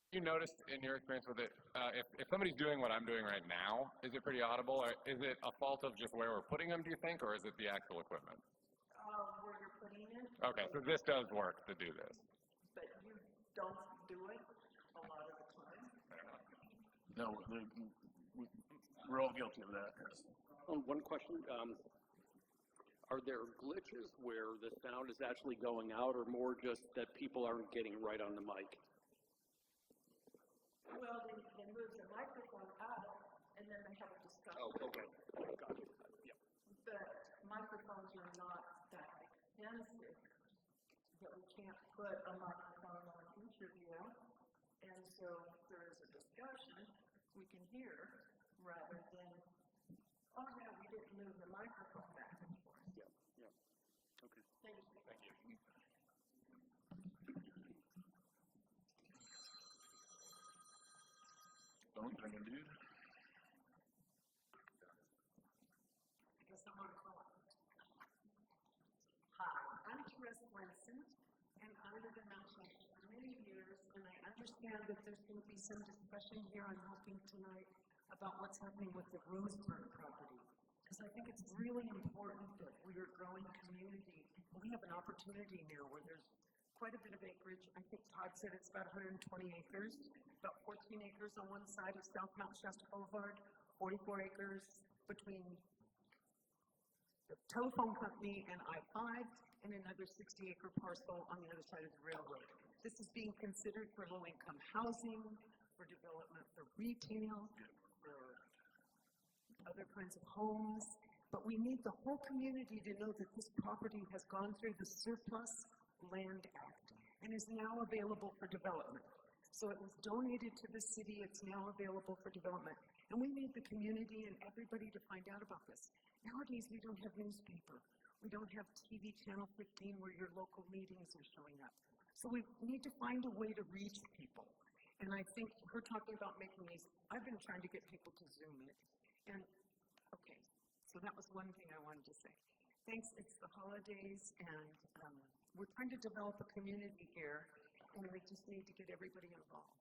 You noticed in your experience with it, if somebody's doing what I'm doing right now, is it pretty audible, or is it a fault of just where we're putting them, do you think, or is it the actual equipment? Where you're putting it. Okay, so this does work to do this. But you don't do it a lot of the time. No, we're all guilty of that. One question, are there glitches where the sound is actually going out, or more just that people aren't getting right on the mic? Well, they move the microphone out, and then they have a discussion. Oh, okay. Got it. Yeah. But microphones are not that expensive that we can't put a microphone on each of you. And so if there is a discussion, we can hear rather than, oh yeah, we didn't move the microphone back and forth. Yeah, yeah. Okay. Thank you. Thank you. Don't bring a dude. I guess I'm on call. Hi, I'm Teresa Wenson, and I live in Mount Shasta for many years, and I understand that there's going to be some discussion here, I'm hoping tonight, about what's happening with the Roseburg property. Because I think it's really important that we are a growing community. We have an opportunity now where there's quite a bit of acreage. I think Todd said it's about 120 acres, about 14 acres on one side of South Mount Shasta Boulevard, 44 acres between the telephone company and I-5, and another 60-acre parcel on the other side of the railroad. This is being considered for low-income housing, for development for retail, for other kinds of homes. But we need the whole community to know that this property has gone through the Surplus Land Act and is now available for development. So it was donated to the city, it's now available for development. And we need the community and everybody to find out about this. Nowadays we don't have newspaper. We don't have TV channel 15 where your local meetings are showing up. So we need to find a way to reach people. And I think we're talking about making these, I've been trying to get people to Zoom it. And okay, so that was one thing I wanted to say. Thanks, it's the holidays, and we're trying to develop a community here, and we just need to get everybody involved.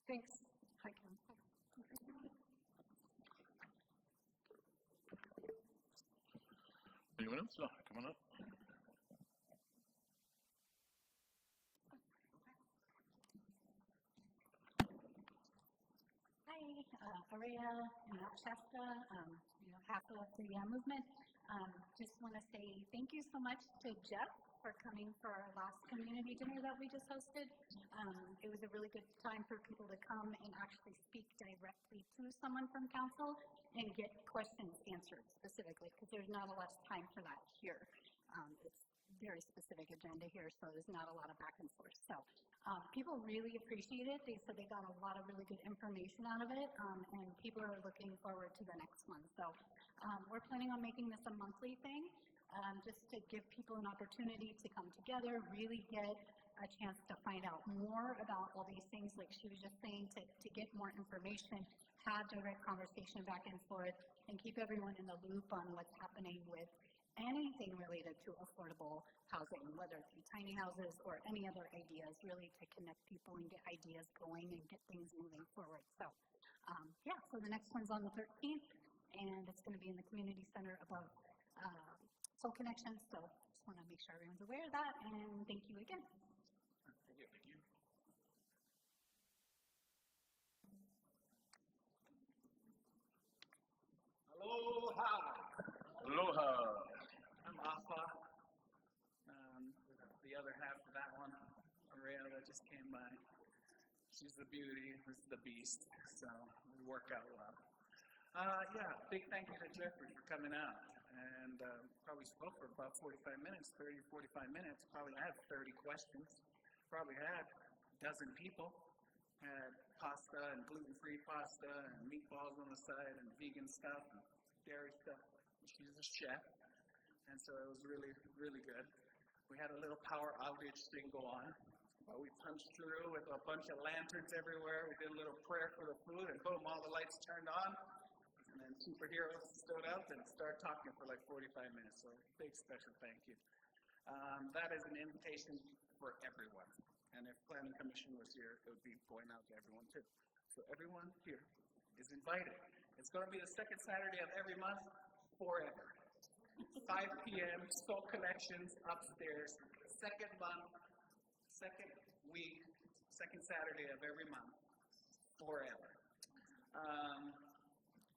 Thanks. Hi, Kim. Anyone else? No, come on up. Hi, Aria and Shasta, half of the movement. Just want to say thank you so much to Jeff for coming for our last community dinner that we just hosted. It was a really good time for people to come and actually speak directly to someone from council and get questions answered specifically, because there's not a lot of time for that here. It's very specific agenda here, so there's not a lot of back and forth. So people really appreciate it. They said they got a lot of really good information out of it, and people are looking forward to the next one. So we're planning on making this a monthly thing, just to give people an opportunity to come together, really get a chance to find out more about all these things, like she was just saying, to get more information, have direct conversation back and forth, and keep everyone in the loop on what's happening with anything related to affordable housing, whether it be tiny houses or any other ideas, really to connect people and get ideas going and get things moving forward. So, yeah, so the next one's on the 13th, and it's going to be in the community center above Soul Connection. So just want to make sure everyone's aware of that, and thank you again. Thank you. Aloha. Aloha. I'm Afa. The other half of that one, Maria, that just came by. She's the beauty, this is the beast, so we work out well. Yeah, big thank you to Jeffrey for coming out. And probably spoke for about 45 minutes, 30, 45 minutes. Probably had 30 questions. Probably had a dozen people. Had pasta and gluten-free pasta and meatballs on the side and vegan stuff and dairy stuff. She's a chef. And so it was really, really good. We had a little power outage thing go on. But we punched through with a bunch of lanterns everywhere. We did a little prayer for the food, and boom, all the lights turned on. And then superheroes stood up and started talking for like 45 minutes. So big special thank you. That is an invitation for everyone. And if planning commission was here, it would be going out to everyone too. So everyone here is invited. It's going to be the second Saturday of every month forever. 5 p.m. Soul Connections upstairs. Second month, second week, second Saturday of every month forever.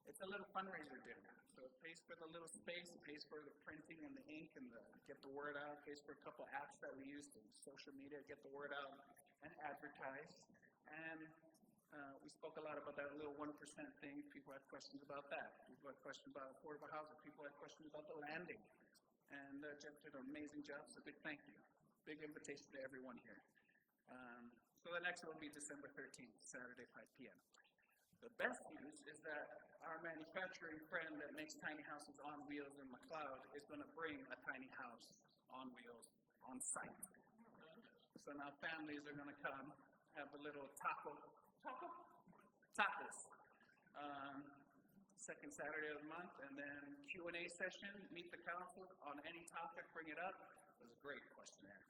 It's a little fundraiser dinner. So it pays for the little space, it pays for the printing and the ink and the get the word out, it pays for a couple apps that we use in social media, get the word out and advertise. And we spoke a lot about that little 1% thing. People had questions about that. People had questions about affordable housing. People had questions about the landing. And Jeff did an amazing job, so big thank you. Big invitation to everyone here. So the next one will be December 13th, Saturday, 5 p.m. The best news is that our manufacturing friend that makes tiny houses on wheels in McLeod is going to bring a tiny house on wheels on site. So now families are going to come, have a little tacos, second Saturday of the month, and then Q&A session, meet the council on any topic, bring it up. It was a great questionnaire.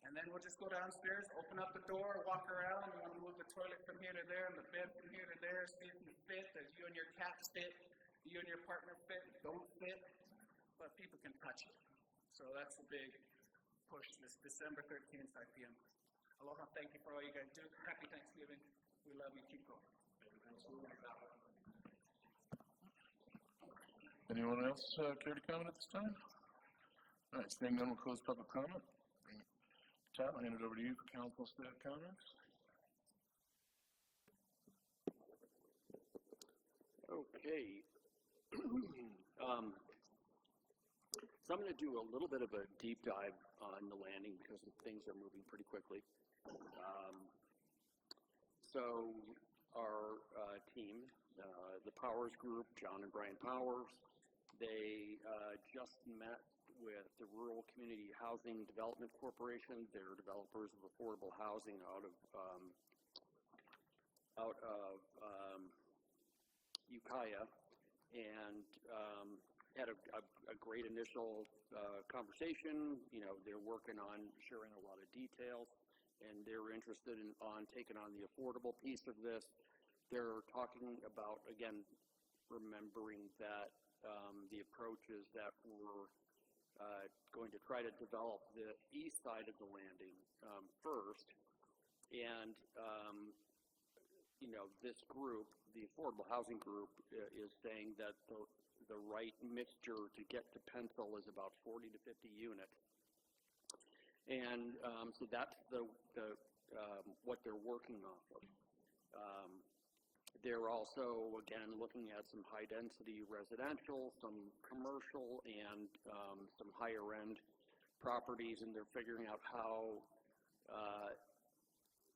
And then we'll just go downstairs, open up the door, walk around. We want to move the toilet from here to there and the bed from here to there, see if you fit, as you and your cats fit, you and your partner fit, don't fit, but people can touch it. So that's a big push this December 13th, 5 p.m. Aloha, thank you for all you guys do. Happy Thanksgiving. We love you. Keep going. Anyone else care to comment at this time? All right, seeing none, we'll close public comment. Tad, I'll hand it over to you for council staff comments. Okay. So I'm going to do a little bit of a deep dive on the landing because things are moving pretty quickly. So our team, the Powers Group, John and Brian Powers, they just met with the Rural Community Housing Development Corporation. They're developers of affordable housing out of Ukiah, and had a great initial conversation. You know, they're working on sharing a lot of details, and they're interested in taking on the affordable piece of this. They're talking about, again, remembering that the approaches that we're going to try to develop the east side of the landing first, and you know, this group, the affordable housing group, is saying that the right mixture to get to pencil is about 40 to 50 units, and so that's what they're working off of. They're also, again, looking at some high-density residential, some commercial, and some higher-end properties, and they're figuring out how,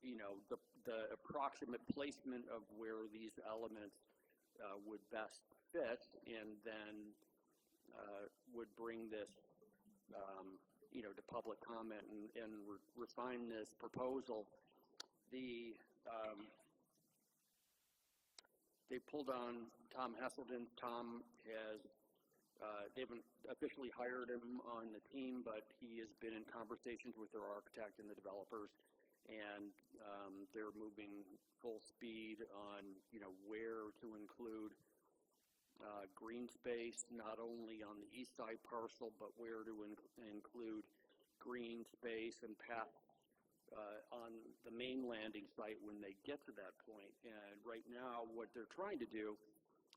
you know, the approximate placement of where these elements would best fit, and then would bring this, you know, to public comment and refine this proposal. They pulled on Tom Hesselden. Tom has, they haven't officially hired him on the team, but he has been in conversations with their architect and the developers, and they're moving full speed on, you know, where to include green space, not only on the east side parcel, but where to include green space and path on the main landing site when they get to that point. And right now, what they're trying to do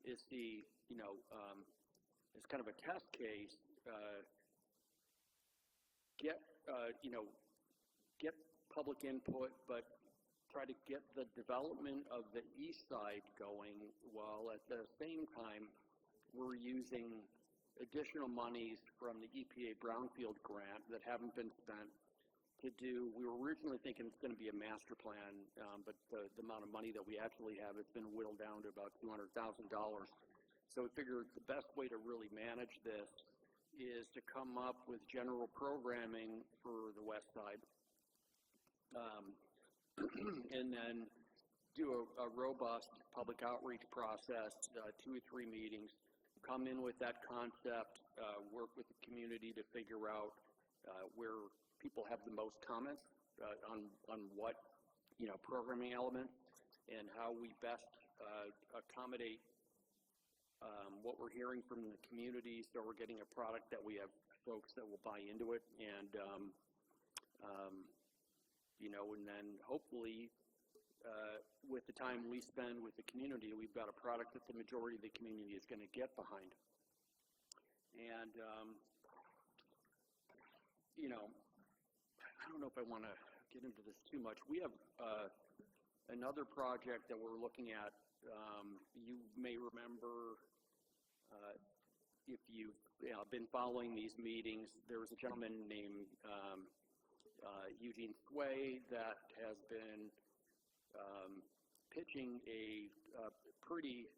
is see, you know, it's kind of a test case, get public input, but try to get the development of the east side going, while at the same time we're using additional monies from the EPA Brownfield grant that haven't been spent to do. We were originally thinking it's going to be a master plan, but the amount of money that we actually have, it's been whittled down to about $200,000. So we figured the best way to really manage this is to come up with general programming for the west side, and then do a robust public outreach process, 2 or 3 meetings, come in with that concept, work with the community to figure out where people have the most comments on what, programming element and how we best accommodate what we're hearing from the community, so we're getting a product that we have folks that will buy into it, and and then hopefully with the time we spend with the community, we've got a product that the majority of the community is going to get behind. And I don't know if I want to get into this too much. We have another project that we're looking at. You may remember, if you've been following these meetings, there was a gentleman named Eugene Sway that has been pitching a pretty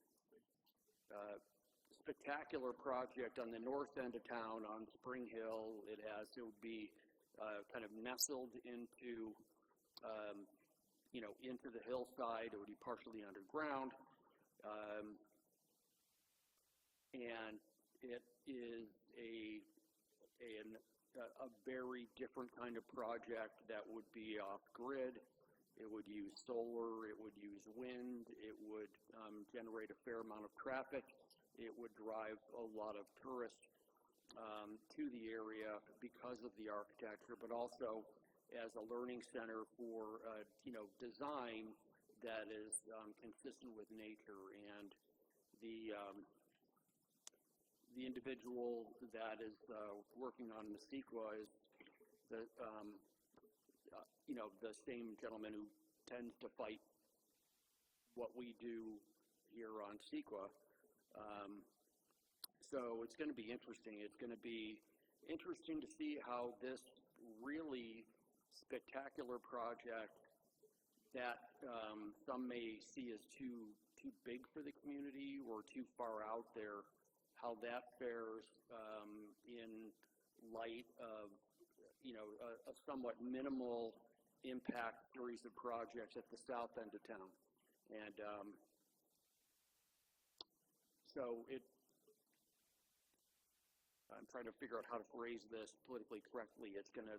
spectacular project on the north end of town on Spring Hill. It would be kind of nestled into into the hillside. It would be partially underground, and it is a very different kind of project that would be off-grid. It would use solar, it would use wind, it would generate a fair amount of traffic, it would drive a lot of tourists to the area because of the architecture, but also as a learning center for design that is consistent with nature. And the individual that is working on the CEQA is the same gentleman who tends to fight what we do here on CEQA. So it's going to be interesting. It's going to be interesting to see how this really spectacular project that some may see as too big for the community or too far out there, how that fares in light of a somewhat minimal impact series of projects at the south end of town. And so I'm trying to figure out how to phrase this politically correctly. It's going to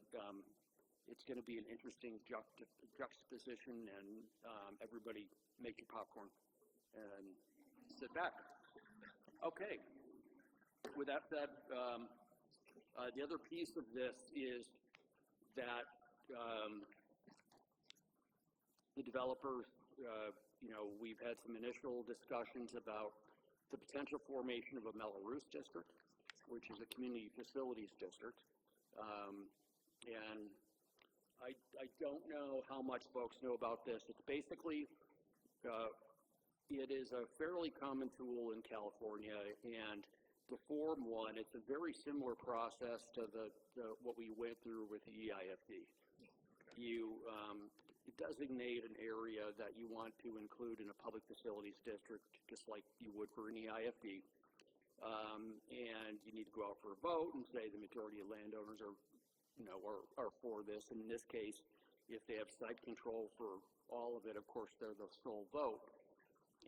be an interesting juxtaposition, and everybody make your popcorn and sit back. Okay. With that said, the other piece of this is that the developers, we've had some initial discussions about the potential formation of a Melrose district, which is a community facilities district. And I don't know how much folks know about this. It's basically, it is a fairly common tool in California, and to form one, it's a very similar process to what we went through with the EIFD. You designate an area that you want to include in a public facilities district, just like you would for an EIFD. And you need to go out for a vote and say the majority of landowners are for this. In this case, if they have site control for all of it, of course, they're the sole vote.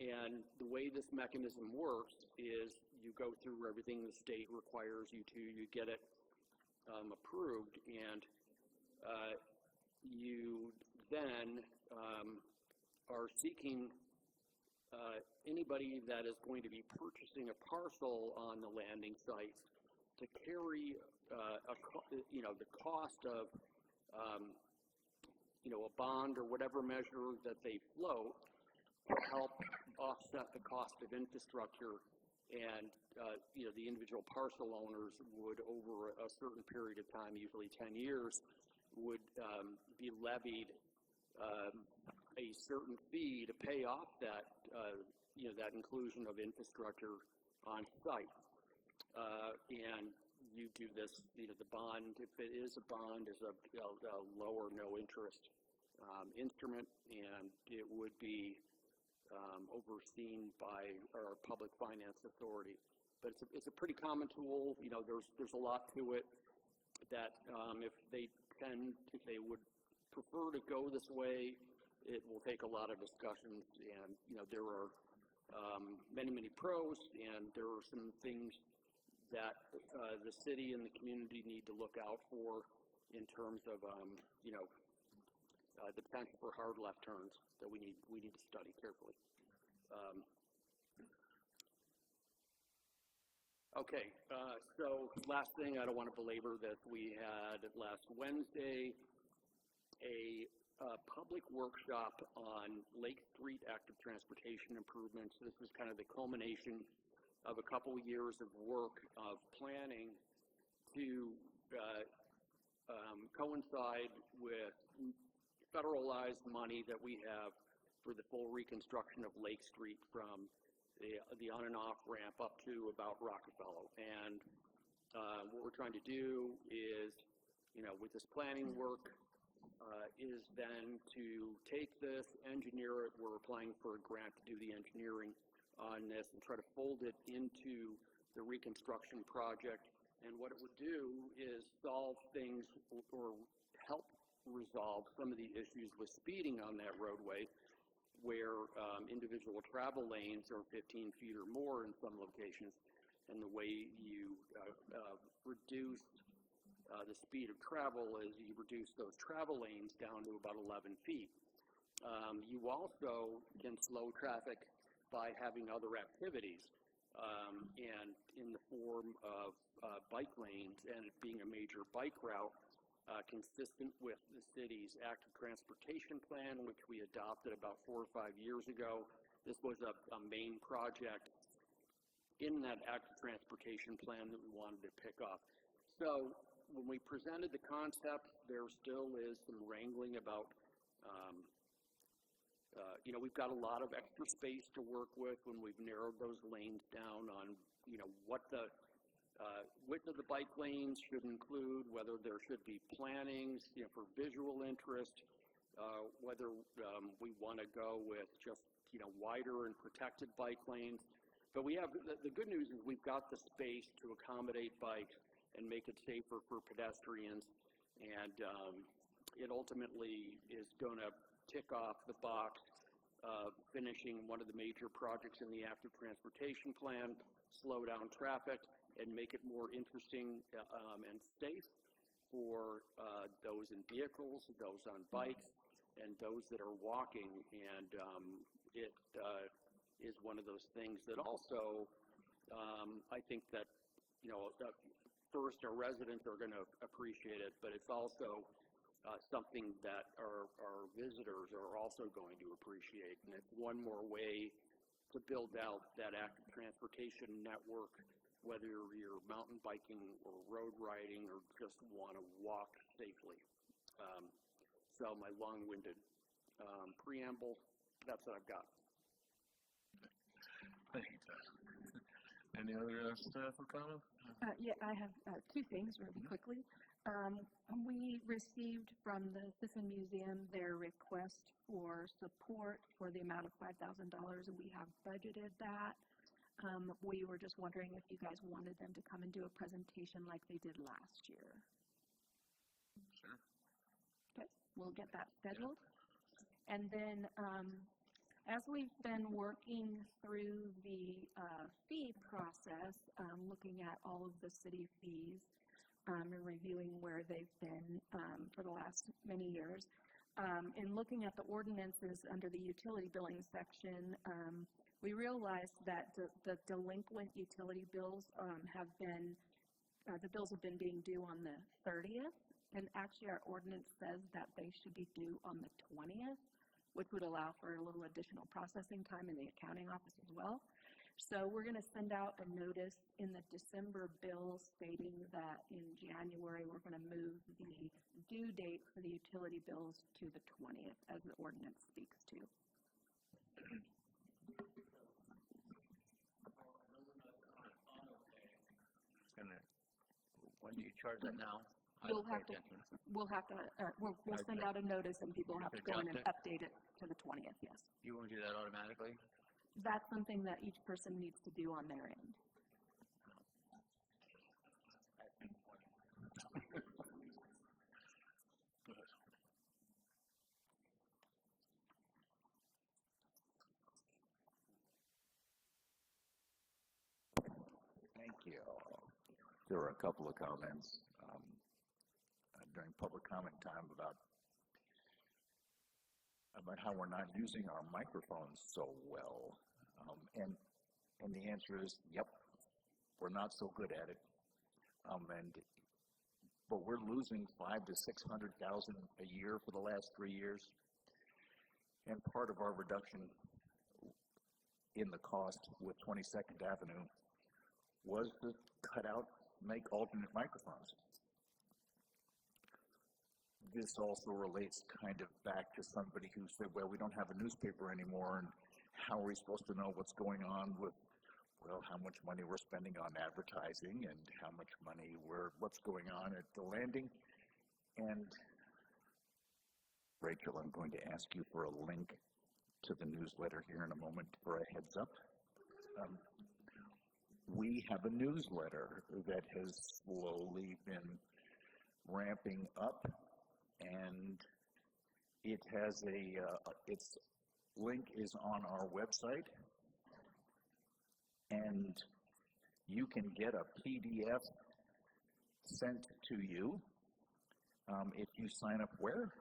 And the way this mechanism works is you go through everything the state requires you to, you get it approved, and you then are seeking anybody that is going to be purchasing a parcel on the landing site to carry the cost of a bond or whatever measure that they float to help offset the cost of infrastructure. And the individual parcel owners would, over a certain period of time, usually 10 years, would be levied a certain fee to pay off that that inclusion of infrastructure on site. And you do this, the bond, if it is a bond, is a low or no interest instrument, and it would be overseen by our public finance authority. But it's a pretty common tool. There's a lot to it that if they would prefer to go this way, it will take a lot of discussions, and there are many pros, and there are some things that the city and the community need to look out for in terms of the potential for hard left turns that we need to study carefully. Okay, so last thing, I don't want to belabor that we had last Wednesday a public workshop on Lake Street active transportation improvements. This is kind of the culmination of a couple years of work of planning to coincide with federalized money that we have for the full reconstruction of Lake Street from the on and off ramp up to about Rockefeller. And what we're trying to do is, with this planning work, is then to take this, engineer it. We're applying for a grant to do the engineering on this and try to fold it into the reconstruction project. And what it would do is solve things or help resolve some of the issues with speeding on that roadway, where individual travel lanes are 15 feet or more in some locations, and the way you reduce the speed of travel is you reduce those travel lanes down to about 11 feet. You also can slow traffic by having other activities, and in the form of bike lanes, and it being a major bike route, consistent with the city's active transportation plan, which we adopted about 4 or 5 years ago. This was a main project in that active transportation plan that we wanted to pick up. So when we presented the concept, there still is some wrangling about, we've got a lot of extra space to work with when we've narrowed those lanes down on, what the width of the bike lanes should include, whether there should be plannings, for visual interest, whether we want to go with just, wider and protected bike lanes. But we have, the good news is we've got the space to accommodate bikes and make it safer for pedestrians, and it ultimately is going to tick off the box of finishing one of the major projects in the active transportation plan, slow down traffic, and make it more interesting and safe for those in vehicles, those on bikes, and those that are walking. And it is one of those things that also, I think that, first, our residents are going to appreciate it, but it's also something that our visitors are also going to appreciate. And it's one more way to build out that active transportation network, whether you're mountain biking or road riding or just want to walk safely. So my long-winded preamble, that's what I've got. Thank you, Todd. Any other staff or comment? Yeah, I have two things really quickly. We received from the Fiscal Museum their request for support for the amount of $5,000, and we have budgeted that. We were just wondering if you guys wanted them to come and do a presentation like they did last year. Sure. Okay, we'll get that scheduled. And then as we've been working through the fee process, looking at all of the city fees and reviewing where they've been for the last many years, in looking at the ordinances under the utility billing section, we realized that the delinquent utility bills have been being due on the 30th, and actually our ordinance says that they should be due on the 20th, which would allow for a little additional processing time in the accounting office as well. So we're going to send out a notice in the December bill stating that in January we're going to move the due date for the utility bills to the 20th, as the ordinance speaks to. When do you charge that now? We'll send out a notice and people have to go in and update it to the 20th, yes. You won't do that automatically? That's something that each person needs to do on their end. Thank you. There were a couple of comments during public comment time about about how we're not using our microphones so well. And the answer is, yep, we're not so good at it. But we're losing 500,000 to 600,000 a year for the last 3 years. And part of our reduction in the cost with 22nd Avenue was to make alternate microphones. This also relates kind of back to somebody who said, well, we don't have a newspaper anymore, and how are we supposed to know what's going on with, well, how much money we're spending on advertising and how much money what's going on at the landing. And Rachel, I'm going to ask you for a link to the newsletter here in a moment for a heads up. We have a newsletter that has slowly been ramping up, and it has its link is on our website, and you can get a PDF sent to you if you sign up where?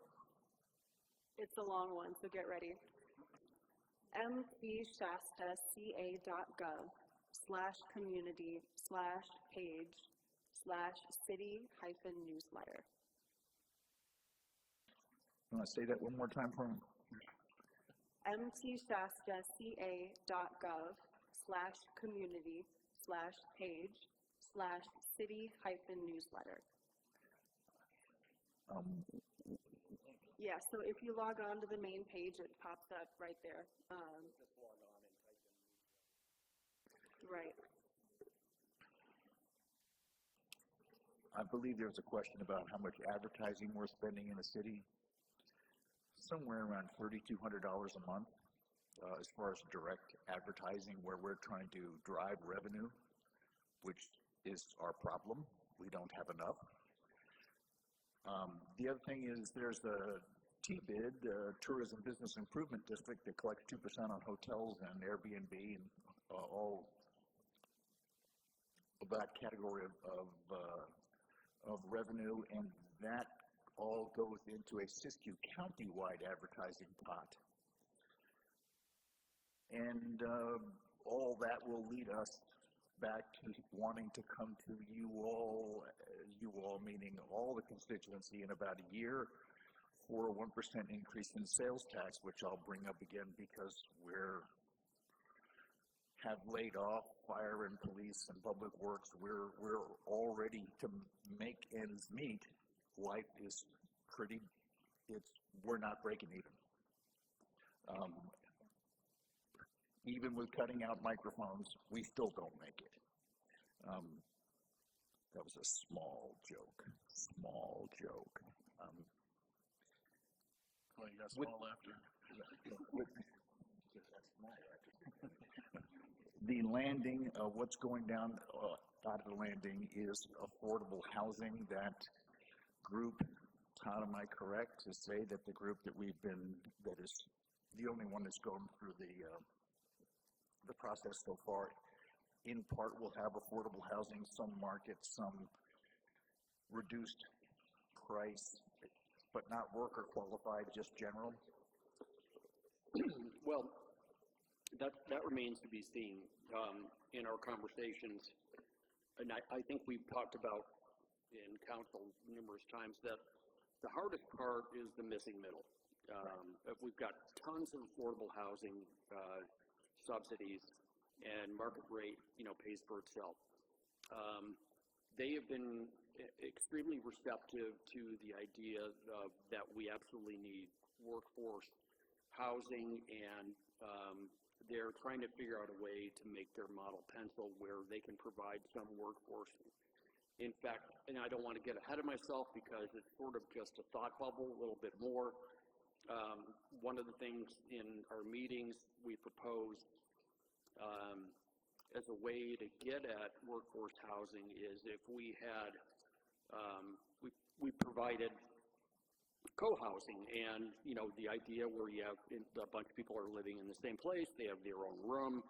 It's a long one, so get ready. mcshastaca.gov/community/page/city-newsletter. Want to say that one more time for me? mcshastaca.gov/community/page/city-newsletter. Yeah, so if you log on to the main page, it pops up right there. Just log on and type in. Right. I believe there was a question about how much advertising we're spending in the city. Somewhere around $3,200 a month as far as direct advertising, where we're trying to drive revenue, which is our problem. We don't have enough. The other thing is there's a TBID, Tourism Business Improvement District, that collects 2% on hotels and Airbnb and all of that category of revenue, and that all goes into a Siskiyou County-wide advertising pot. And all that will lead us back to wanting to come to you all meaning all the constituency, in about a year for a 1% increase in sales tax, which I'll bring up again because have laid off fire and police and public works. We're all ready to make ends meet. Life is we're not breaking even. Even with cutting out microphones, we still don't make it. That was a small joke. Well, you got small laughter. The landing, what's going down out of the landing is affordable housing. That group, Todd, am I correct to say that the group that is the only one that's gone through the process so far, in part will have affordable housing, some market, some reduced price, but not worker qualified, just general? Well, that remains to be seen in our conversations. And I think we've talked about in council numerous times that the hardest part is the missing middle. We've got tons of affordable housing subsidies, and market rate, pays for itself. They have been extremely receptive to the idea that we absolutely need workforce housing, and they're trying to figure out a way to make their model pencil where they can provide some workforce. In fact, and I don't want to get ahead of myself because it's sort of just a thought bubble, a little bit more. One of the things in our meetings we proposed as a way to get at workforce housing is if we had, we provided co-housing, and the idea where you have a bunch of people are living in the same place, they have their own room,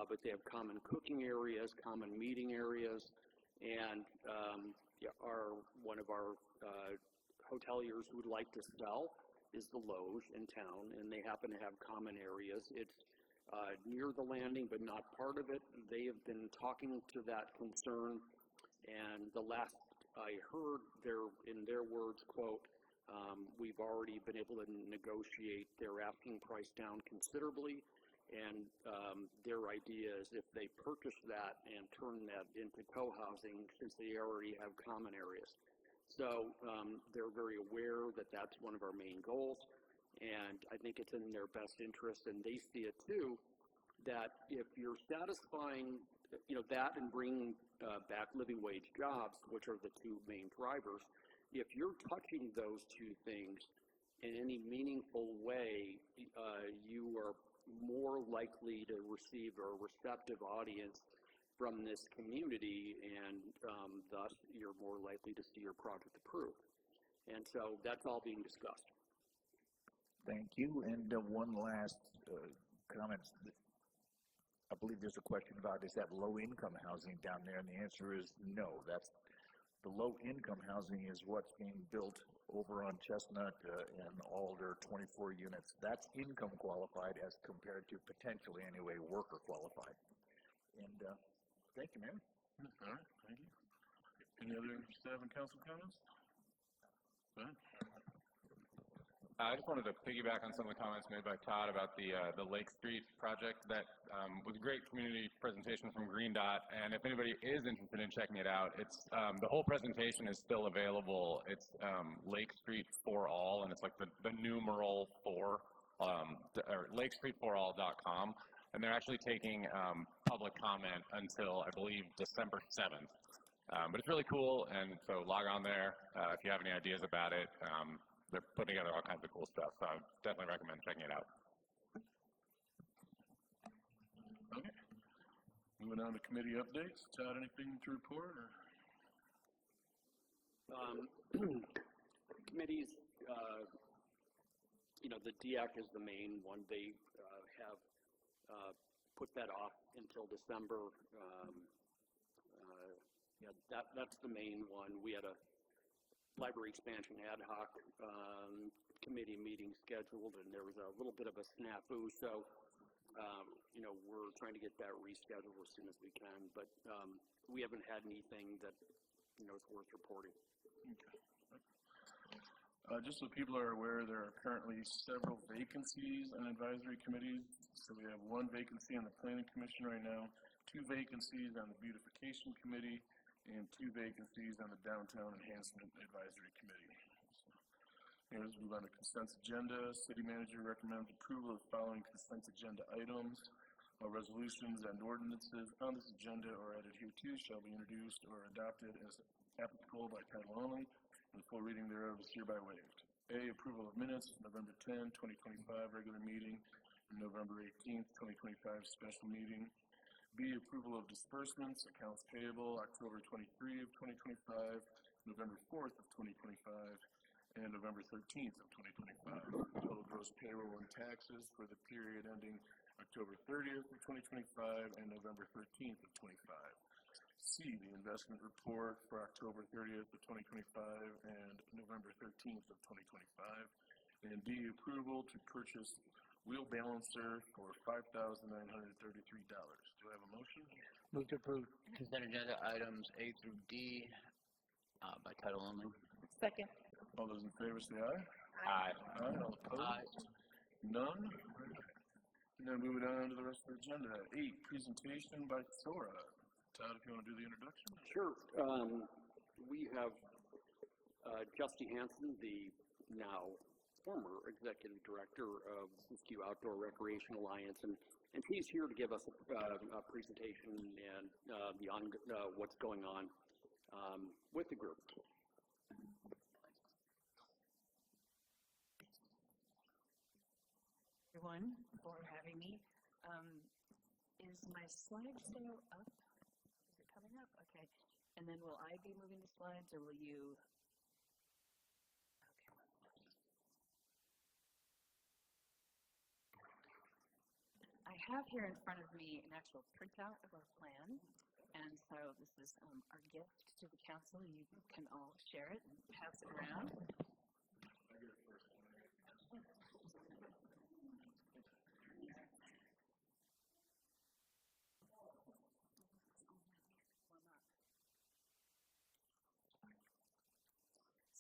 but they have common cooking areas, common meeting areas, and one of our hoteliers would like to sell is the Lowe's in town, and they happen to have common areas. It's near the landing, but not part of it. They have been talking to that concern, and the last I heard, in their words, quote, we've already been able to negotiate their asking price down considerably, and their idea is if they purchase that and turn that into co-housing, since they already have common areas. So they're very aware that that's one of our main goals, and I think it's in their best interest, and they see it too, that if you're satisfying, that and bringing back living wage jobs, which are the two main drivers, if you're touching those two things in any meaningful way, you are more likely to receive a receptive audience from this community, and thus you're more likely to see your project approved. And so that's all being discussed. Thank you. And one last comment. I believe there's a question about, is that low-income housing down there? And the answer is no. That's the low-income housing is what's being built over on Chestnut and Alder, 24 units. That's income qualified as compared to potentially, anyway, worker qualified. And thank you, ma'am. All right, thank you. Any other staff and council comments? Go ahead. I just wanted to piggyback on some of the comments made by Todd about the Lake Street project. That was a great community presentation from Green Dot, and if anybody is interested in checking it out, it's the whole presentation is still available. It's Lake Street for All, and it's like the numeral 4, or lakestreetforall.com, and they're actually taking public comment until, I believe, December 7th. But it's really cool, and so log on there if you have any ideas about it. They're putting together all kinds of cool stuff, so I would definitely recommend checking it out. Okay. Moving on to committee updates. Todd, anything to report? Or? Committees, the DEAC is the main one. They have put that off until December. That's the main one. We had a library expansion ad hoc committee meeting scheduled, and there was a little bit of a snafu, so we're trying to get that rescheduled as soon as we can, but we haven't had anything that is worth reporting. Okay. Just so people are aware, there are currently several vacancies on advisory committees. So we have one vacancy on the Planning Commission right now, 2 vacancies on the Beautification Committee, and 2 vacancies on the Downtown Enhancement Advisory Committee. So, let's move on to consent agenda. City manager recommends approval of the following consent agenda items. All resolutions and ordinances on this agenda or added hereto shall be introduced or adopted as applicable by title only, and the full reading thereof is hereby waived. A, approval of minutes, November 10, 2025 regular meeting, and November 18th, 2025 special meeting. B, approval of disbursements, accounts payable, October 23 of 2025, November 4th of 2025, and November 13th of 2025. Total gross payroll and taxes for the period ending October 30th of 2025 and November 13th of 25. C, the investment report for October 30th of 2025 and November 13th of 2025. And D, approval to purchase wheel balancer for $5,933. Do I have a motion? Move to approve consent agenda items A through D by title only. Second. All those in favor say aye. Aye. Aye. All opposed? None? And then moving on to the rest of the agenda. 8, presentation by Thora. Todd, if you want to do the introduction. Sure. We have Justy Hansen, the now former executive director of Fiscal Outdoor Recreation Alliance, and he's here to give us a presentation and what's going on with the group. Everyone, for having me. Is my slideshow up? Is it coming up? Okay. And then will I be moving the slides, or will you? I have here in front of me an actual printout of our plan, and so this is our gift to the council. You can all share it and pass it around.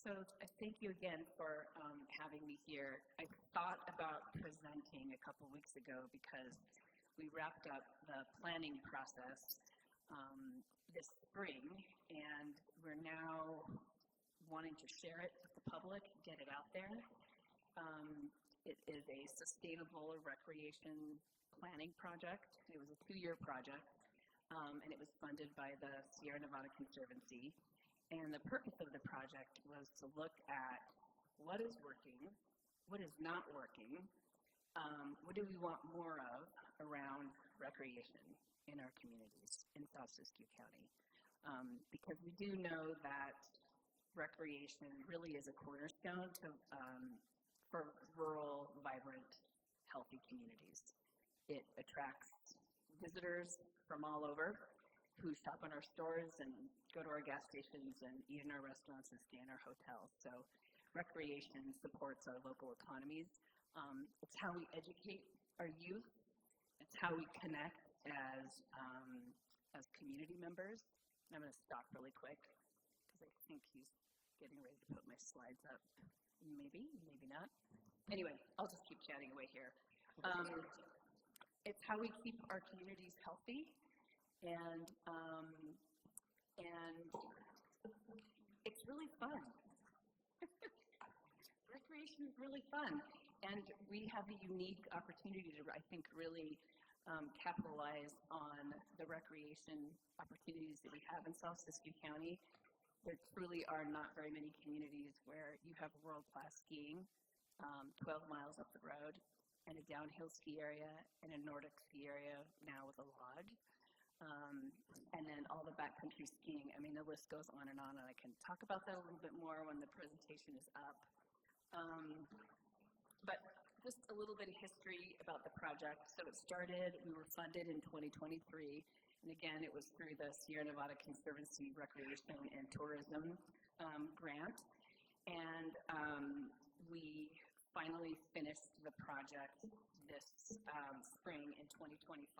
So thank you again for having me here. I thought about presenting a couple weeks ago because we wrapped up the planning process this spring, and we're now wanting to share it with the public, get it out there. It is a sustainable recreation planning project. It was a 2-year project, and it was funded by the Sierra Nevada Conservancy. And the purpose of the project was to look at what is working, what is not working, what do we want more of around recreation in our communities in South Siskiyou County. Because we do know that recreation really is a cornerstone for rural, vibrant, healthy communities. It attracts visitors from all over who shop in our stores and go to our gas stations and eat in our restaurants and stay in our hotels. So recreation supports our local economies. It's how we educate our youth. It's how we connect as community members. And I'm going to stop really quick because I think he's getting ready to put my slides up. Maybe, maybe not. Anyway, I'll just keep chatting away here. It's how we keep our communities healthy, and it's really fun. Recreation is really fun, and we have a unique opportunity to, I think, really capitalize on the recreation opportunities that we have in South Siskiyou County. There truly are not very many communities where you have world-class skiing, 12 miles up the road, and a downhill ski area, and a Nordic ski area now with a lodge, and then all the backcountry skiing. I mean, the list goes on, and I can talk about that a little bit more when the presentation is up. But just a little bit of history about the project. So it started, we were funded in 2023, and again, it was through the Sierra Nevada Conservancy Recreation and Tourism grant, and we finally finished the project this spring in 2025.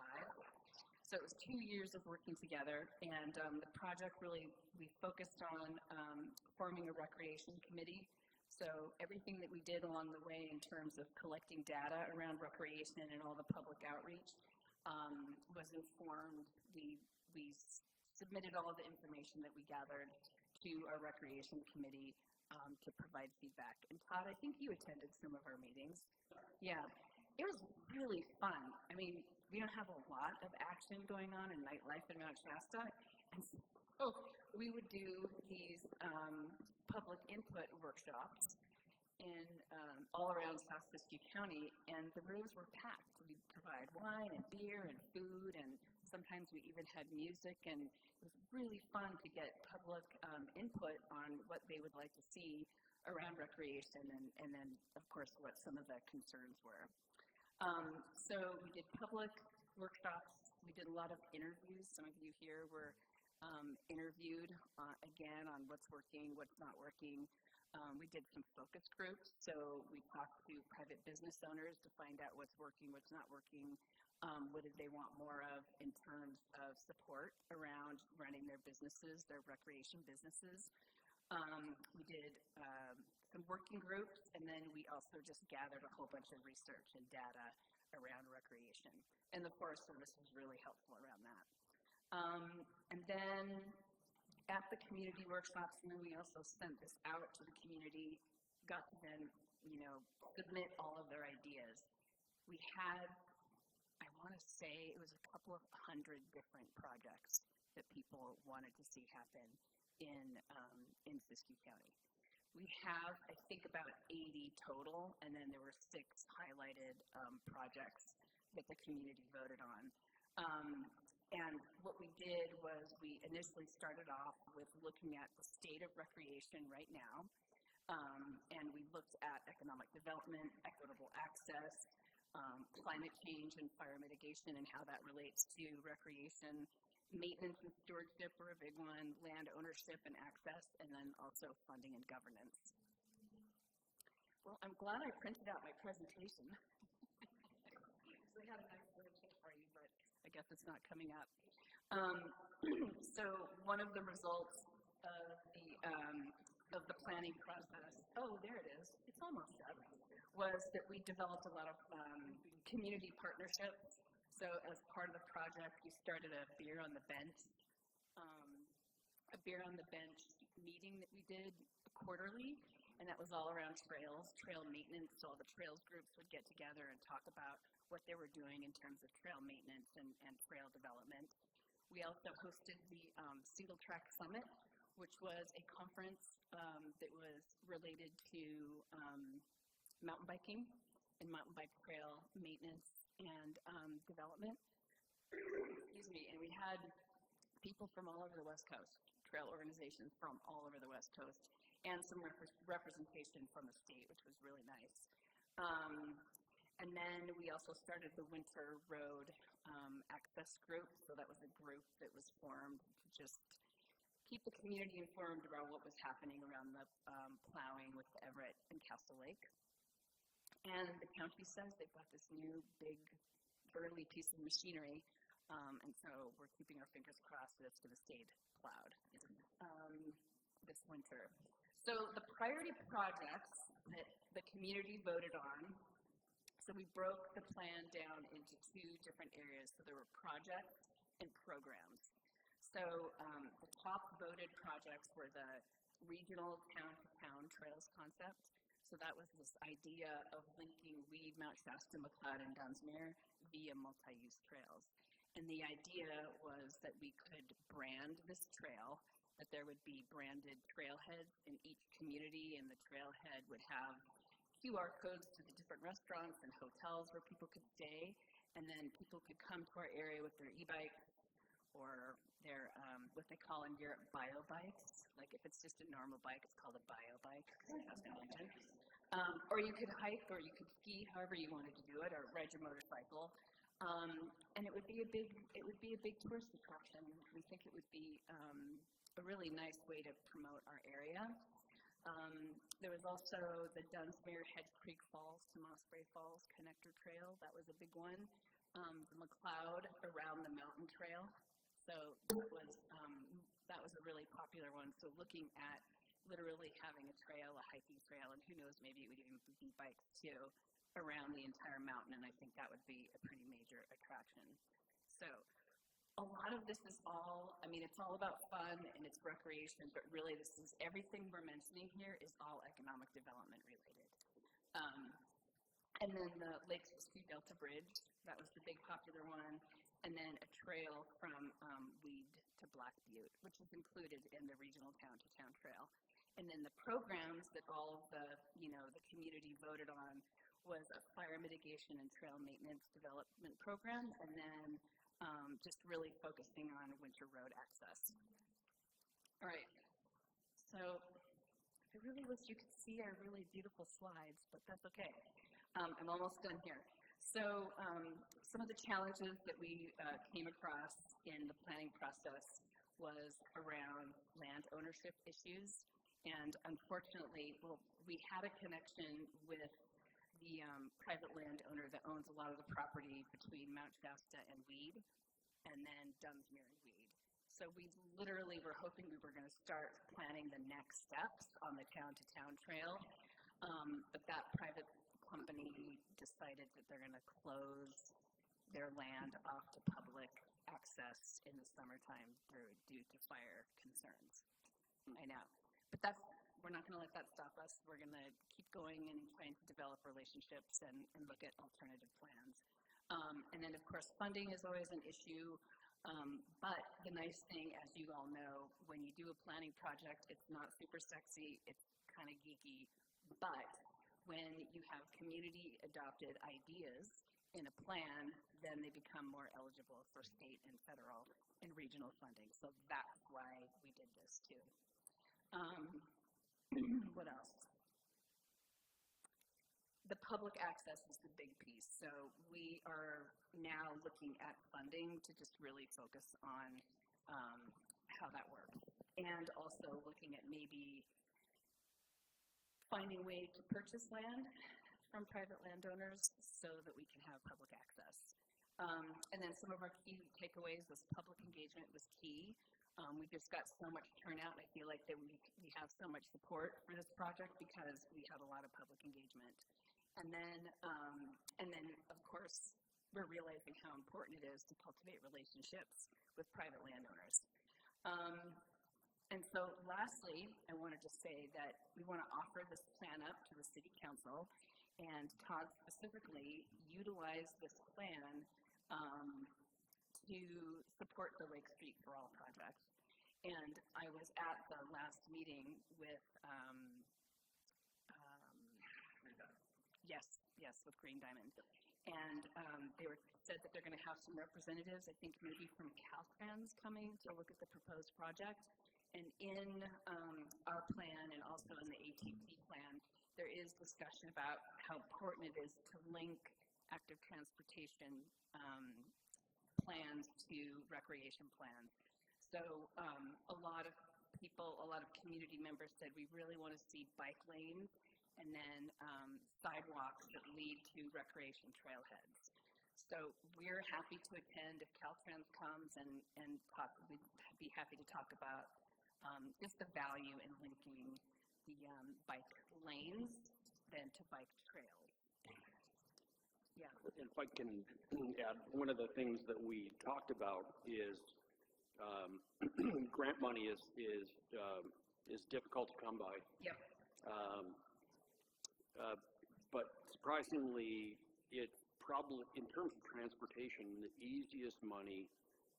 So it was 2 years of working together, and the project really, we focused on forming a recreation committee. So everything that we did along the way in terms of collecting data around recreation and all the public outreach was informed. We submitted all of the information that we gathered to our recreation committee to provide feedback. And Todd, I think you attended some of our meetings. Yeah, it was really fun. I mean, we don't have a lot of action going on in nightlife in Mount Shasta, and so we would do these public input workshops in all around South Siskiyou County, and the rooms were packed. We'd provide wine and beer and food, and sometimes we even had music, and it was really fun to get public input on what they would like to see around recreation, and then, of course, what some of the concerns were. So we did public workshops. We did a lot of interviews. Some of you here were interviewed again on what's working, what's not working. We did some focus groups, so we talked to private business owners to find out what's working, what's not working, what did they want more of in terms of support around running their businesses, their recreation businesses. We did some working groups, and then we also just gathered a whole bunch of research and data around recreation. And the Forest Service was really helpful around that. And then at the community workshops, and then we also sent this out to the community, got to then, submit all of their ideas. We had, I want to say, it was a couple of 100 different projects that people wanted to see happen in Siskiyou County. We have, I think, about 80 total, and then there were 6 highlighted projects that the community voted on. And what we did was we initially started off with looking at the state of recreation right now, and we looked at economic development, equitable access, climate change and fire mitigation and how that relates to recreation, maintenance and stewardship were a big one, land ownership and access, and then also funding and governance. Well, I'm glad I printed out my presentation. So I had a nice little kit for you, but I guess it's not coming up. So one of the results of of the planning process, oh, there it is, it's almost up, was that we developed a lot of community partnerships. So as part of the project, we started a beer on the bench meeting that we did quarterly, and that was all around trails, trail maintenance. So all the trails groups would get together and talk about what they were doing in terms of trail maintenance and trail development. We also hosted the Single Track Summit, which was a conference that was related to mountain biking and mountain bike trail maintenance and development. Excuse me, and we had people from all over the West Coast, trail organizations from all over the West Coast, and some representation from the state, which was really nice. And then we also started the Winter Road Access Group. So that was a group that was formed to just keep the community informed about what was happening around the plowing with the Everett and Castle Lake. And the county says they've got this new big burly piece of machinery, and so we're keeping our fingers crossed that it's going to stay plowed this winter. So the priority projects that the community voted on, so we broke the plan down into two different areas. So there were projects and programs. So the top voted projects were the regional town-to-town trails concept. So that was this idea of linking Weed, Mount Shasta, McLeod, and Dunsmuir via multi-use trails. And the idea was that we could brand this trail, that there would be branded trailheads in each community, and the trailhead would have QR codes to the different restaurants and hotels where people could stay, and then people could come to our area with their e-bikes or their, what they call in Europe, bio bikes. Like if it's just a normal bike, it's called a bio bike, because it has no engine. Or you could hike, or you could ski, however you wanted to do it, or ride your motorcycle. And it would be a big tourist attraction. We think it would be a really nice way to promote our area. There was also the Dunsmuir Hedge Creek Falls to Mossbury Falls Connector Trail. That was a big one. The McLeod Around the Mountain Trail. So that was a really popular one. So looking at literally having a trail, a hiking trail, and who knows, maybe it would even be bikes too, around the entire mountain, and I think that would be a pretty major attraction. So a lot of this is all, I mean, it's all about fun and it's recreation, but really this is, everything we're mentioning here is all economic development related. And then the Lakes Ski Delta Bridge, that was the big popular one, and then a trail from Weed to Black Butte, which is included in the regional town-to-town trail. And then the programs that all of the, the community voted on was a fire mitigation and trail maintenance development program, and then just really focusing on winter road access. All right, so I really wish you could see our really beautiful slides, but that's okay. I'm almost done here. So some of the challenges that we came across in the planning process was around land ownership issues. And unfortunately, well, we had a connection with the private landowner that owns a lot of the property between Mount Shasta and Weed, and then Dunsmuir and Weed. So we literally were hoping we were going to start planning the next steps on the town-to-town trail, but that private company decided that they're going to close their land off to public access in the summertime due to fire concerns. I know. But we're not going to let that stop us. We're going to keep going and trying to develop relationships and look at alternative plans. And then, of course, funding is always an issue. But the nice thing, as you all know, when you do a planning project, it's not super sexy. It's kind of geeky. But when you have community-adopted ideas in a plan, then they become more eligible for state and federal and regional funding. So that's why we did this, too. What else? The public access is the big piece. So we are now looking at funding to just really focus on how that works. And also looking at maybe finding ways to purchase land from private landowners so that we can have public access. And then some of our key takeaways was public engagement was key. We've just got so much turnout, and I feel like that we have so much support for this project because we have a lot of public engagement. And then, of course, we're realizing how important it is to cultivate relationships with private landowners. And so lastly, I wanted to say that we want to offer this plan up to the City Council, and Todd specifically utilized this plan to support the Lake Street for All project. And I was at the last meeting with, with Green Diamond. And they said that they're going to have some representatives, I think maybe from Caltrans, coming to look at the proposed project. And in our plan and also in the ATP plan, there is discussion about how important it is to link active transportation plans to recreation plans. So a lot of people, a lot of community members said we really want to see bike lanes and then sidewalks that lead to recreation trailheads. So we're happy to attend if Caltrans comes and talk. We'd be happy to talk about just the value in linking the bike lanes than to bike trails. Yeah. If I can add, one of the things that we talked about is grant money is difficult to come by. Yep. But surprisingly, it's probably, in terms of transportation, the easiest money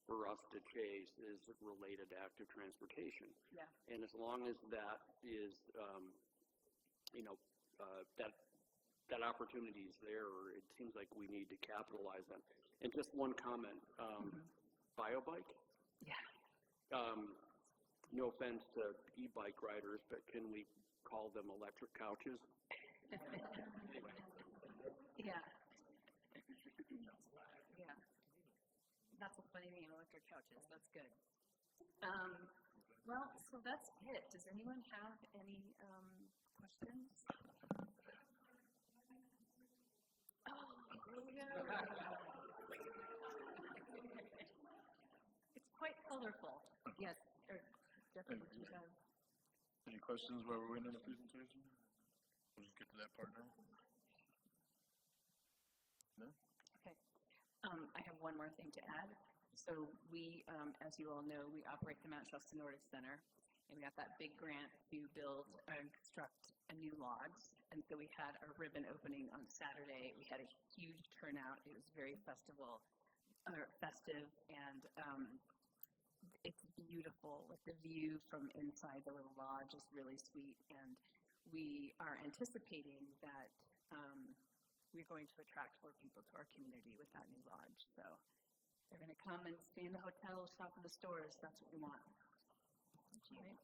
for us to chase is related to active transportation. Yeah. And as long as that is, that opportunity is there, it seems like we need to capitalize on. And just one comment, BioBike? Yeah. No offense to e-bike riders, but can we call them electric couches? Yeah. Yeah. That's a funny name, electric couches. That's good. Well, so that's it. Does anyone have any questions? Oh, yeah. It's quite colorful. Yes. Definitely. Any questions while we're waiting on the presentation? We'll just get to that part now. No? Okay. I have one more thing to add. So we, as you all know, we operate the Mount Shasta Nordic Center, and we got that big grant to build and construct a new lodge. And so we had a ribbon opening on Saturday. We had a huge turnout. It was very festive, and it's beautiful. Like the view from inside the little lodge is really sweet, and we are anticipating that we're going to attract more people to our community with that new lodge. So they're going to come and stay in the hotel, shop in the stores. That's what we want. Right?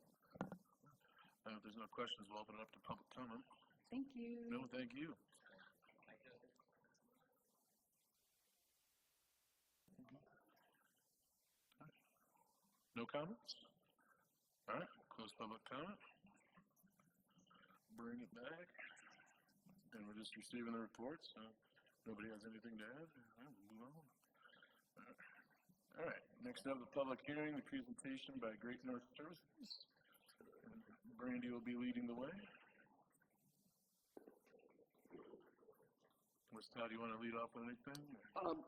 If there's no questions, we'll open it up to public comment. Thank you. No, thank you. No comments? All right, close public comment. Bring it back. And we're just receiving the reports, so nobody has anything to add. We'll move on. All right, next up, the public hearing, the presentation by Great North Services. And Brandy will be leading the way. Todd, do you want to lead off with anything?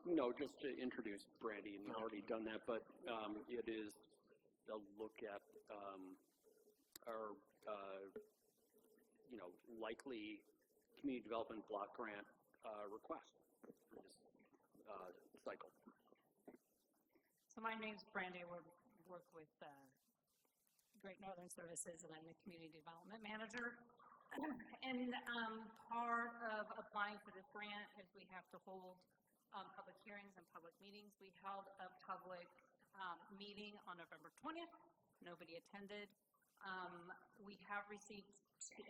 No, just to introduce Brandy, and we've already done that, but it is a look at our, likely community development block grant request for this cycle. So my name's Brandy. I work with Great Northern Services, and I'm the Community Development Manager. And part of applying for this grant is we have to hold public hearings and public meetings. We held a public meeting on November 20th. Nobody attended. We have received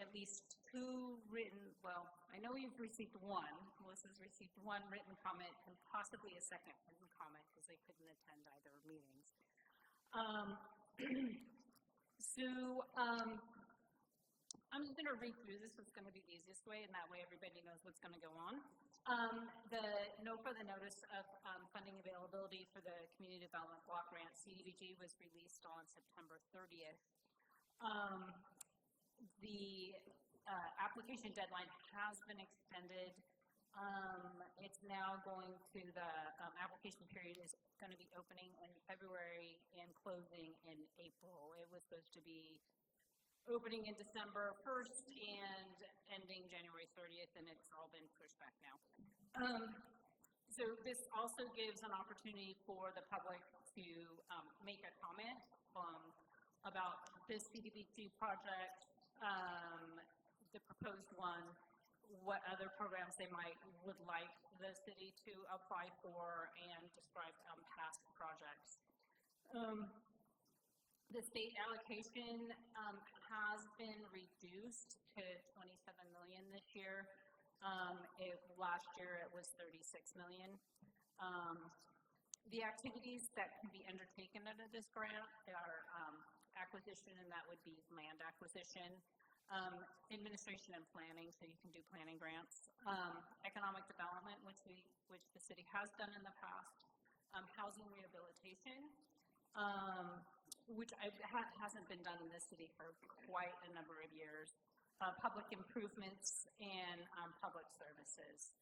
at least two written, well, I know we've received one. Melissa's received one written comment and possibly a second written comment because they couldn't attend either meetings. I'm just going to read through this. It's going to be the easiest way, and that way everybody knows what's going to go on. No further notice of funding availability eligibility for the Community Development Block Grant, CDBG, was released on September 30th. The application deadline has been extended. It's now going to the application period is going to be opening in February and closing in April. It was supposed to be opening in December 1st and ending January 30th, and it's all been pushed back now. So this also gives an opportunity for the public to make a comment about this CDBG project, the proposed one, what other programs they would like the city to apply for, and describe past projects. The state allocation has been reduced to $27 million this year. Last year it was $36 million. The activities that can be undertaken under this grant are acquisition, and that would be land acquisition, administration and planning, so you can do planning grants, economic development, which the city has done in the past, housing rehabilitation, which hasn't been done in this city for quite a number of years, public improvements, and public services.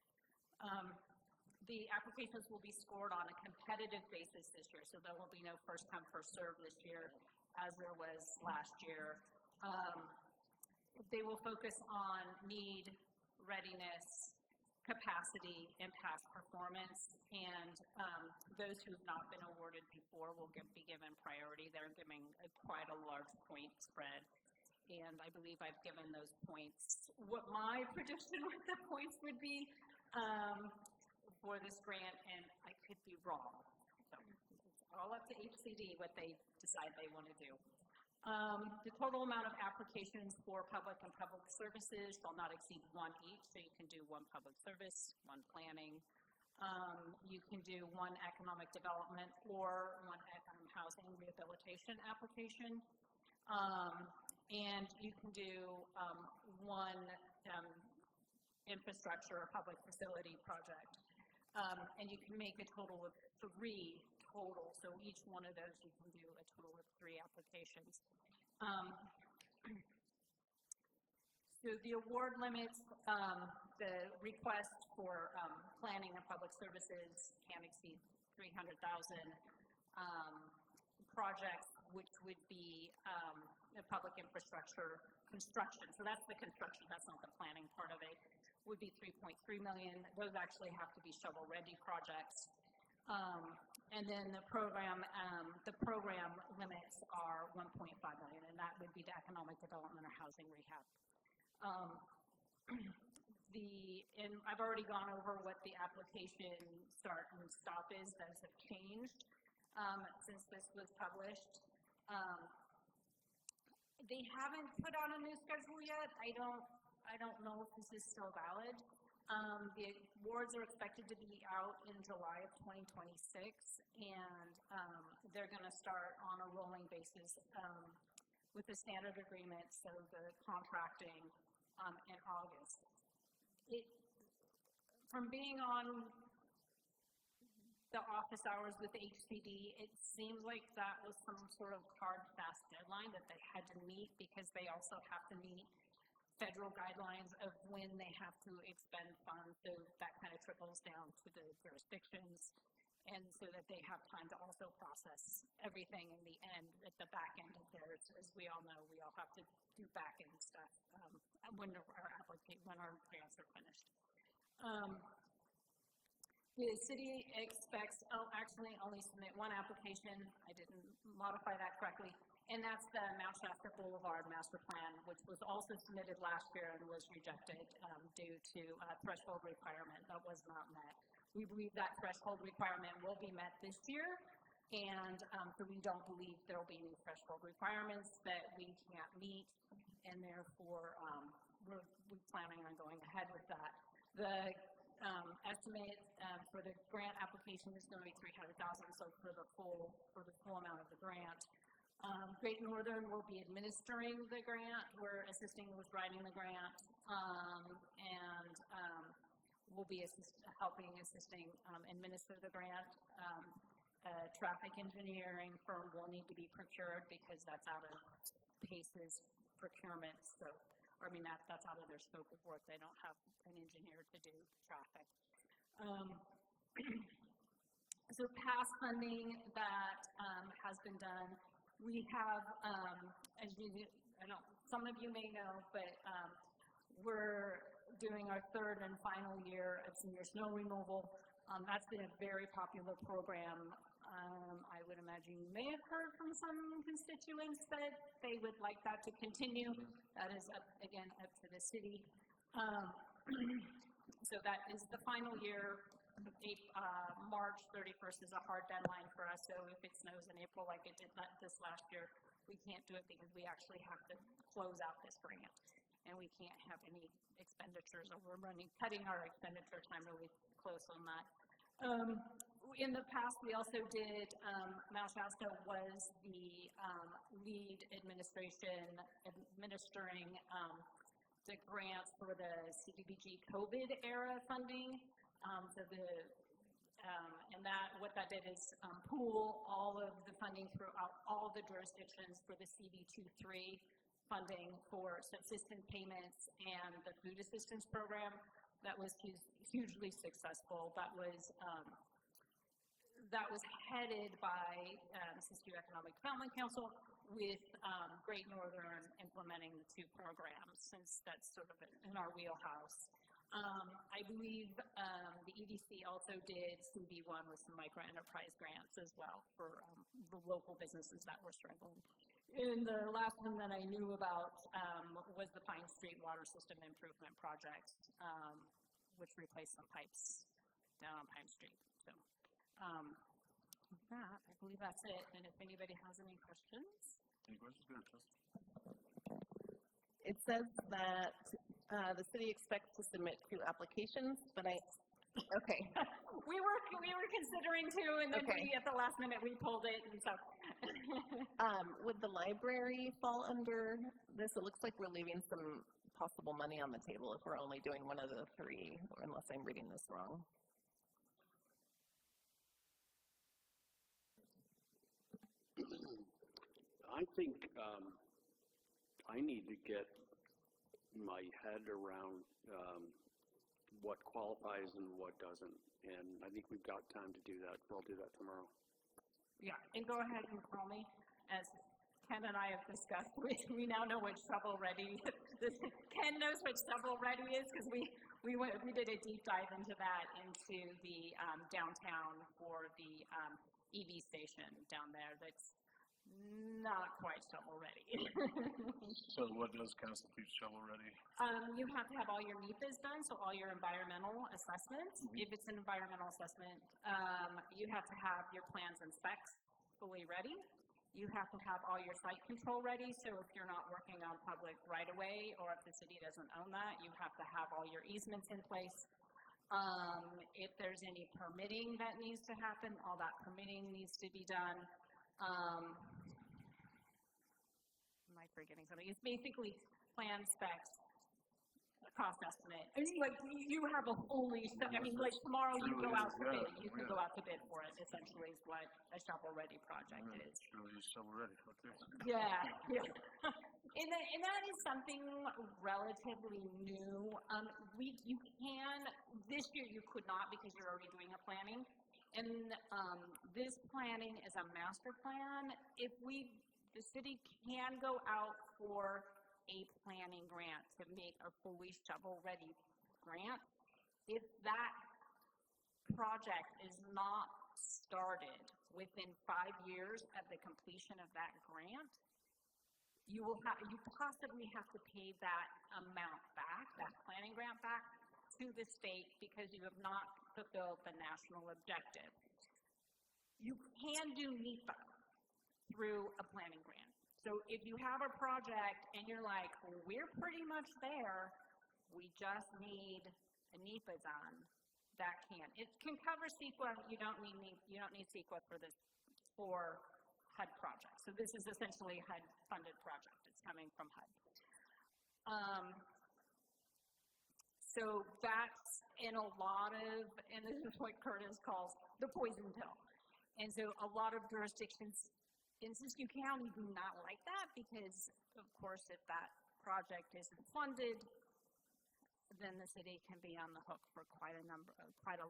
The applications will be scored on a competitive basis this year, so there will be no first come, first serve this year as there was last year. They will focus on need, readiness, capacity, and past performance, and those who have not been awarded before will be given priority. They're giving quite a large point spread, and I believe I've given those points. What my prediction with the points would be for this grant, and I could be wrong. So it's all up to HCD what they decide they want to do. The total amount of applications for public and public services shall not exceed one each, so you can do one public service, one planning. You can do one economic development or one housing rehabilitation application. And you can do one infrastructure or public facility project. And you can make a total of 3 total, so each one of those you can do a total of 3 applications. So the award limits, the request for planning and public services can't exceed $300,000. Projects, which would be the public infrastructure construction, so that's the construction, that's not the planning part of it, would be $3.3 million. Those actually have to be shovel-ready projects. And then the program limits are $1.5 million, and that would be the economic development or housing rehab. And I've already gone over what the application start and stop is. Those have changed since this was published. They haven't put out a new schedule yet. I don't know if this is still valid. The awards are expected to be out in July of 2026, and they're going to start on a rolling basis with the standard agreement, so the contracting in August. From being on the office hours with HCD, it seems like that was some sort of hard, fast deadline that they had to meet, because they also have to meet federal guidelines of when they have to expend funds, so that kind of trickles down to the jurisdictions, and so that they have time to also process everything in the end, at the back end of theirs. As we all know, we all have to do back end stuff when our grants are finished. The city expects, actually only submit one application. I didn't modify that correctly. And that's the Mount Shasta Boulevard Master Plan, which was also submitted last year and was rejected due to a threshold requirement that was not met. We believe that threshold requirement will be met this year, and so we don't believe there will be any threshold requirements that we can't meet, and therefore we're planning on going ahead with that. The estimate for the grant application is going to be $300,000, so for the full amount of the grant. Great Northern will be administering the grant. We're assisting with writing the grant, and we'll be assisting administer the grant. traffic engineering firm will need to be procured because that's out of PACE's procurement. So, I mean, that's out of their scope of work. They don't have an engineer to do traffic. So past funding that has been done, we have, as you, I don't, some of you may know, but we're doing our third and final year of senior snow removal. That's been a very popular program. I would imagine you may have heard from some constituents that they would like that to continue. That is, up, again, up to the city. So that is the final year. March 31st is a hard deadline for us, so if it snows in April like it did this last year, we can't do it because we actually have to close out this grant, and we can't have any expenditures, or we're cutting our expenditure time really close on that. In the past, we also did, Mount Shasta was the lead administration administering the grants for the CDBG COVID era funding. And what that did is pool all of the funding throughout all the jurisdictions for the CB23 funding for subsistence payments and the food assistance program. That was hugely successful. That was headed by Siskiyou Economic Development Council with Great Northern implementing the two programs, since that's sort of in our wheelhouse. I believe the EDC also did CB1 with some micro-enterprise grants as well for the local businesses that were struggling. And the last one that I knew about was the Pine Street Water System Improvement Project, which replaced some pipes down on Pine Street. So with that, I believe that's it. And if anybody has any questions. Any questions? Go ahead, It says that the city expects to submit 2 applications, but okay. we were considering 2, and then at the last minute we pulled it, and so. Would the library fall under this? It looks like we're leaving some possible money on the table if we're only doing one of the 3, unless I'm reading this wrong. I think I need to get my head around what qualifies and what doesn't, and I think we've got time to do that. I'll do that tomorrow. Yeah, and go ahead and call me. As Ken and I have discussed, we now know what shovel-ready Ken knows what shovel-ready is, because we did a deep dive into that, into the downtown for the EV station down there that's not quite shovel-ready. So what does constitute shovel-ready? You have to have all your NEPAs done, so all your environmental assessments. If it's an environmental assessment, you have to have your plans and specs fully ready. You have to have all your site control ready, so if you're not working on public right-of-way, or if the city doesn't own that, you have to have all your easements in place. If there's any permitting that needs to happen, all that permitting needs to be done. Am I forgetting something? It's basically plan specs, cost estimate. I mean, like, you have a fully, I mean, like, tomorrow you go out to bid, you can go out to bid for it, essentially, is what a shovel-ready project is. It's really shovel-ready, okay. Yeah, yeah. And that is something relatively new. You can, this year you could not, because you're already doing a planning. And this planning is a master plan. The city can go out for a planning grant to make a fully shovel-ready grant. If that project is not started within 5 years of the completion of that grant, you possibly have to pay that amount back, that planning grant back, to the state, because you have not fulfilled the national objective. You can do NEPA through a planning grant. So if you have a project and you're like, well, we're pretty much there, we just need a NEPA done, that can. It can cover CEQA. You don't need CEQA for HUD projects. So this is essentially a HUD-funded project. It's coming from HUD. So that's in a lot of, and this is what Curtis calls the poison pill. And so a lot of jurisdictions in Siskiyou County do not like that because, of course, if that project isn't funded, then the city can be on the hook for quite a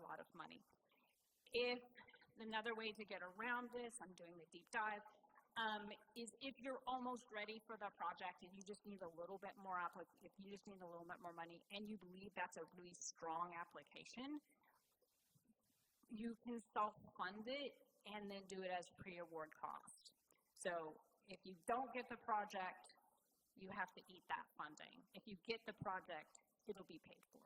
lot of money. If another way to get around this, I'm doing the deep dive, is if you're almost ready for the project and you just need a little bit more if you just need a little bit more money and you believe that's a really strong application, you can self-fund it and then do it as pre-award cost. So if you don't get the project, you have to eat that funding. If you get the project, it'll be paid for.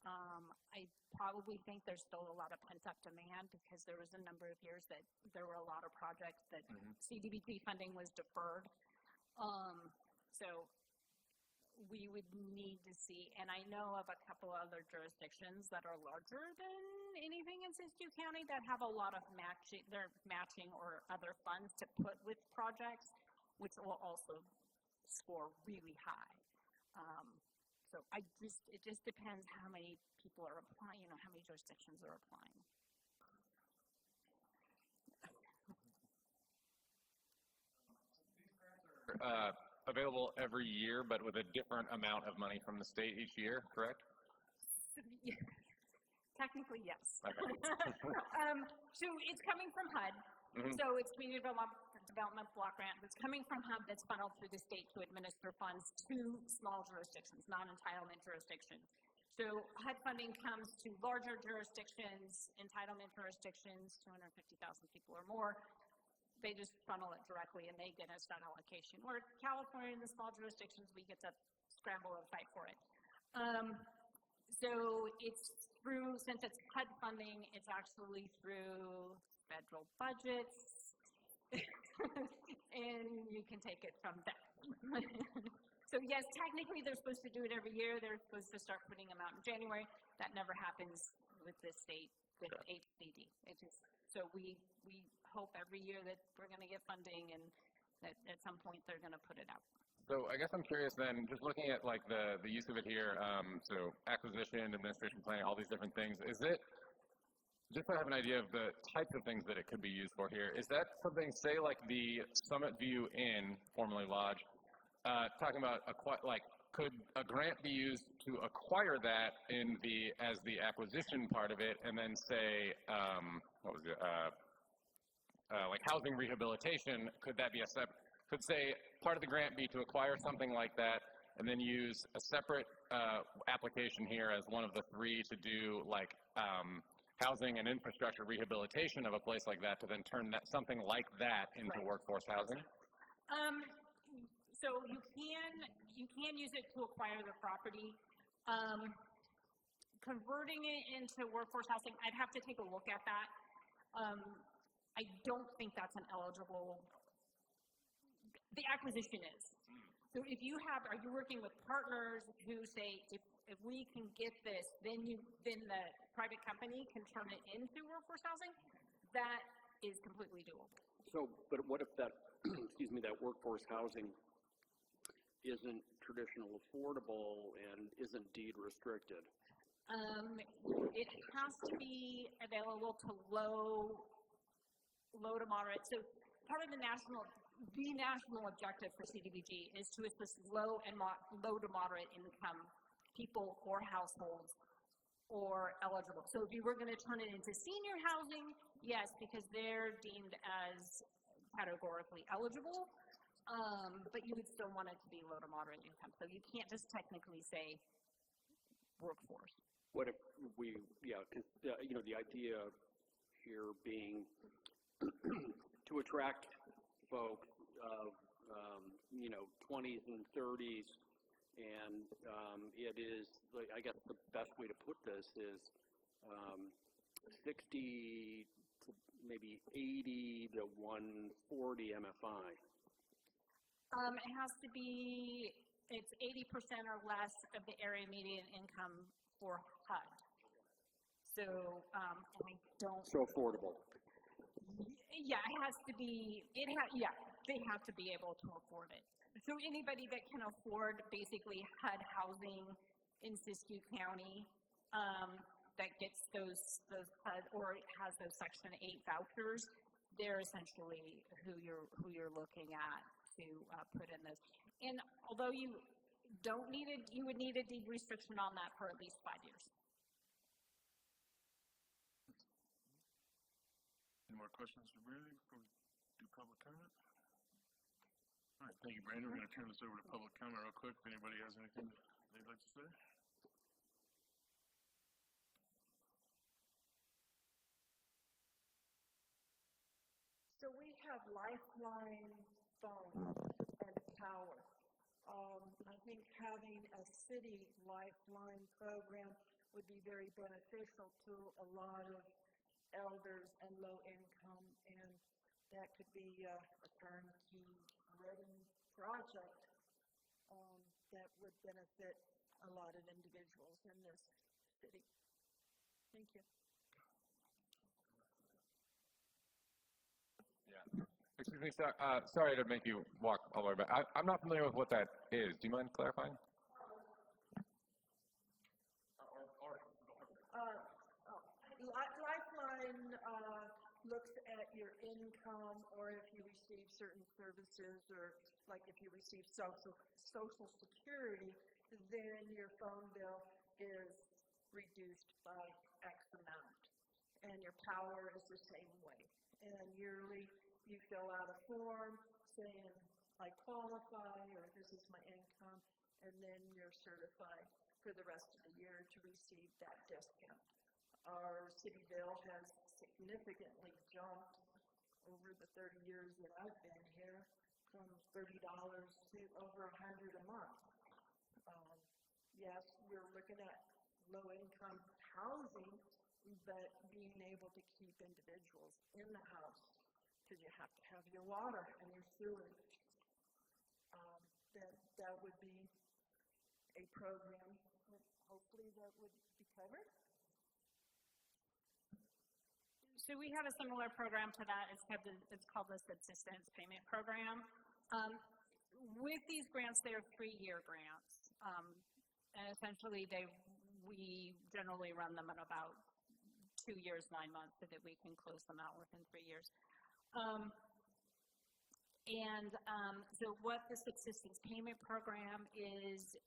I probably think there's still a lot of pent-up demand because there was a number of years that there were a lot of projects that CDBG funding was deferred. So we would need to see, and I know of a couple other jurisdictions that are larger than anything in Siskiyou County that have a lot of matching or other funds to put with projects, which will also score really high. So it just depends how many people are applying, how many jurisdictions are applying. Available every year, but with a different amount of money from the state each year, correct? Technically, yes. Okay. So it's coming from HUD. So it's Community Development Block Grant. It's coming from HUD that's funneled through the state to administer funds to small jurisdictions, non-entitlement jurisdictions. So HUD funding comes to larger jurisdictions, entitlement jurisdictions, 250,000 people or more. They just funnel it directly and they get us that allocation. Where California and the small jurisdictions, we get to scramble and fight for it. So it's through, since it's HUD funding, it's actually through federal budgets, and you can take it from there. So yes, technically they're supposed to do it every year. They're supposed to start putting them out in January. That never happens with the state, with HCD. It just, so we hope every year that we're going to get funding and that at some point they're going to put it out. So I guess I'm curious then, just looking at like the use of it here, so acquisition, administration planning, all these different things, is it, just to have an idea of the types of things that it could be used for here, is that something, say like the Summit View Inn, formerly Lodge, talking about, could a grant be used to acquire that in as the acquisition part of it, and then say, like housing rehabilitation, could that be could say part of the grant be to acquire something like that and then use a separate application here as one of the three to do like housing and infrastructure rehabilitation of a place like that to then turn something like that into workforce housing? So you can use it to acquire the property. Converting it into workforce housing, I'd have to take a look at that. I don't think that's an eligible. The acquisition is. So if you are you working with partners who say, if we can get this, then the private company can turn it into workforce housing? That is completely doable. So, but what if that, excuse me, that workforce housing isn't traditional affordable and isn't deed restricted? It has to be available to low to moderate. So part of the national objective for CDBG is to assist low to moderate income people or households or eligible. So if you were going to turn it into senior housing, yes, because they're deemed as categorically eligible, but you would still want it to be low to moderate income. So you can't just technically say workforce. What if we, cause, the idea here being to attract folks of, 20s and 30s, and it is, like, I guess the best way to put this is 60 to maybe 80 to 140 MFI. It has to be, it's 80% or less of the area median income for HUD. So, and I don't. So affordable. Yeah, it has to be, they have to be able to afford it. So anybody that can afford basically HUD housing in Siskiyou County, that gets those, or has those Section 8 vouchers, they're essentially who you're looking at to put in those. And although you don't need it, you would need a deed restriction on that for at least 5 years. Any more questions for Brandy before we do public comment? All right, thank you, Brandy. We're going to turn this over to public comment real quick. If anybody has anything they'd like to say. So we have Lifeline phone and power. I think having a city Lifeline program would be very beneficial to a lot of elders and low income, and that could be a turnkey ready project that would benefit a lot of individuals in this city. Thank you. Excuse me, sorry to make you walk all the way back. I'm not familiar with what that is. Do you mind clarifying? Lifeline looks at your income, or if you receive certain services, or like if you receive Social Security, then your phone bill is reduced by X amount. And your power is the same way. And yearly, you fill out a form saying, I qualify, or this is my income, and then you're certified for the rest of the year to receive that discount. Our city bill has significantly jumped over the 30 years that I've been here, from $30 to over $100 a month. Yes, we're looking at low-income housing, but being able to keep individuals in the house, because you have to have your water and your sewage. That would be a program that hopefully that would be covered. So we have a similar program to that. It's called the Subsistence Payment Program. With these grants, they are 3-year grants. And essentially, we generally run them in about 2 years, 9 months, so that we can close them out within 3 years. So what the Subsistence Payment Program is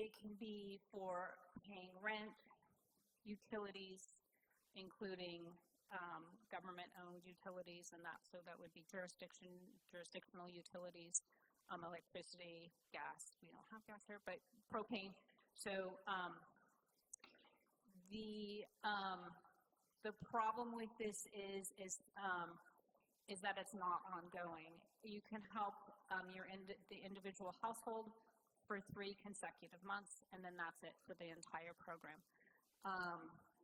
it can be for paying rent, utilities, including government-owned utilities, and so that would be jurisdictional utilities, electricity, gas. We don't have gas here, but propane. So the problem with this is that it's not ongoing. You can help the individual household for 3 consecutive months, and then that's it for the entire program.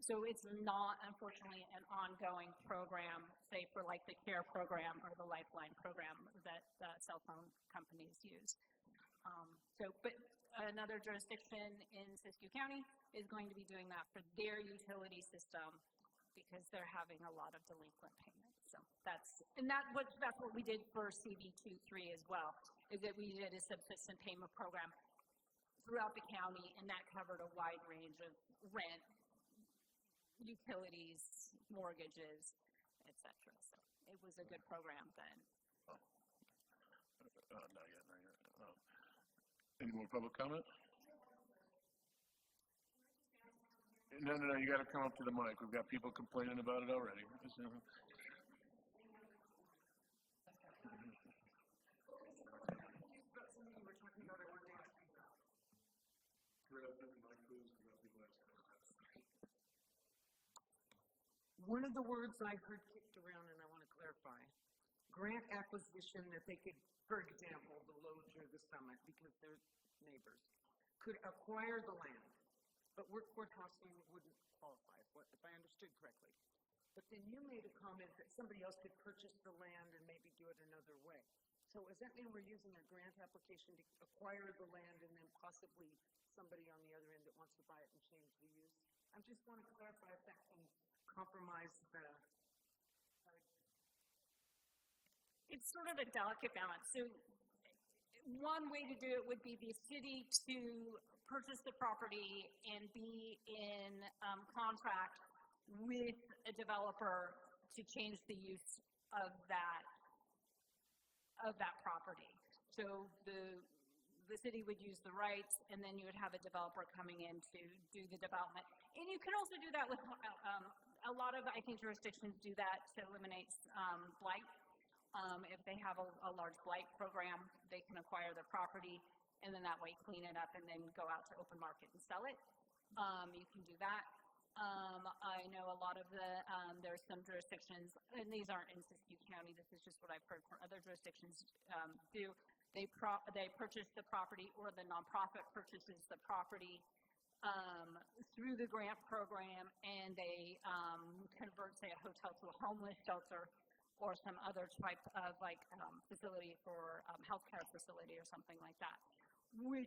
So it's not, unfortunately, an ongoing program, say for like the CARE program or the Lifeline program that cell phone companies use. But another jurisdiction in Siskiyou County is going to be doing that for their utility system, because they're having a lot of delinquent payments. So that's what we did for CB23 as well, is that we did a subsistence payment program throughout the county, and that covered a wide range of rent, utilities, mortgages, etc. So it was a good program then. Not yet. Any more public comment? No, you got to come up to the mic. We've got people complaining about it already. One of the words I heard kicked around, and I want to clarify, grant acquisition, that they could, for example, the Loge or the Summit, because they're neighbors, could acquire the land, but work courthousing wouldn't qualify, if I understood correctly. But then you made a comment that somebody else could purchase the land and maybe do it another way. So does that mean we're using a grant application to acquire the land and then possibly somebody on the other end that wants to buy it and change the use? I just want to clarify if that can compromise the... It's sort of a delicate balance. So one way to do it would be the city to purchase the property and be in contract with a developer to change the use of that property. So the city would use the rights, and then you would have a developer coming in to do the development. And you can also do that with a lot of, I think, jurisdictions do that to eliminate blight. If they have a large blight program, they can acquire the property and then that way clean it up and then go out to open market and sell it. You can do that. I know a lot of there's some jurisdictions, and these aren't in Siskiyou County, this is just what I've heard from other jurisdictions do. They purchase the property, or the nonprofit purchases the property through the grant program, and they convert, say, a hotel to a homeless shelter or some other type of facility for healthcare facility or something like that, which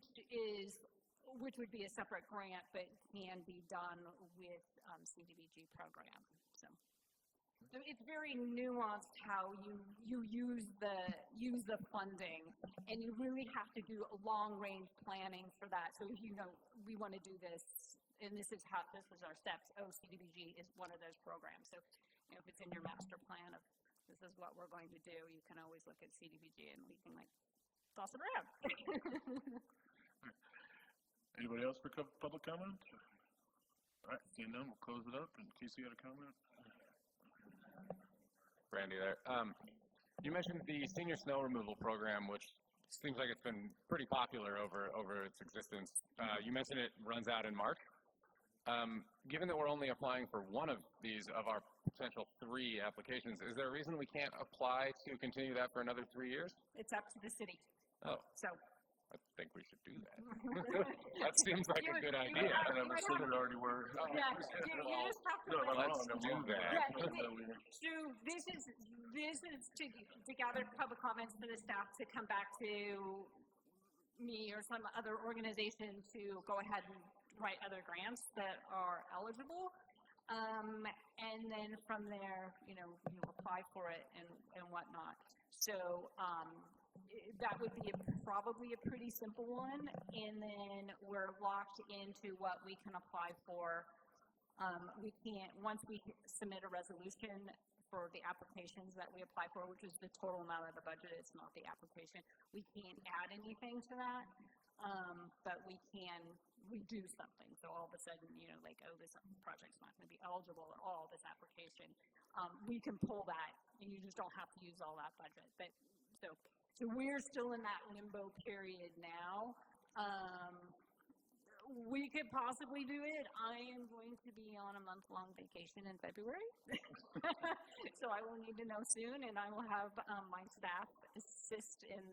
would be a separate grant, but can be done with CDBG program. So it's very nuanced how you use the funding, and you really have to do a long-range planning for that. So if you know we want to do this, and this is our steps. Oh, CDBG is one of those programs. So if it's in your master plan of this is what we're going to do, you can always look at CDBG and we can toss it around. Anybody else for public comment? All right, seeing none, we'll close it up. And Casey, you had a comment? Randy there. You mentioned the senior snow removal program, which seems like it's been pretty popular over its existence. You mentioned it runs out in March. Given that we're only applying for one of our potential 3 applications, is there a reason we can't apply to continue that for another 3 years? It's up to the city. Oh. So. I think we should do that. That seems like a good idea. And I'm assuming it already were. Yeah, you just have to. Let's do that. Yeah, so this is to gather public comments for the staff to come back to me or some other organization to go ahead and write other grants that are eligible. And then from there, you apply for it and whatnot. So that would be probably a pretty simple one, and then we're locked into what we can apply for. We can't, once we submit a resolution for the applications that we apply for, which is the total amount of the budget, it's not the application, we can't add anything to that, but we can reduce something. So all of a sudden, oh, this project's not going to be eligible at all, this application. We can pull that, and you just don't have to use all that budget. But so we're still in that limbo period now. We could possibly do it. I am going to be on a month-long vacation in February. So I will need to know soon, and I will have my staff assist in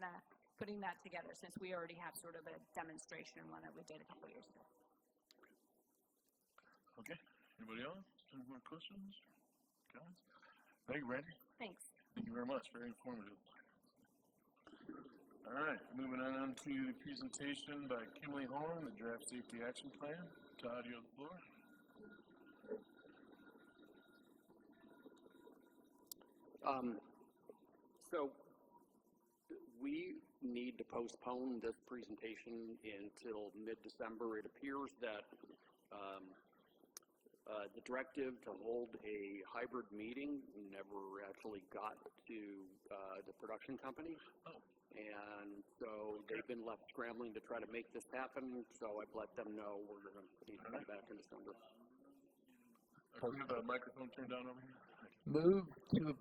putting that together, since we already have sort of a demonstration one that we did a couple years ago. Okay. Anybody else? Any more questions? Guys? Thank you, Randy. Thanks. Thank you very much. Very informative. All right, moving on to the presentation by Kimberly Horn, the Draft Safety Action Plan. Todd, you have the floor. So we need to postpone this presentation until mid-December. It appears that the directive to hold a hybrid meeting never actually got to the production company. Oh. And so they've been left scrambling to try to make this happen, so I've let them know we're going to need to be back in December. Can we have the microphone turned down over here? Move to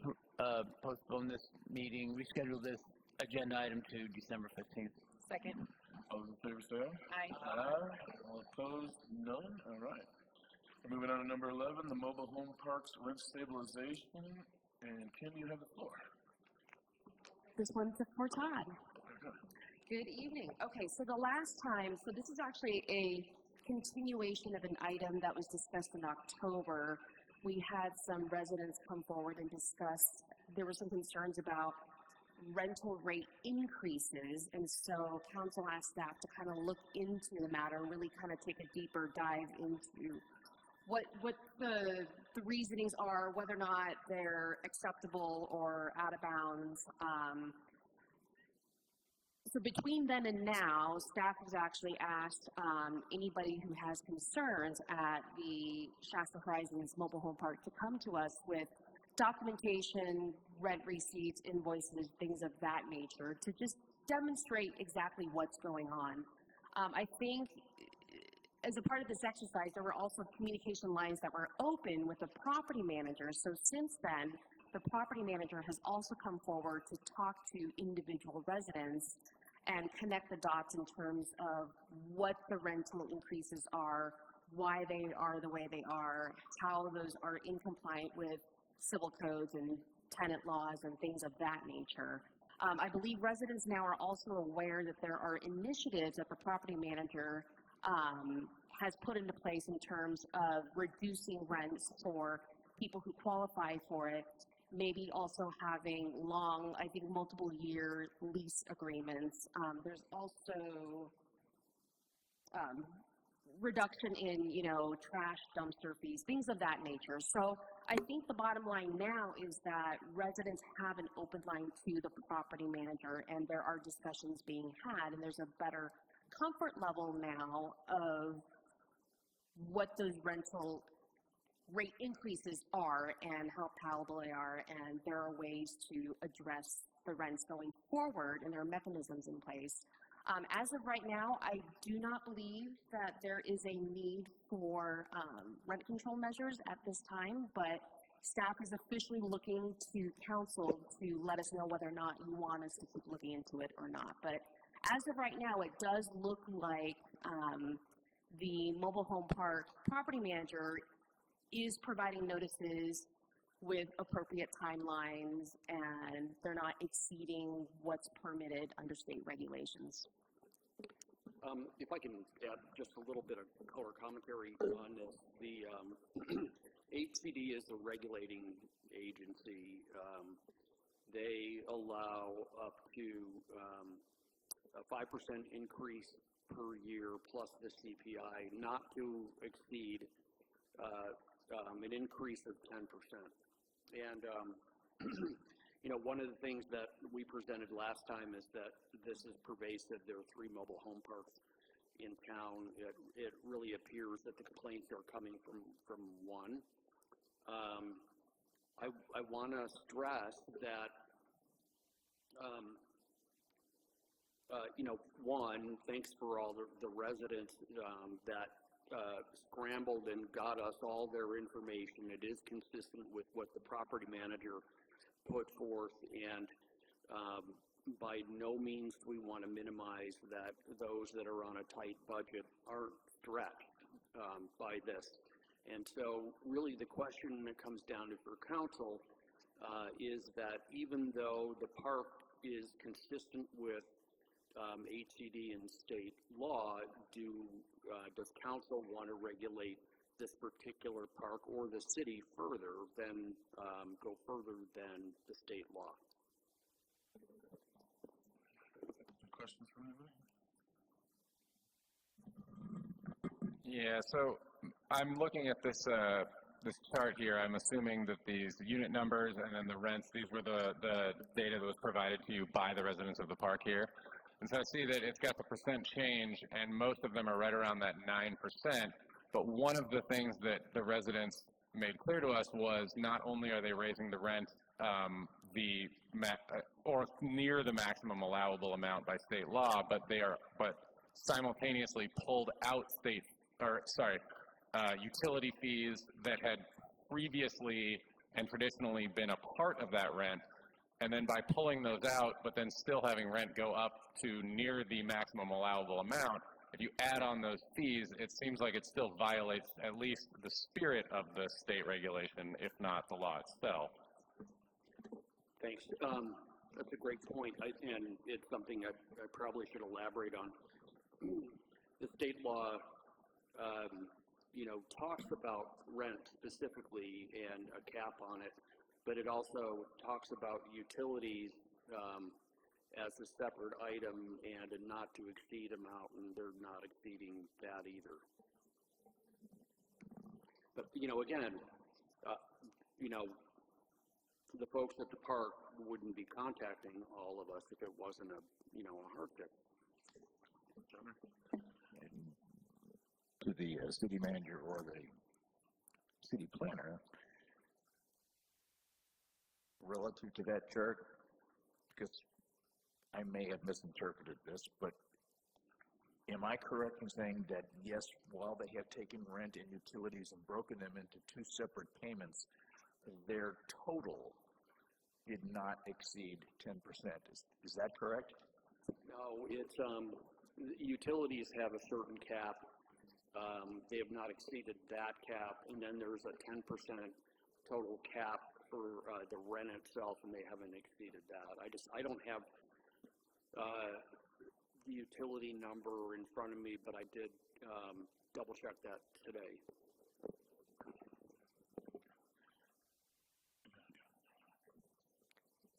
postpone this meeting, reschedule this agenda item to December 15th. Second. All those in favor say aye. Aye. Aye. All opposed, none. All right. Moving on to number 11, the mobile home parks rent stabilization. And Kim, you have the floor. This one's for Todd. Good evening. Okay, so the last time, so this is actually a continuation of an item that was discussed in October. We had some residents come forward and discuss, there were some concerns about rental rate increases, and so council asked staff to kind of look into the matter and really kind of take a deeper dive into what the reasonings are, whether or not they're acceptable or out of bounds. So between then and now, staff has actually asked anybody who has concerns at the Shasta Horizons Mobile Home Park to come to us with documentation, rent receipts, invoices, things of that nature, to just demonstrate exactly what's going on. I think as a part of this exercise, there were also communication lines that were open with the property manager. So since then, the property manager has also come forward to talk to individual residents and connect the dots in terms of what the rental increases are, why they are the way they are, how those are in compliance with civil codes and tenant laws and things of that nature. I believe residents now are also aware that there are initiatives that the property manager has put into place in terms of reducing rents for people who qualify for it, maybe also having long, I think, multiple year lease agreements. There's also reduction in, trash dumpster fees, things of that nature. So I think the bottom line now is that residents have an open line to the property manager, and there are discussions being had, and there's a better comfort level now of what those rental rate increases are and how palatable they are, and there are ways to address the rents going forward, and there are mechanisms in place. As of right now, I do not believe that there is a need for rent control measures at this time, but staff is officially looking to council to let us know whether or not you want us to keep looking into it or not. But as of right now, it does look like the mobile home park property manager is providing notices with appropriate timelines, and they're not exceeding what's permitted under state regulations. If I can add just a little bit of color commentary on this, the HCD is a regulating agency. They allow up to a 5% increase per year plus the CPI, not to exceed an increase of 10%. And, one of the things that we presented last time is that this is pervasive. There are 3 mobile home parks in town. It really appears that the complaints are coming from one. I want to stress that, one, thanks for all the residents that scrambled and got us all their information. It is consistent with what the property manager put forth, and by no means do we want to minimize that those that are on a tight budget aren't stretched by this. And so really the question that comes down to for council is that even though the park is consistent with HCD and state law, does council want to regulate this particular park or the city further than go further than the state law? Questions from anybody? Yeah, so I'm looking at this this chart here. I'm assuming that these unit numbers and then the rents, these were the data that was provided to you by the residents of the park here. And so I see that it's got the percent change, and most of them are right around that 9%. But one of the things that the residents made clear to us was not only are they raising the rent or near the maximum allowable amount by state law, but simultaneously pulled out utility fees that had previously and traditionally been a part of that rent. And then by pulling those out, but then still having rent go up to near the maximum allowable amount, if you add on those fees, it seems like it still violates at least the spirit of the state regulation, if not the law itself. Thanks. That's a great point, and it's something I probably should elaborate on. The state law, talks about rent specifically and a cap on it, but it also talks about utilities as a separate item and a not to exceed amount, and they're not exceeding that either. But, again, the folks at the park wouldn't be contacting all of us if it wasn't a, you know, a hardship. To the city manager or the city planner, relative to that chart, because I may have misinterpreted this, but am I correct in saying that, yes, while they have taken rent and utilities and broken them into two separate payments, their total did not exceed 10%? Is that correct? No, it's, utilities have a certain cap. They have not exceeded that cap, and then there's a 10% total cap for the rent itself, and they haven't exceeded that. I don't have the utility number in front of me, but I did double check that today.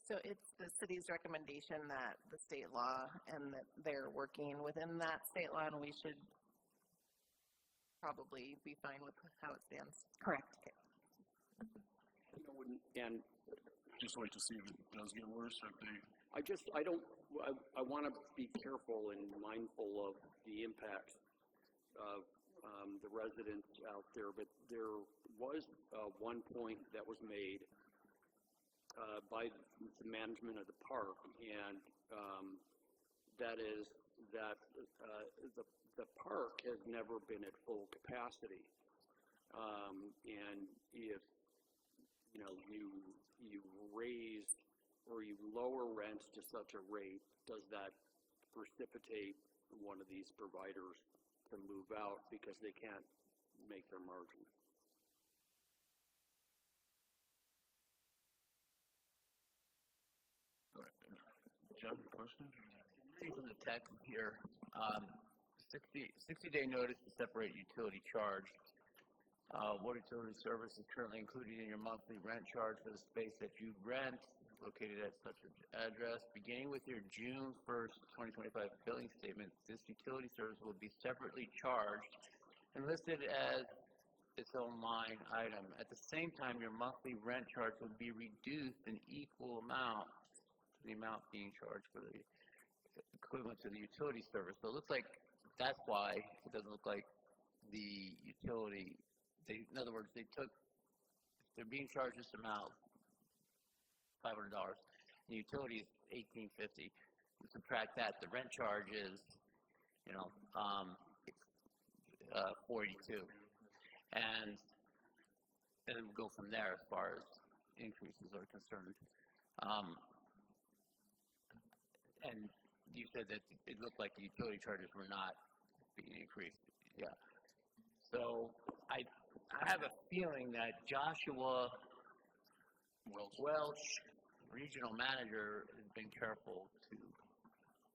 So it's the city's recommendation that the state law and that they're working within that state law, and we should probably be fine with how it stands. Correct. Okay. You know, and Just wait to see if it does get worse, or if they, I want to be careful and mindful of the impacts of the residents out there, but there was one point that was made by the management of the park, and that is that the park has never been at full capacity, and if you know you raise or you lower rents to such a rate, does that precipitate one of these providers to move out because they can't make their margin? John, question? Reading from the text here, 60-day notice to separate utility charge. Water utility service is currently included in your monthly rent charge for the space that you rent, located at such an address. Beginning with your June 1st, 2025 billing statement, this utility service will be separately charged and listed as its own line item. At the same time, your monthly rent charge will be reduced in equal amount to the amount being charged for the equivalent to the utility service. So it looks like that's why it doesn't look like the utility, in other words, they're being charged this amount, $500. The utility is $1,850. We subtract that, the rent charge is, $482. And then we'll go from there as far as increases are concerned. And you said that it looked like the utility charges were not being increased. Yeah. So I have a feeling that Joshua Welch, regional manager, has been careful to,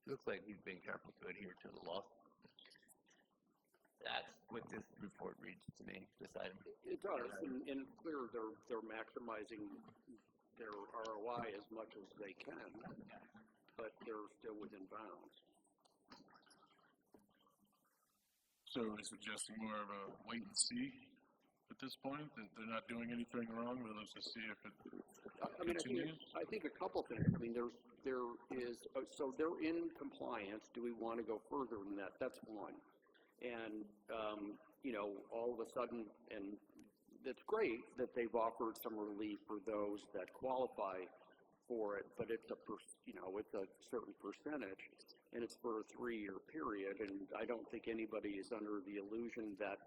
looks like he's been careful to adhere to the law. That's what this report reads to me, this item. It does, and clear they're maximizing their ROI as much as they can, but they're still within bounds. So are we suggesting more of a wait and see at this point, that they're not doing anything wrong, but let's just see if it continues? I think a couple things. I mean, there is, so they're in compliance. Do we want to go further than that? That's one. And, all of a sudden, and it's great that they've offered some relief for those that qualify for it, but it's it's a certain percentage, and it's for a 3-year period, and I don't think anybody is under the illusion that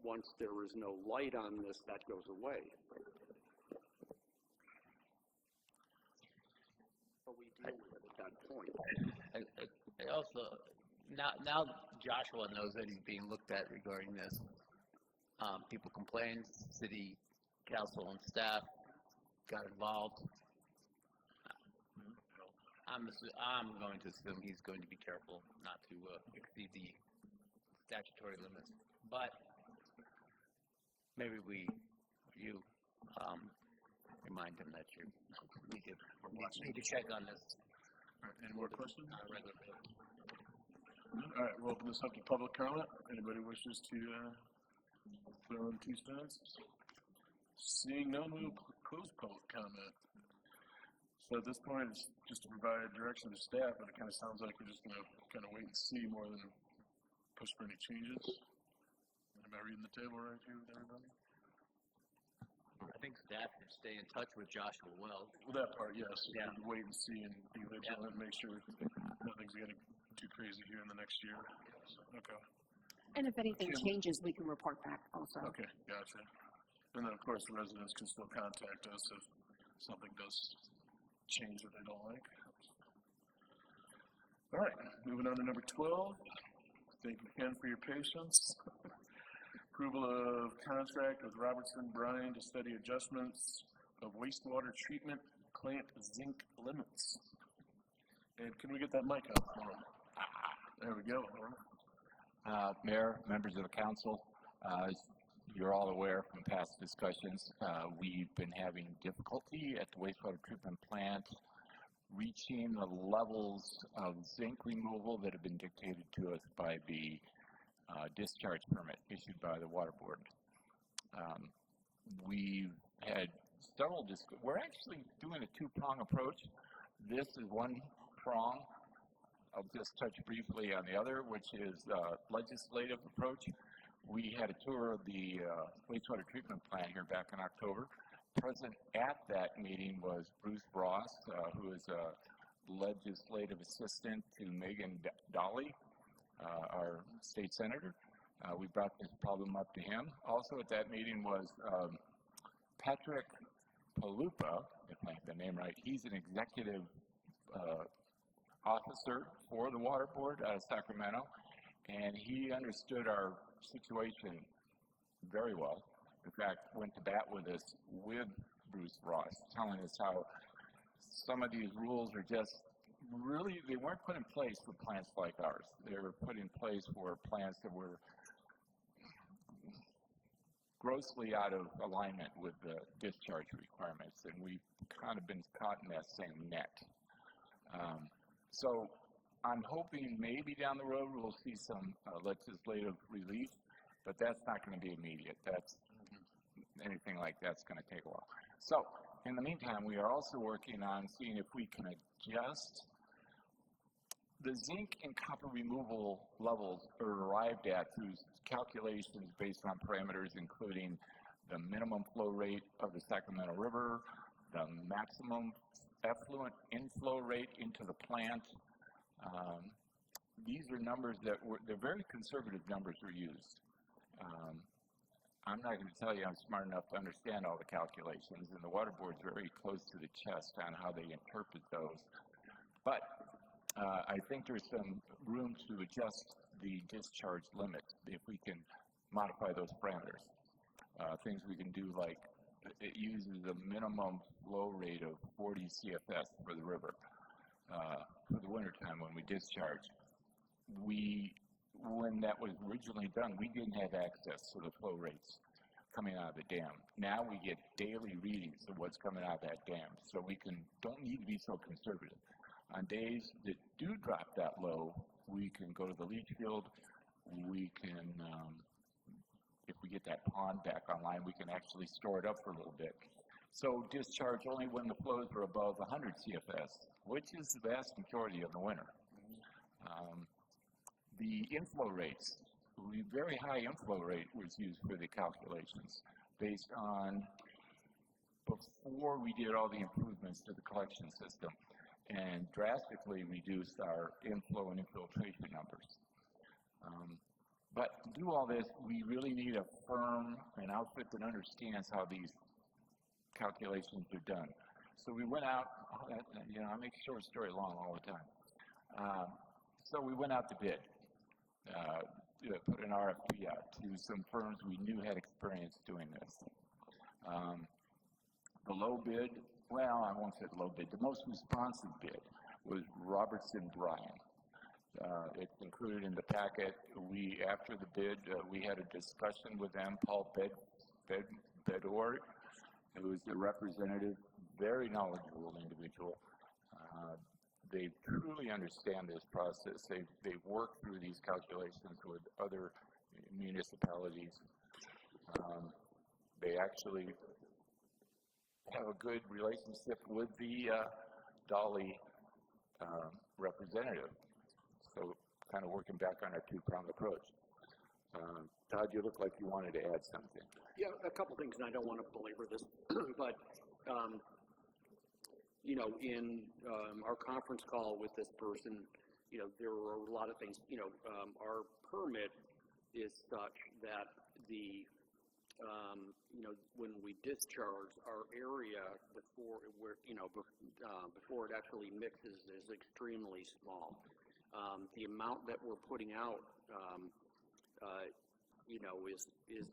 once there is no light on this, that goes away. But we deal with it at that point. I also, now Joshua knows that he's being looked at regarding this. People complained, city council and staff got involved. I'm going to assume he's going to be careful not to exceed the statutory limits. But maybe you remind him that you need to check on this. All right, any more questions? On a regular basis. All right, we'll open this up to public comment. Anybody wishes to throw in 2 cents? Seeing no, we'll closed public comment. So at this point, it's just to provide direction to staff, but it kind of sounds like we're just going to kind of wait and see more than push for any changes. Am I reading the table right here with everybody? I think staff should stay in touch with Joshua Wells. Well, that part, yes. Yeah. Wait and see and be vigilant, make sure nothing's getting too crazy here in the next year. Okay. And if anything Kim. changes, we can report back also. Okay, gotcha. And then, of course, the residents can still contact us if something does change that they don't like. All right, moving on to number 12. Thank you, Ken, for your patience. Approval of contract with Robertson Bryan to study adjustments of wastewater treatment plant zinc limits. And can we get that mic up for him? There we go. Mayor, members of the council, as you're all aware from past discussions, we've been having difficulty at the wastewater treatment plant reaching the levels of zinc removal that have been dictated to us by the discharge permit issued by the water board. We've had several we're actually doing a two-prong approach. This is one prong. I'll just touch briefly on the other, which is legislative approach. We had a tour of the wastewater treatment plant here back in October. Present at that meeting was Bruce Ross, who is a legislative assistant to Megan Dolly, our state senator. We brought this problem up to him. Also at that meeting was Patrick Palupa, if I have the name right. He's an executive officer for the water board out of Sacramento, and he understood our situation very well. In fact, went to bat with us with Bruce Ross, telling us how some of these rules are just really, they weren't put in place for plants like ours. They were put in place for plants that were grossly out of alignment with the discharge requirements, and we've kind of been caught in that same net. So I'm hoping maybe down the road we'll see some legislative relief, but that's not going to be immediate. That's anything like that's going to take a while. So in the meantime, we are also working on seeing if we can adjust the zinc and copper removal levels are arrived at through calculations based on parameters including the minimum flow rate of the Sacramento River, the maximum effluent inflow rate into the plant. These are numbers that they're very conservative numbers were used. I'm not going to tell you I'm smart enough to understand all the calculations, and the water board's very close to the chest on how they interpret those. But I think there's some room to adjust the discharge limit if we can modify those parameters. Things we can do like it uses a minimum flow rate of 40 CFS for the river for the wintertime when we discharge. When that was originally done, we didn't have access to the flow rates coming out of the dam. Now we get daily readings of what's coming out of that dam, so we don't need to be so conservative. On days that do drop that low, we can go to the leach field. We can, if we get that pond back online, we can actually store it up for a little bit. So discharge only when the flows are above 100 CFS, which is the vast majority of the winter. The inflow rates, the very high inflow rate was used for the calculations based on before we did all the improvements to the collection system and drastically reduced our inflow and infiltration numbers. But to do all this, we really need a firm, an outfit that understands how these calculations are done. So we went out, I make a short story long all the time. So we went out to bid, put an RFP out to some firms we knew had experience doing this. The low bid, well, I won't say the low bid, the most responsive bid was Robertson Bryan. It's included in the packet. After the bid, we had a discussion with them. Paul Bedore, who is the representative, very knowledgeable individual. They truly understand this process. They've worked through these calculations with other municipalities. They actually have a good relationship with the Dolly representative. So kind of working back on our two-pronged approach. Todd, you look like you wanted to add something. Yeah, a couple things, and I don't want to belabor this, but, you know, in our conference call with this person, you know, there were a lot of things, you know, our permit is such that the, you know, when we discharge, our area before before it actually mixes is extremely small. The amount that we're putting out, you know, is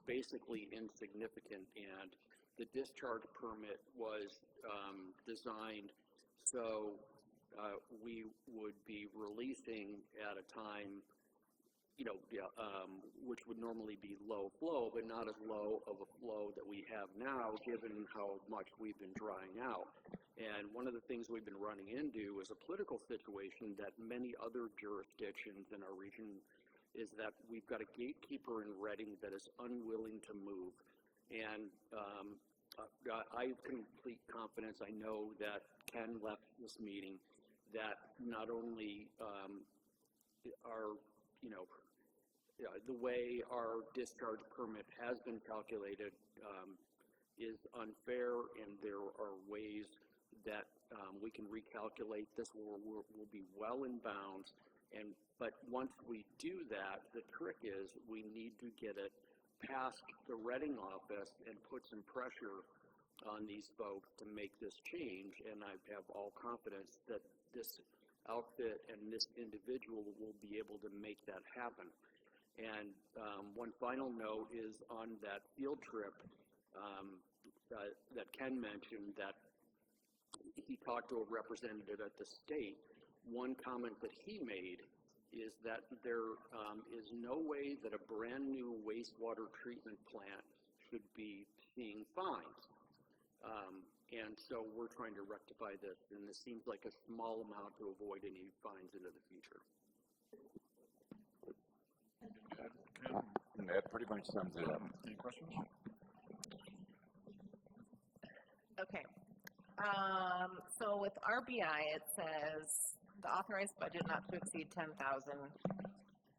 basically insignificant, and the discharge permit was designed so we would be releasing at a time, you know, which would normally be low flow, but not as low of a flow that we have now, given how much we've been drying out. And one of the things we've been running into is a political situation that many other jurisdictions in our region is that we've got a gatekeeper in Reading that is unwilling to move. And I have complete confidence, I know that Ken left this meeting, that not only our, you know, the way our discharge permit has been calculated is unfair, and there are ways that we can recalculate this. We'll be well in bounds, but once we do that, the trick is we need to get it past the Reading office and put some pressure on these folks to make this change, and I have all confidence that this outfit and this individual will be able to make that happen. And one final note is on that field trip that Ken mentioned, that he talked to a representative at the state. One comment that he made is that there is no way that a brand new wastewater treatment plant should be seeing fines. And so we're trying to rectify this, and this seems like a small amount to avoid any fines into the future. That pretty much sums it up. Any questions? Okay. So with RBI, it says the authorized budget not to exceed 10,000,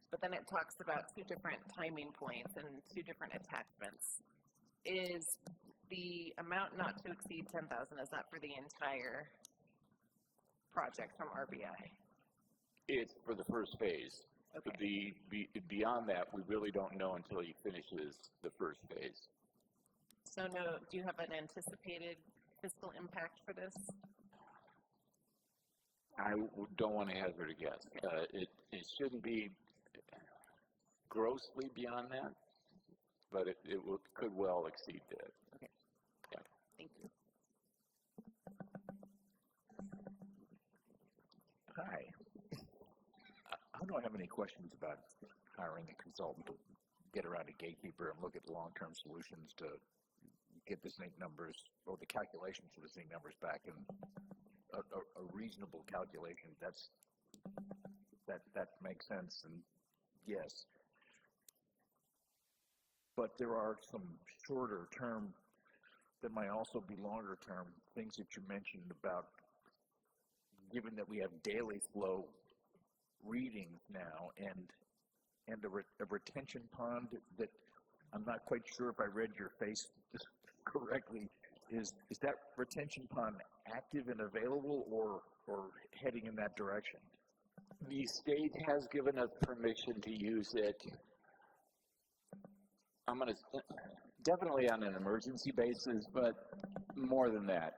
but then it talks about two different timing points and two different attachments. Is the amount not to exceed 10,000, is that for the entire project from RBI? It's for the first phase. Okay. Beyond that, we really don't know until he finishes the first phase. So no, do you have an anticipated fiscal impact for this? I don't want to hazard a guess. It shouldn't be grossly beyond that, but it could well exceed that. Okay. Yeah. Thank you. Hi. I don't have any questions about hiring a consultant to get around a gatekeeper and look at long-term solutions to get the zinc numbers, or the calculations for the zinc numbers back in a reasonable calculation. That makes sense, and yes. But there are some shorter term that might also be longer term things that you mentioned about, given that we have daily flow readings now and a retention pond that I'm not quite sure if I read your face correctly. Is that retention pond active and available, or heading in that direction? The state has given us permission to use it. I'm going to definitely on an emergency basis, but more than that,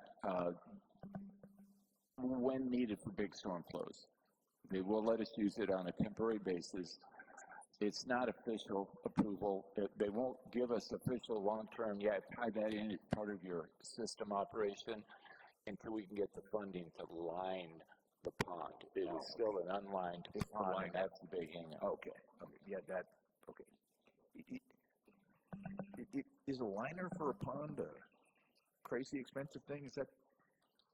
when needed for big storm flows. They will let us use it on a temporary basis. It's not official approval. They won't give us official long-term, tie that in as part of your system operation until we can get the funding to line the pond. It is still an unlined pond, and that's the big hang-up. Okay. Yeah, okay. Is a liner for a pond a crazy expensive thing? Is that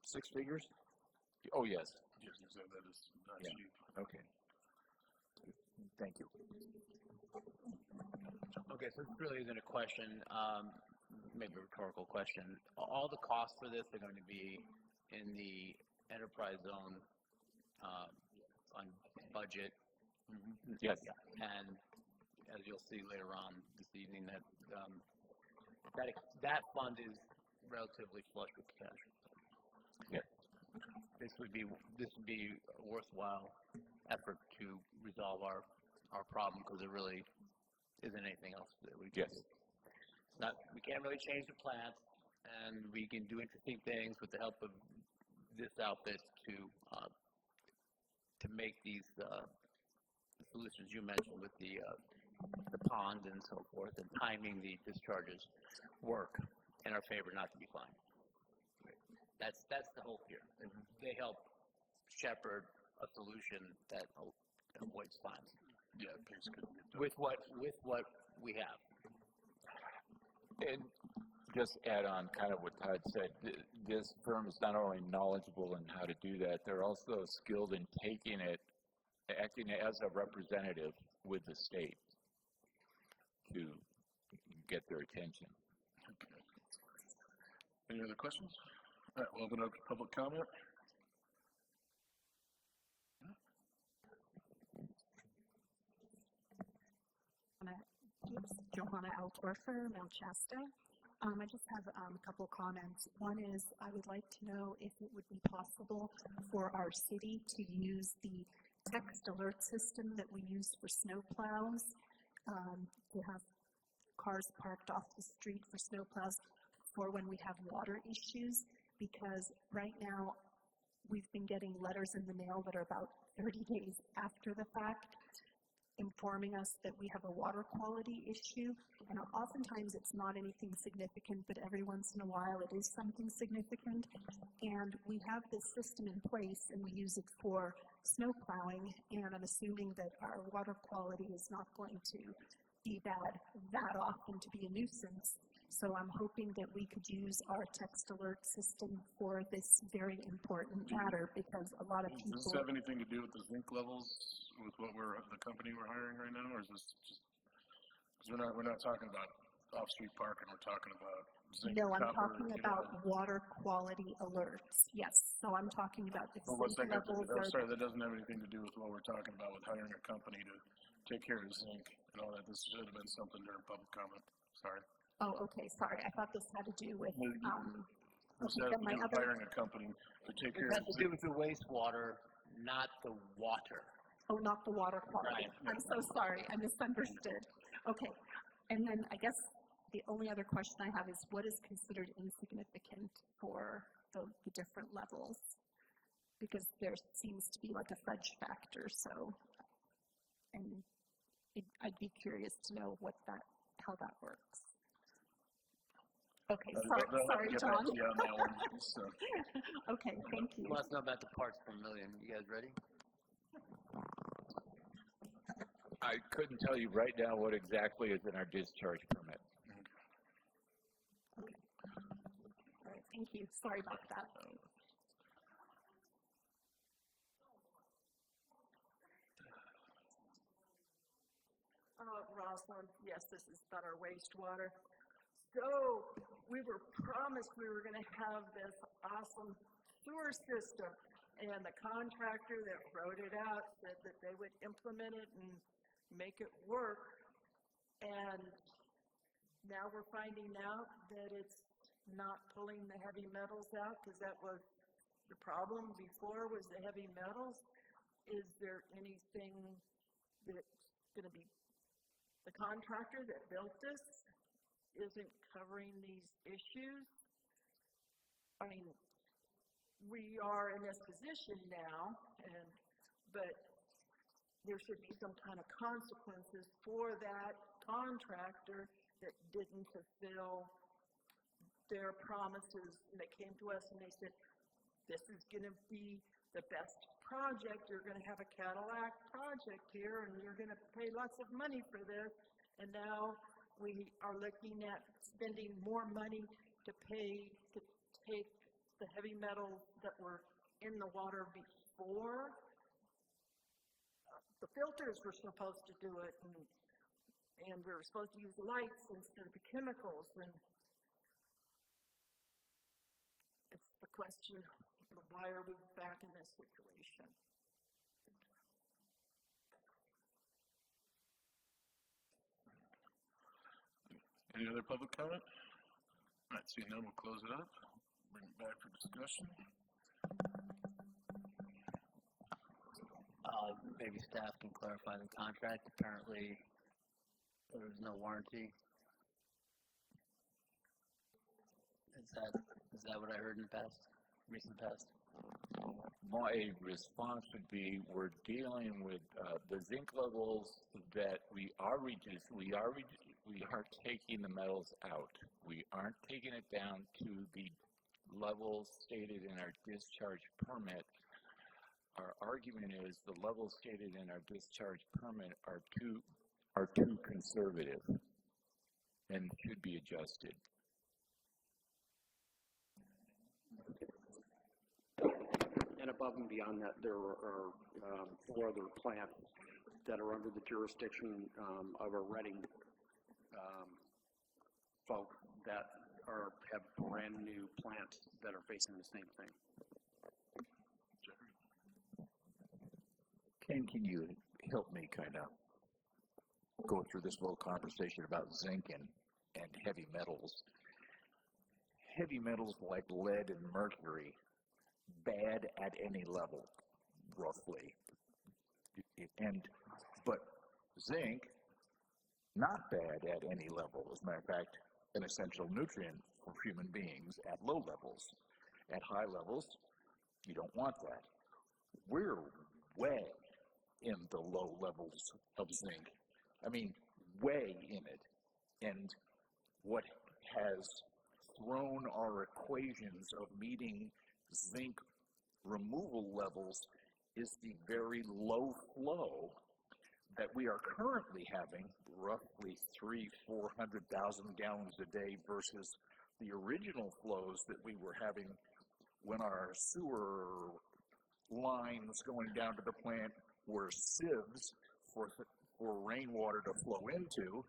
6 figures? Oh, yes. Yes, that is not cheap. Okay. Thank you. Okay, so this really isn't a question. maybe a rhetorical question. All the costs for this are going to be in the enterprise zone on budget. Yes. And as you'll see later on this evening, that fund is relatively flush with cash. Yeah. This would be a worthwhile effort to resolve our problem, because there really isn't anything else that we can do. We can't really change the plant, and we can do interesting things with the help of this outfit to make these solutions you mentioned with the pond and so forth, and timing the discharges work in our favor, not to be fined. That's the hope here. And they help shepherd a solution that avoids fines. Yeah, basically. With what we have. And just add on kind of what Todd said, this firm is not only knowledgeable in how to do that, they're also skilled in taking it, acting as a representative with the state to get their attention. Okay. Any other questions? All right, we'll open up to public comment. Johanna Altwerfer, Mount Shasta. I just have a couple of comments. One is I would like to know if it would be possible for our city to use the text alert system that we use for snow plows, to have cars parked off the street for snow plows for when we have water issues, because right now we've been getting letters in the mail that are about 30 days after the fact, informing us that we have a water quality issue, and oftentimes it's not anything significant, but every once in a while it is something significant, and we have this system in place and we use it for snow plowing, and I'm assuming that our water quality is not going to be bad that often to be a nuisance. So I'm hoping that we could use our text alert system for this very important matter, because a lot of people... Does this have anything to do with the zinc levels, with the company we're hiring right now, or is this just, because we're not talking about off-street parking, we're talking about zinc. No, I'm copper, talking about water quality alerts, yes. So I'm talking about the zinc levels are... Sorry, that doesn't have anything to do with what we're talking about with hiring a company to take care of zinc and all that. This should have been something during public comment. Sorry. Oh, okay, sorry. I thought this had to do with, This has to do with hiring a company to take care of It has to do with the wastewater, not the water. Oh, not the water quality. Right. I'm so sorry. I misunderstood. Okay. And then I guess the only other question I have is, what is considered insignificant for the different levels? Because there seems to be like a fudge factor, so, and I'd be curious to know how that works. Okay, sorry, John. Okay, thank you. Let us know about the parts per million. You guys ready? I couldn't tell you right now what exactly is in our discharge permit. Okay. All right, thank you. Sorry about that. Rosalind, yes, this is about our wastewater. So we were promised we were going to have this awesome sewer system, and the contractor that wrote it out said that they would implement it and make it work. And now we're finding out that it's not pulling the heavy metals out, because that was the problem before, was the heavy metals. Is there anything that's going to be, the contractor that built this isn't covering these issues? I mean, we are in this position now, but there should be some kind of consequences for that contractor that didn't fulfill their promises. And they came to us and they said, this is going to be the best project. You're going to have a Cadillac project here, and you're going to pay lots of money for this. And now we are looking at spending more money to take the heavy metals that were in the water before. The filters were supposed to do it, and we were supposed to use lights instead of chemicals. And it's the question, why are we back in this situation? Any other public comment? All right, seeing none, we'll close it up, bring it back for discussion. Maybe staff can clarify the contract. Apparently, there's no warranty. Is that what I heard in the past, recent past? My response would be, we're dealing with the zinc levels that we are reducing. We are taking the metals out. We aren't taking it down to the levels stated in our discharge permit. Our argument is the levels stated in our discharge permit are too conservative and should be adjusted. And above and beyond that, there are 4 other plants that are under the jurisdiction of our Reading folk that have brand new plants that are facing the same thing. Ken, can you help me kind of go through this little conversation about zinc and heavy metals? Heavy metals like lead and mercury, bad at any level, roughly. But zinc, not bad at any level. As a matter of fact, an essential nutrient for human beings at low levels. At high levels, you don't want that. We're way in the low levels of zinc. I mean, way in it. And what has thrown our equations of meeting zinc removal levels is the very low flow that we are currently having, roughly 400,000 gallons a day versus the original flows that we were having when our sewer lines going down to the plant were sieves for rainwater to flow into.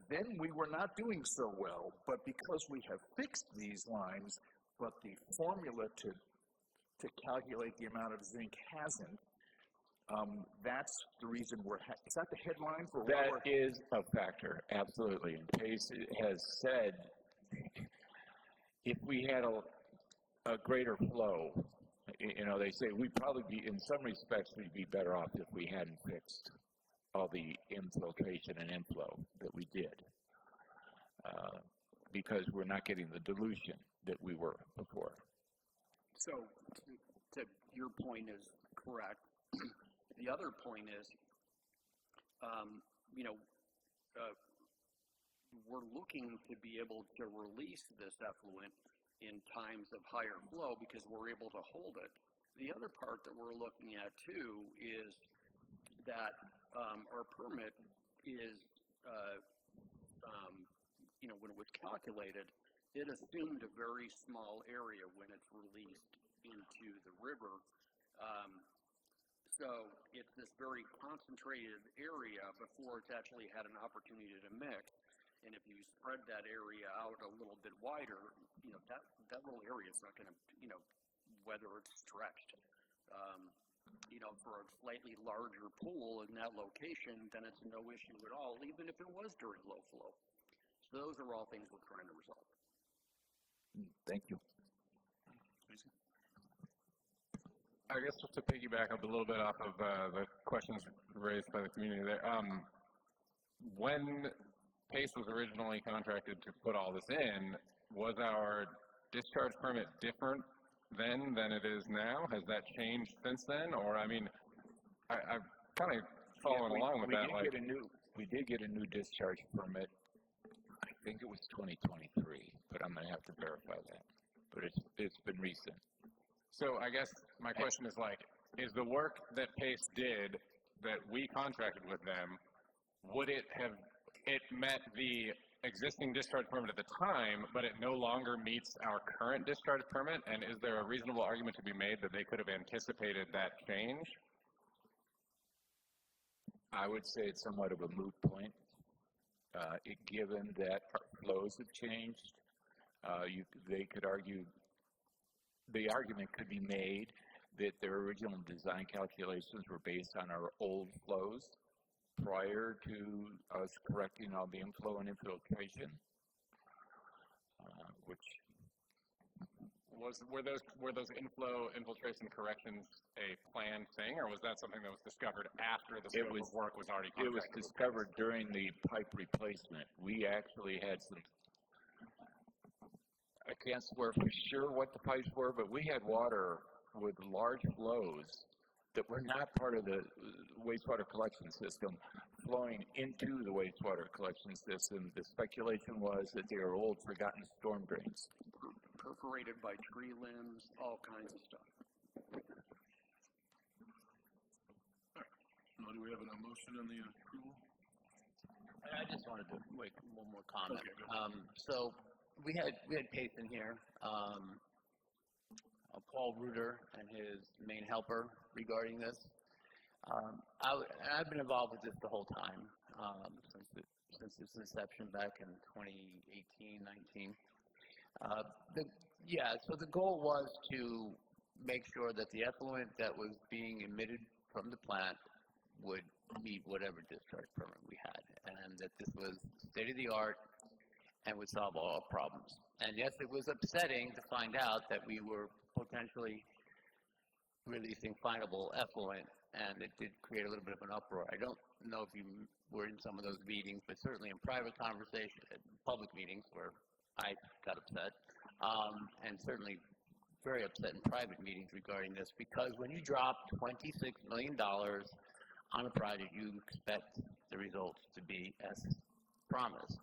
Then we were not doing so well, but because we have fixed these lines, but the formula to calculate the amount of zinc hasn't, that's the reason is that the headline for That is a factor, absolutely. And Pace has said if we had a greater flow, they say we'd probably be, in some respects, we'd be better off if we hadn't fixed all the infiltration and inflow that we did, because we're not getting the dilution that we were before. So, to your point is correct. The other point is, we're looking to be able to release this effluent in times of higher flow because we're able to hold it. The other part that we're looking at too is that our permit is, when it was calculated, it assumed a very small area when it's released into the river. So it's this very concentrated area before it's actually had an opportunity to mix. And if you spread that area out a little bit wider, that little area is not going to, whether it's stretched. For a slightly larger pool in that location, then it's no issue at all, even if it was during low flow. So those are all things we're trying to resolve. Thank you. I guess just to piggyback up a little bit off of the questions raised by the community there, when Pace was originally contracted to put all this in, was our discharge permit different then than it is now? Has that changed since then? Or, I've kind of following along with that. We did get a new discharge permit. I think it was 2023, but I'm going to have to verify that. But it's been recent. So I guess my question is is the work that Pace did that we contracted with them, would it met the existing discharge permit at the time, but it no longer meets our current discharge permit? And is there a reasonable argument to be made that they could have anticipated that change? I would say it's somewhat of a moot point, given that flows have changed. They could argue the argument could be made that their original design calculations were based on our old flows prior to us correcting all the inflow and infiltration, which were those infiltration corrections a planned thing, or was that something that was discovered after the scope of work was already contracted? It was discovered during the pipe replacement. We actually had some, I can't swear for sure what the pipes were, but we had water with large flows that were not part of the wastewater collection system flowing into the wastewater collection system. The speculation was that they are old, forgotten storm drains. Perforated by tree limbs, all kinds of stuff. Now, do we have an motion on the approval? I just wanted to make one more comment. Okay, go ahead. So we had Payson here, Paul Reuter and his main helper regarding this. I've been involved with this the whole time, since its inception back in 2018, 19. So the goal was to make sure that the effluent that was being emitted from the plant would meet whatever discharge permit we had, and that this was state-of-the-art and would solve all our problems. And yes, it was upsetting to find out that we were potentially releasing finable effluent, and it did create a little bit of an uproar. I don't know if you were in some of those meetings, but certainly in private conversation, public meetings where I got upset, and certainly very upset in private meetings regarding this, because when you drop $26 million on a project, you expect the results to be as promised.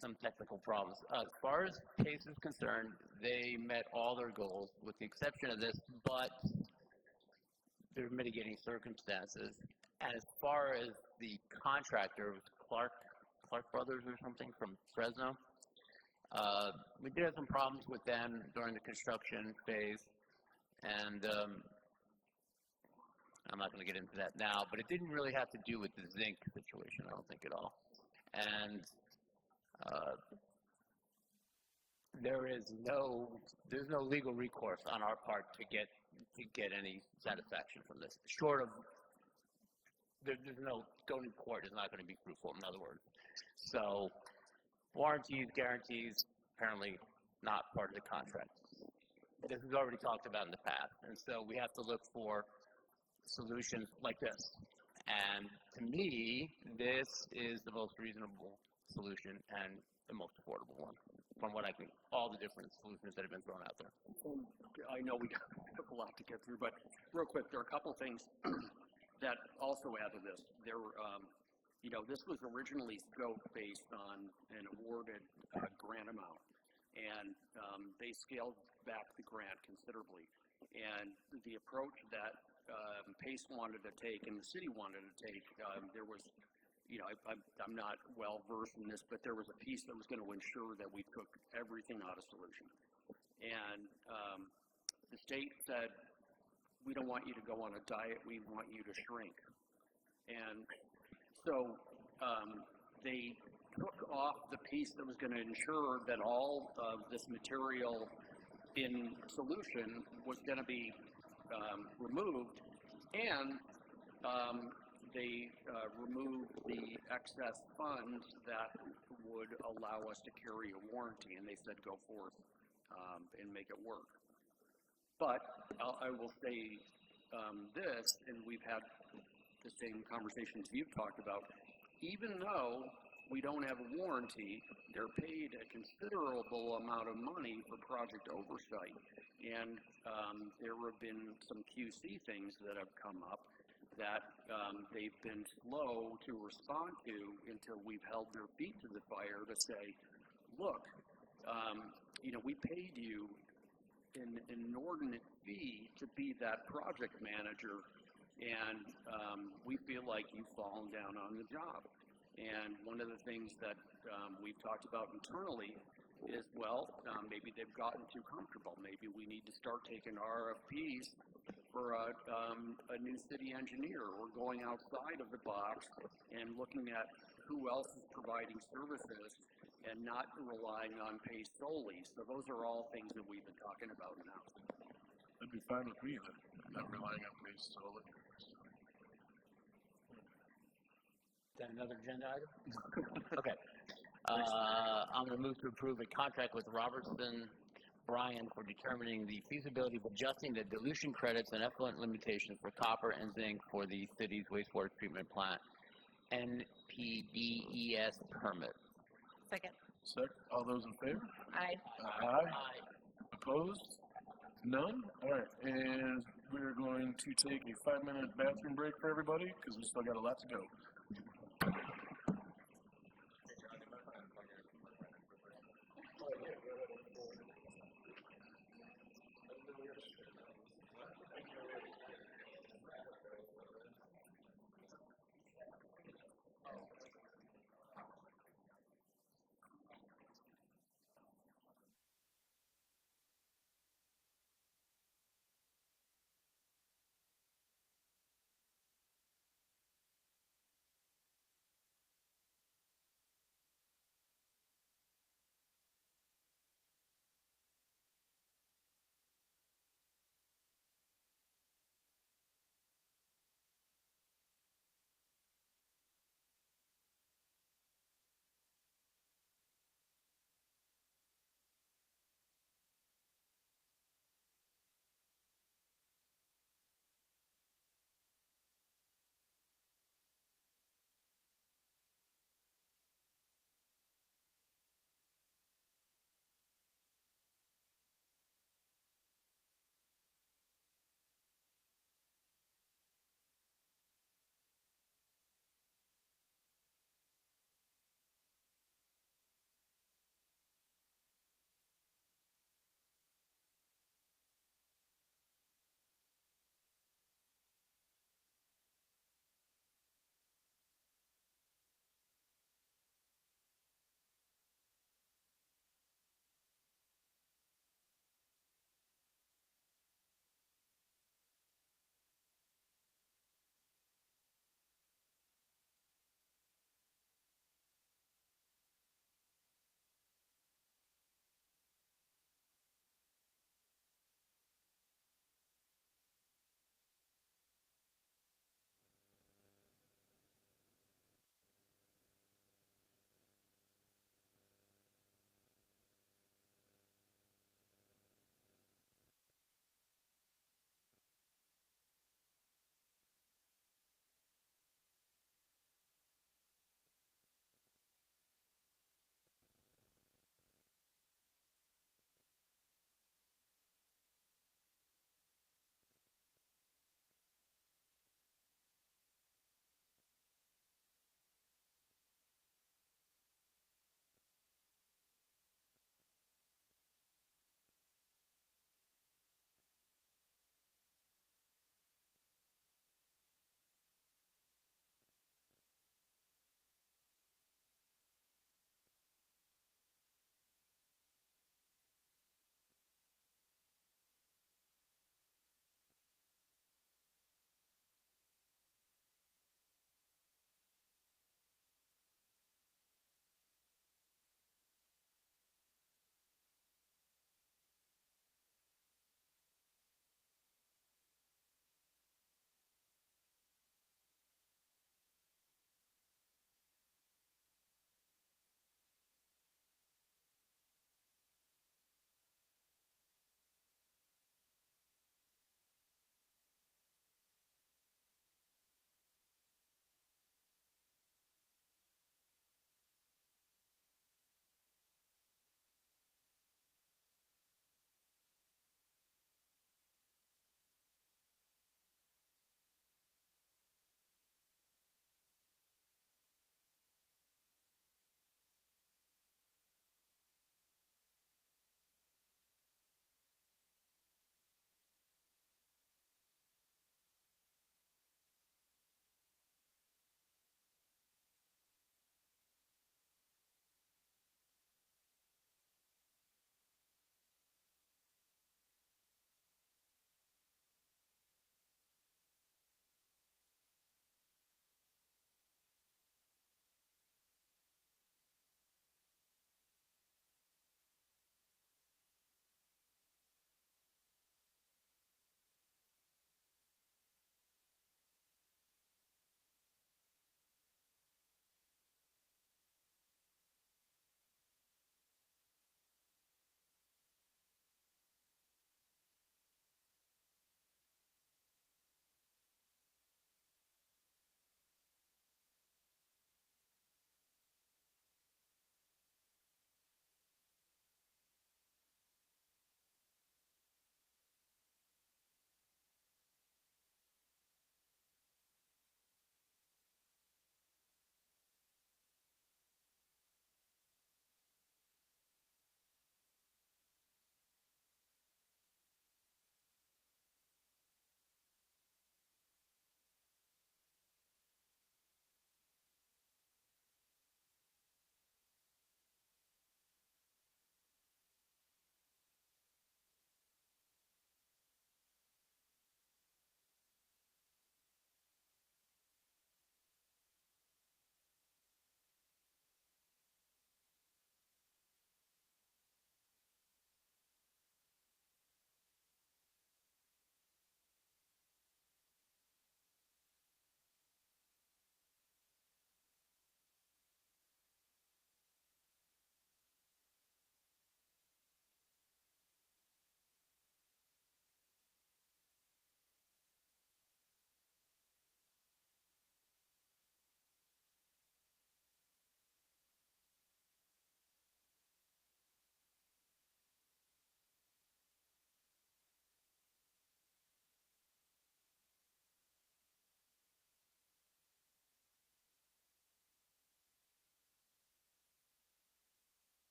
Some technical problems. As far as Pace is concerned, they met all their goals with the exception of this, but there are mitigating circumstances. And as far as the contractor, Clark Brothers or something from Fresno, we did have some problems with them during the construction phase, and I'm not going to get into that now, but it didn't really have to do with the zinc situation, I don't think at all. And there's no legal recourse on our part to get any satisfaction from this. Short of there's no going to court is not going to be fruitful, in other words. So warranties, guarantees, apparently not part of the contract. This is already talked about in the past, and so we have to look for solutions like this. And to me, this is the most reasonable solution and the most affordable one from what I can, all the different solutions that have been thrown out there. I know we have a lot to get through, but real quick, there are a couple things that also add to this. This was originally scoped based on an awarded grant amount, and they scaled back the grant considerably. And the approach that Pace wanted to take and the city wanted to take, there was, I'm not well versed in this, but there was a piece that was going to ensure that we took everything out of solution. And the state said, we don't want you to go on a diet, we want you to shrink. And so they took off the piece that was going to ensure that all of this material in solution was going to be removed, and they removed the excess funds that would allow us to carry a warranty, and they said go forth and make it work. But I will say this, and we've had the same conversations you've talked about, even though we don't have a warranty, they're paid a considerable amount of money for project oversight. And there have been some QC things that have come up that they've been slow to respond to until we've held their feet to the fire to say, look, we paid you an inordinate fee to be that project manager, and we feel like you've fallen down on the job. And one of the things that we've talked about internally is, maybe they've gotten too comfortable. Maybe we need to start taking RFPs for a new city engineer, or going outside of the box and looking at who else is providing services and not relying on pay solely. So those are all things that we've been talking about now. That'd be fine with me, then, not relying on pay solely. Is that another agenda item? Okay. I'm going to move to approve a contract with Robertson Bryan for determining the feasibility of adjusting the dilution credits and effluent limitations for copper and zinc for the city's wastewater treatment plant NPDES permit. Second. Second, all those in favor? Aye. Aye. Opposed? None? All right, and we're going to take a 5-minute bathroom break for everybody, because we still got a lot to go.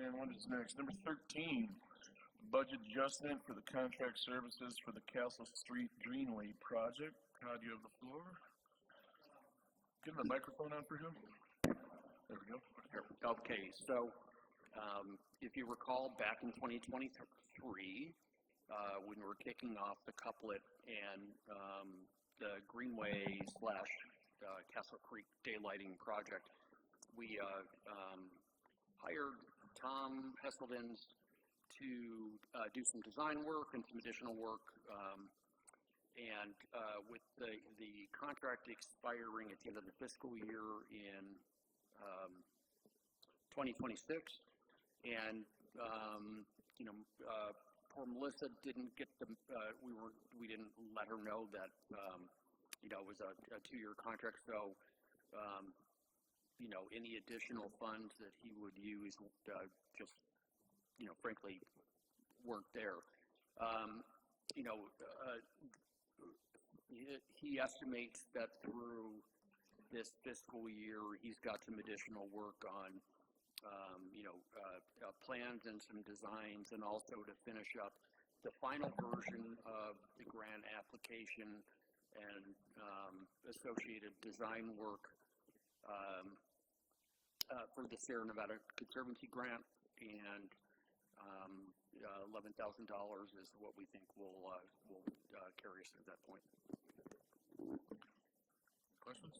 And what is next? Number 13, budget adjustment for the contract services for the Castle Street Greenway project. Todd, you have the floor. Give the microphone on for him. There we go. Okay, so if you recall, back in 2023, when we were kicking off the couplet and the Greenway slash Castle Creek daylighting project, we hired Tom Hesseldin to do some design work and some additional work. And with the contract expiring at the end of the fiscal year in 2026, and poor Melissa didn't get the we didn't let her know that it was a 2-year contract. So any additional funds that he would use just frankly weren't there. He estimates that through this fiscal year, he's got some additional work on, plans and some designs, and also to finish up the final version of the grant application and associated design work for the Sierra Nevada Conservancy grant, and $11,000 is what we think will carry us to that point. Questions?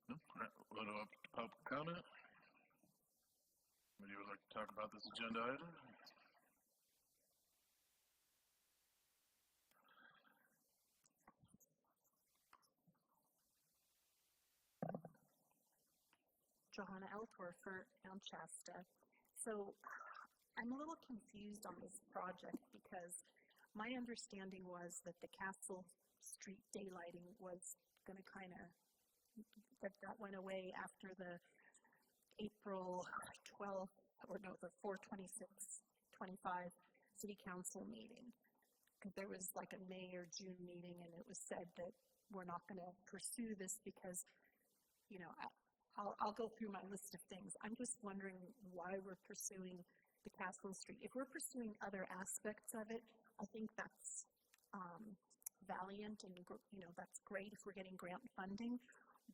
No? All right, we'll go up to public comment. Anybody would like to talk about this agenda item? Johanna Eltor for Mount Shasta. So I'm a little confused on this project because my understanding was that the Castle Street daylighting was going to that went away after the April 12th, or no, the 4/26/25 City Council meeting. Because there was like a May or June meeting, and it was said that we're not going to pursue this because, I'll go through my list of things. I'm just wondering why we're pursuing the Castle Street. If we're pursuing other aspects of it, I think that's valiant, and that's great if we're getting grant funding.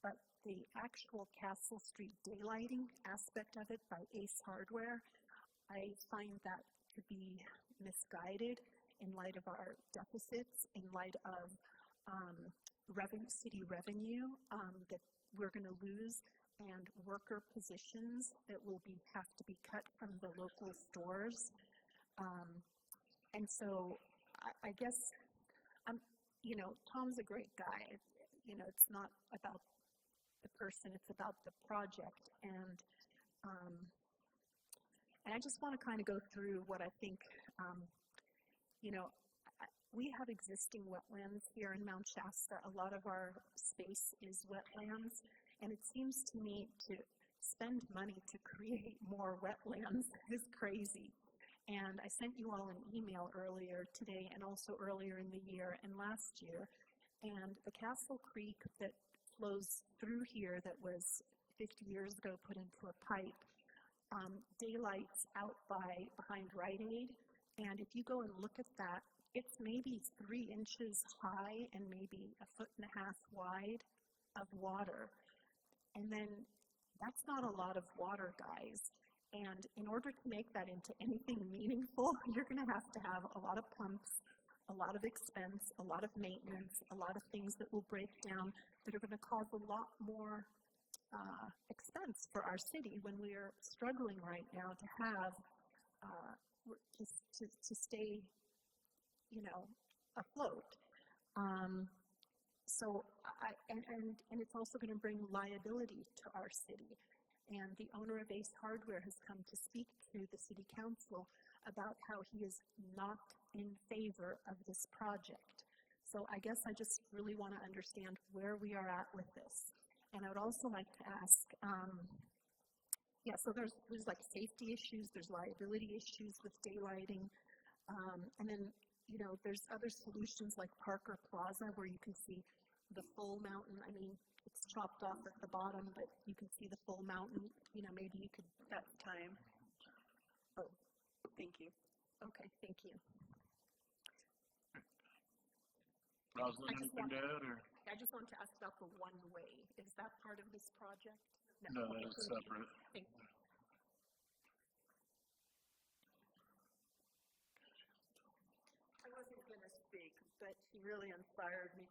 But the actual Castle Street daylighting aspect of it by Ace Hardware, I find that to be misguided in light of our deficits, in light of city revenue that we're going to lose, and worker positions that will have to be cut from the local stores. And so I guess Tom's a great guy. It's not about the person, it's about the project. And I just want to kind of go through what I think, we have existing wetlands here in Mount Shasta. A lot of our space is wetlands, and it seems to me to spend money to create more wetlands is crazy. And I sent you all an email earlier today and also earlier in the year and last year. And the Castle Creek that flows through here that was 50 years ago put into a pipe, daylights out behind Rite Aid. And if you go and look at that, it's maybe 3 inches high and maybe 1.5 feet wide of water. And then that's not a lot of water, guys. And in order to make that into anything meaningful, you're going to have a lot of pumps, a lot of expense, a lot of maintenance, a lot of things that will break down that are going to cause a lot more expense for our city when we are struggling right now to have to stay, afloat. So it's also going to bring liability to our city. And the owner of Ace Hardware has come to speak to the city council about how he is not in favor of this project. So I guess I just really want to understand where we are at with this. And I would also like to ask, so there's like safety issues, there's liability issues with daylighting, and then, there's other solutions like Parker Plaza where you can see the full mountain? I mean, it's chopped off at the bottom, but you can see the full mountain. You know, maybe you could. That's time. Oh, thank you. Okay, thank you. Rosalind, anything to add, or? I just wanted to ask about the one-way. Is that part of this project? No, that is separate. Thank you. I wasn't going to speak, but she really inspired me.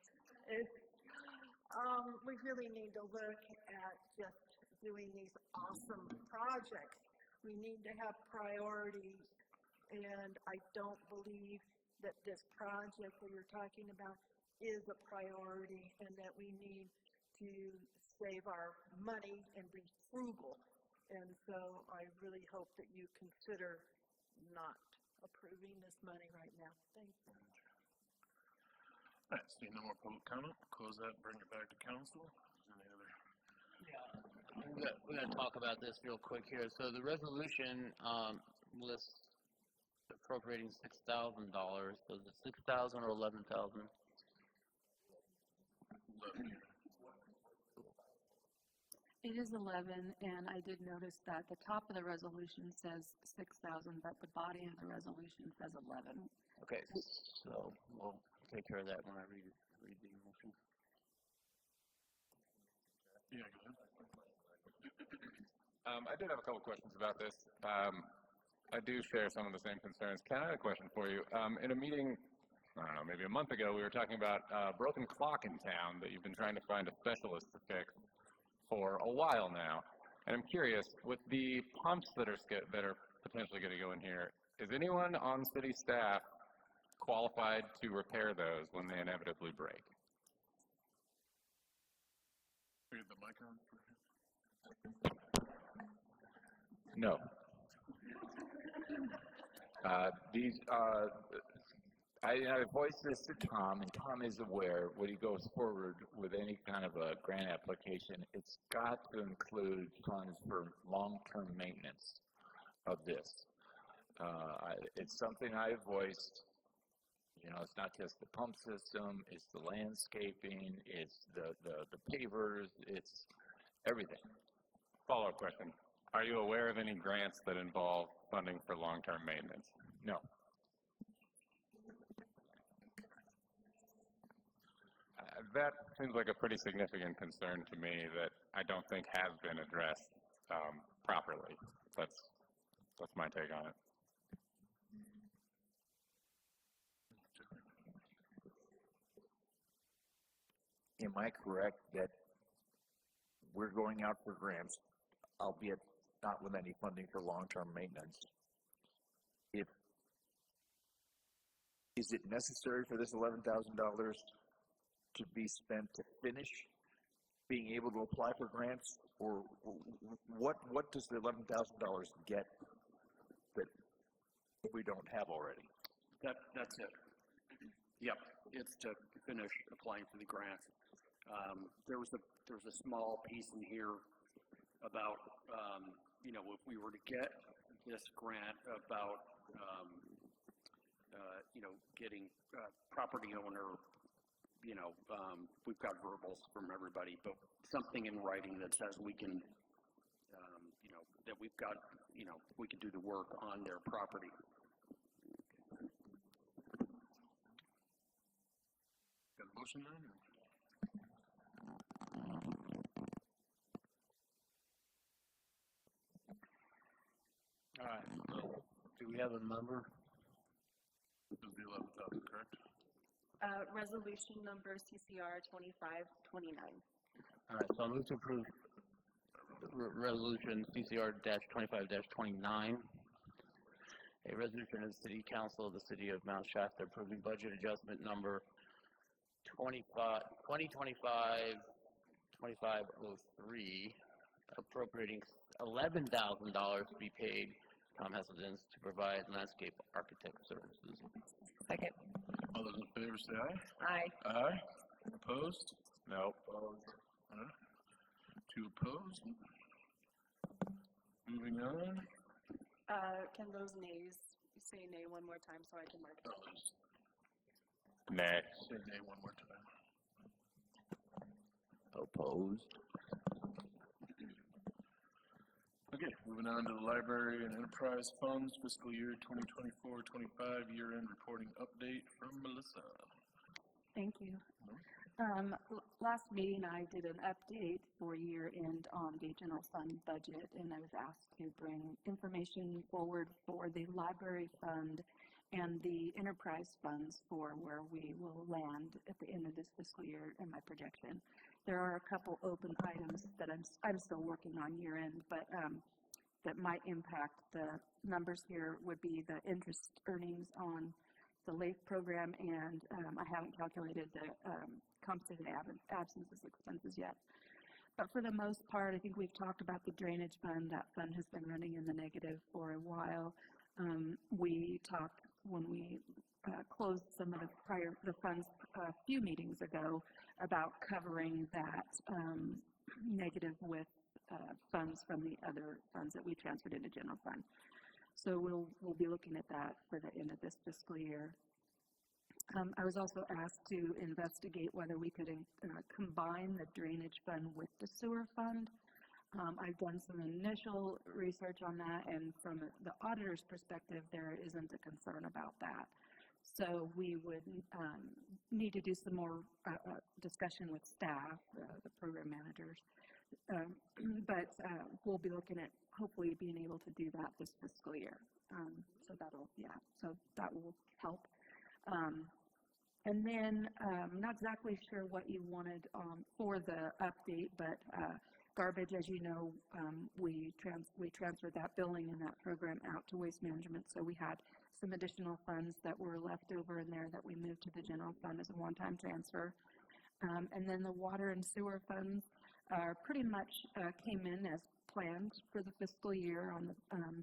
We really need to look at just doing these awesome projects. We need to have priorities, and I don't believe that this project that you're talking about is a priority, and that we need to save our money and be frugal. And so I really hope that you consider not approving this money right now. Thank you. All right, seeing no more public comment, close that, bring it back to council. Any other? We're going to talk about this real quick here. So the resolution lists appropriating $6,000. So is it 6,000 or 11,000? 11. It is 11, and I did notice that the top of the resolution says 6,000, but the body of the resolution says 11. Okay, so we'll take care of that when I read the motion. Yeah, go ahead. I did have a couple questions about this. I do share some of the same concerns. Ken, I had a question for you. In a meeting, I don't know, maybe a month ago, we were talking about a broken clock in town that you've been trying to find a specialist to fix for a while now. And I'm curious, with the pumps that are potentially going to go in here, is anyone on city staff qualified to repair those when they inevitably break? We have the mic on. No. I voiced this to Tom, and Tom is aware when he goes forward with any kind of a grant application, it's got to include funds for long-term maintenance of this. It's something I voiced. You know, it's not just the pump system, it's the landscaping, it's the pavers, it's everything. Follow-up question. Are you aware of any grants that involve funding for long-term maintenance? No. That seems like a pretty significant concern to me that I don't think has been addressed properly. That's my take on it. Am I correct that we're going out for grants, albeit not with any funding for long-term maintenance? Is it necessary for this $11,000 to be spent to finish being able to apply for grants, or what does the $11,000 get that we don't have already? That's it. Yep, it's to finish applying for the grant. There was a small piece in here about you know, if we were to get this grant about you know, getting property owner, you know, we've got verbals from everybody, but something in writing that says we can, you know, that we've got, you know, we can do the work on their property. Got a motion then? All right, so do we have a number? This is the 11,000, correct? Resolution number CCR 2529. All right, so I'll move to approve resolution CCR-25-29. A resolution of the City Council of the City of Mount Shasta approving budget adjustment number 2025-2503, appropriating $11,000 to be paid Tom Hesselden's to provide landscape architect services. Second. All those in favor say aye. Aye. Aye. Opposed? No. Opposed. All right. 2 opposed. Moving on. Can those nays say nay one more time so I can mark it? Nay. Say nay one more time. Opposed? Okay, moving on to the library and enterprise funds, fiscal year 2024-25 year-end reporting update from Melissa. Thank you. Last meeting, I did an update for year-end on the general fund budget, and I was asked to bring information forward for the library fund and the enterprise funds for where we will land at the end of this fiscal year in my projection. There are a couple open items that I'm still working on year-end, but that might impact the numbers here would be the interest earnings on the LAIF program, and I haven't calculated the compensated absences expenses yet. But for the most part, I think we've talked about the drainage fund. That fund has been running in the negative for a while. We talked when we closed some of the funds a few meetings ago about covering that negative with funds from the other funds that we transferred into general fund. So we'll be looking at that for the end of this fiscal year. I was also asked to investigate whether we could combine the drainage fund with the sewer fund. I've done some initial research on that, and from the auditor's perspective, there isn't a concern about that. So we would need to do some more discussion with staff, the program managers. But we'll be looking at hopefully being able to do that this fiscal year. So that will help. And then I'm not exactly sure what you wanted for the update, but garbage, as you know, we transferred that billing and that program out to waste management, so we had some additional funds that were left over in there that we moved to the general fund as a one-time transfer. And then the water and sewer funds pretty much came in as planned for the fiscal year on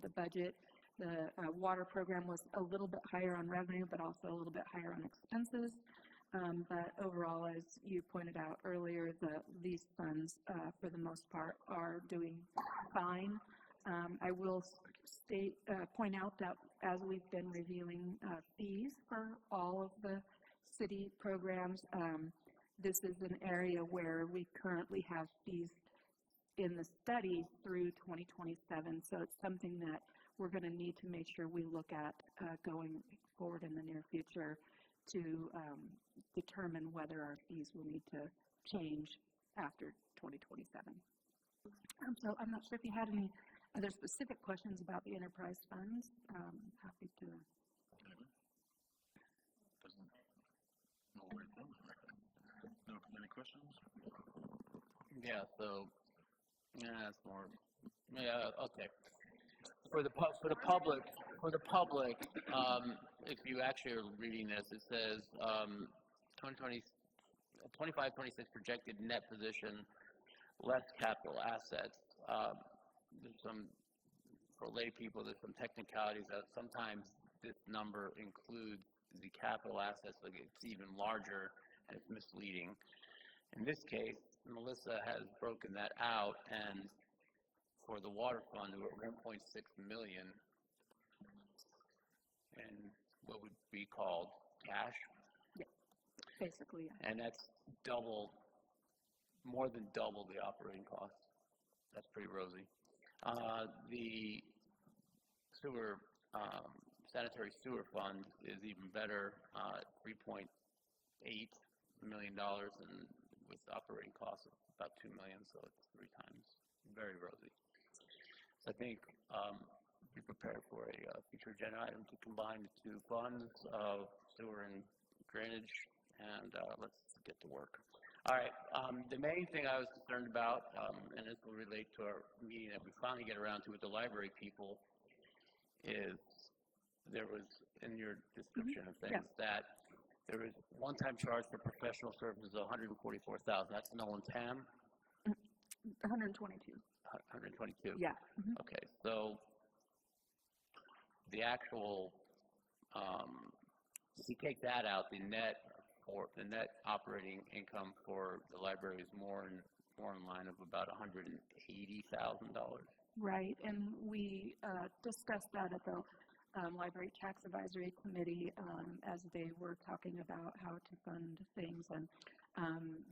the budget. The water program was a little bit higher on revenue, but also a little bit higher on expenses. But overall, as you pointed out earlier, these funds, for the most part, are doing fine. I will point out that as we've been reviewing fees for all of the city programs, this is an area where we currently have fees in the study through 2027. So it's something that we're going to need to make sure we look at going forward in the near future to determine whether our fees will need to change after 2027. So I'm not sure if you had any other specific questions about the enterprise funds. Happy to. No, any questions? Yeah, so, that's more, okay. For the public, if you actually are reading this, it says 25-26 projected net position, less capital assets. There's some, for lay people, there's some technicalities that sometimes this number includes the capital assets, like it's even larger, and it's misleading. In this case, Melissa has broken that out, and for the water fund, we're at 1.6 million in what would be called cash. Yeah, basically, yeah. And that's more than double the operating costs. That's pretty rosy. The sewer, sanitary sewer fund is even better, $3.8 million, and with operating costs of about $2 million, so it's 3 times. Very rosy. So I think be prepared for a future agenda item to combine the two funds of sewer and drainage, and let's get to work. All right, the main thing I was concerned about, and this will relate to our meeting that we finally get around to with the library people, is there was, in your description of things, that there was one-time charge for professional services of $144,000. That's Nolan Tam? 122. 122? Yeah. Mm-hmm. Okay, so the actual, if you take that out, the net operating income for the library is more in line of about $180,000. Right, and we discussed that at the Library Tax Advisory Committee as they were talking about how to fund things, and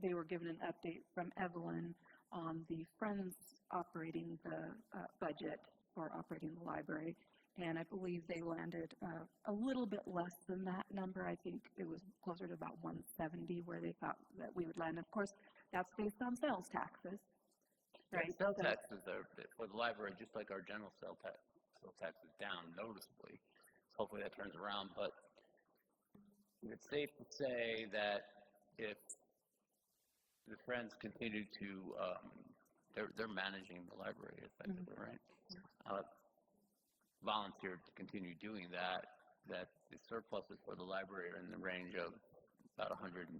they were given an update from Evelyn on the Friends operating the budget for operating the library, and I believe they landed a little bit less than that number. I think it was closer to about 170 where they thought that we would land. Of course, that's based on sales taxes, right? Yeah, sales taxes are, for the library, just like our general sales tax is down noticeably. Hopefully that turns around, but it's safe to say that if the Friends continue to, they're managing the library effectively, right? Volunteered to continue doing that the surpluses for the library are in the range of about $180,000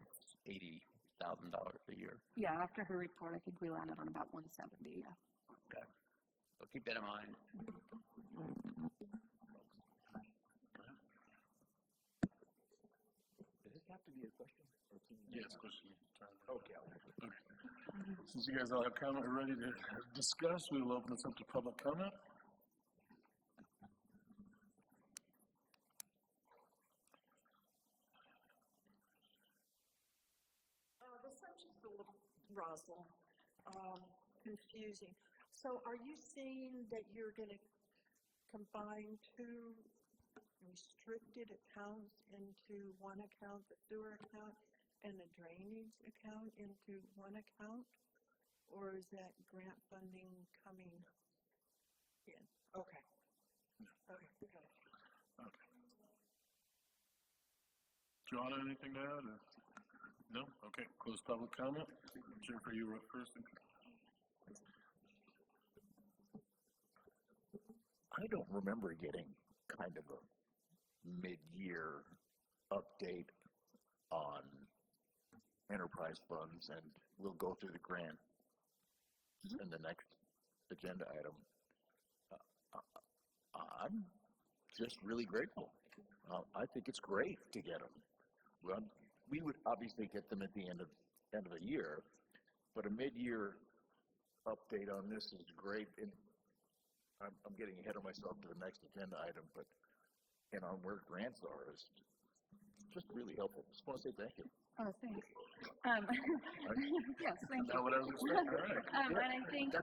a year. Yeah, after her report, I think we landed on about 170, yeah. Okay. So keep that in mind. Does this have to be a question? Yes, question. Okay. Since you guys all have comment, we're ready to discuss, we will open this up to public comment. The subject's a little, Rosalind, confusing. So are you saying that you're going to combine two restricted accounts into one account, the sewer account, and the drainage account into one account? Or is that grant funding coming in? Okay. Okay, got it. Okay. John, anything to add? Or? No? Okay, close public comment. Jennifer, you were up first. I don't remember getting kind of a mid-year update on enterprise funds, and we'll go through the grant in the next agenda item. I'm just really grateful. I think it's great to get them. Well, we would obviously get them at the end of the year, but a mid-year update on this is great. And I'm getting ahead of myself to the next agenda item, but on where grants are is just really helpful. Just want to say thank you. Oh, thanks. Yes, thank you. Not what I was expecting. All right. And I think,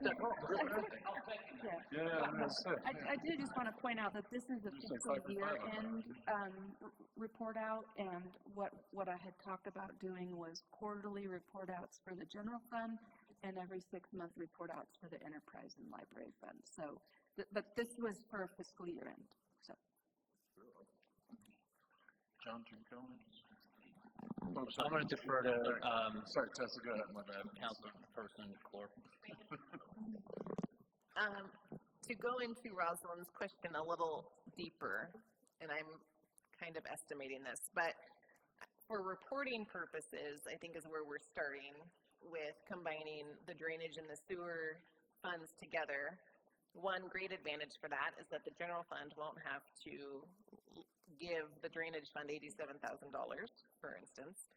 I do just want to point out that this is a fiscal year-end report out, and what I had talked about doing was quarterly report outs for the general fund and every 6-month report outs for the enterprise and library fund. So, but this was for fiscal year-end. So. John, do you comment? I'm going to defer to sorry, Tessa, go ahead, my bad. Councilperson Clore. To go into Rosalind's question a little deeper, and I'm kind of estimating this, but for reporting purposes, I think is where we're starting with combining the drainage and the sewer funds together. One great advantage for that is that the general fund won't have to give the drainage fund $87,000, for instance.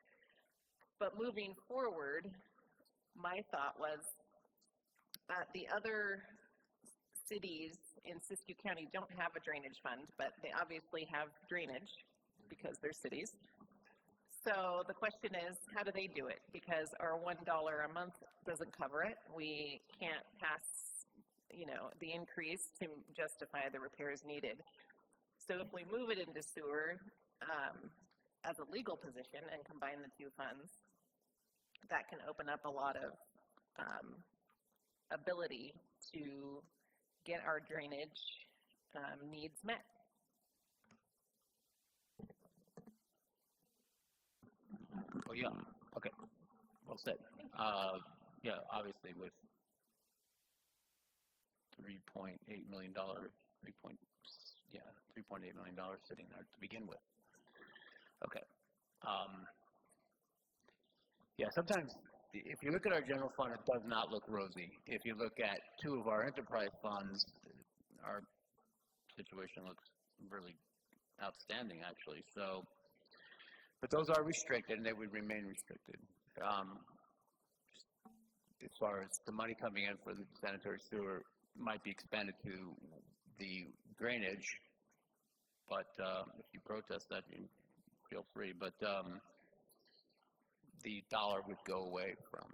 But moving forward, my thought was that the other cities in Siskiyou County don't have a drainage fund, but they obviously have drainage because they're cities. So the question is, how do they do it? Because our $1 a month doesn't cover it. We can't pass, the increase to justify the repairs needed. So if we move it into sewer as a legal position and combine the two funds, that can open up a lot of ability to get our drainage needs met. Oh, yeah. Okay. Well said. Yeah, obviously with $3.8 million, $3.8 million sitting there to begin with. Okay. Yeah, sometimes if you look at our general fund, it does not look rosy. If you look at 2 of our enterprise funds, our situation looks really outstanding, actually. So, but those are restricted, and they would remain restricted. As far as the money coming in for the sanitary sewer might be expanded to the drainage, but if you protest that, you feel free. But the dollar would go away from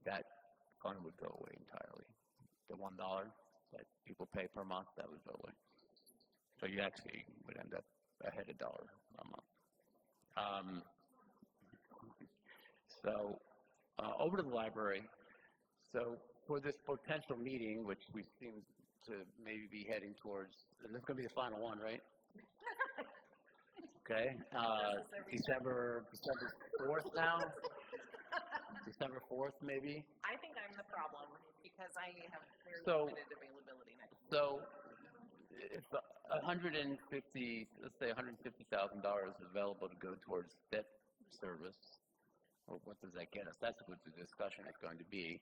that fund would go away entirely. The $1 that people pay per month, that would go away. So you actually would end up ahead $1 a month. Over to the library. So for this potential meeting, which we seem to maybe be heading towards, and this is going to be the final one, right? Okay. December 4th now? December 4th, maybe? I think I'm the problem because I have very So- limited availability next week. So if let's say $150,000 is available to go towards debt service, or what does that get us? That's what the discussion is going to be.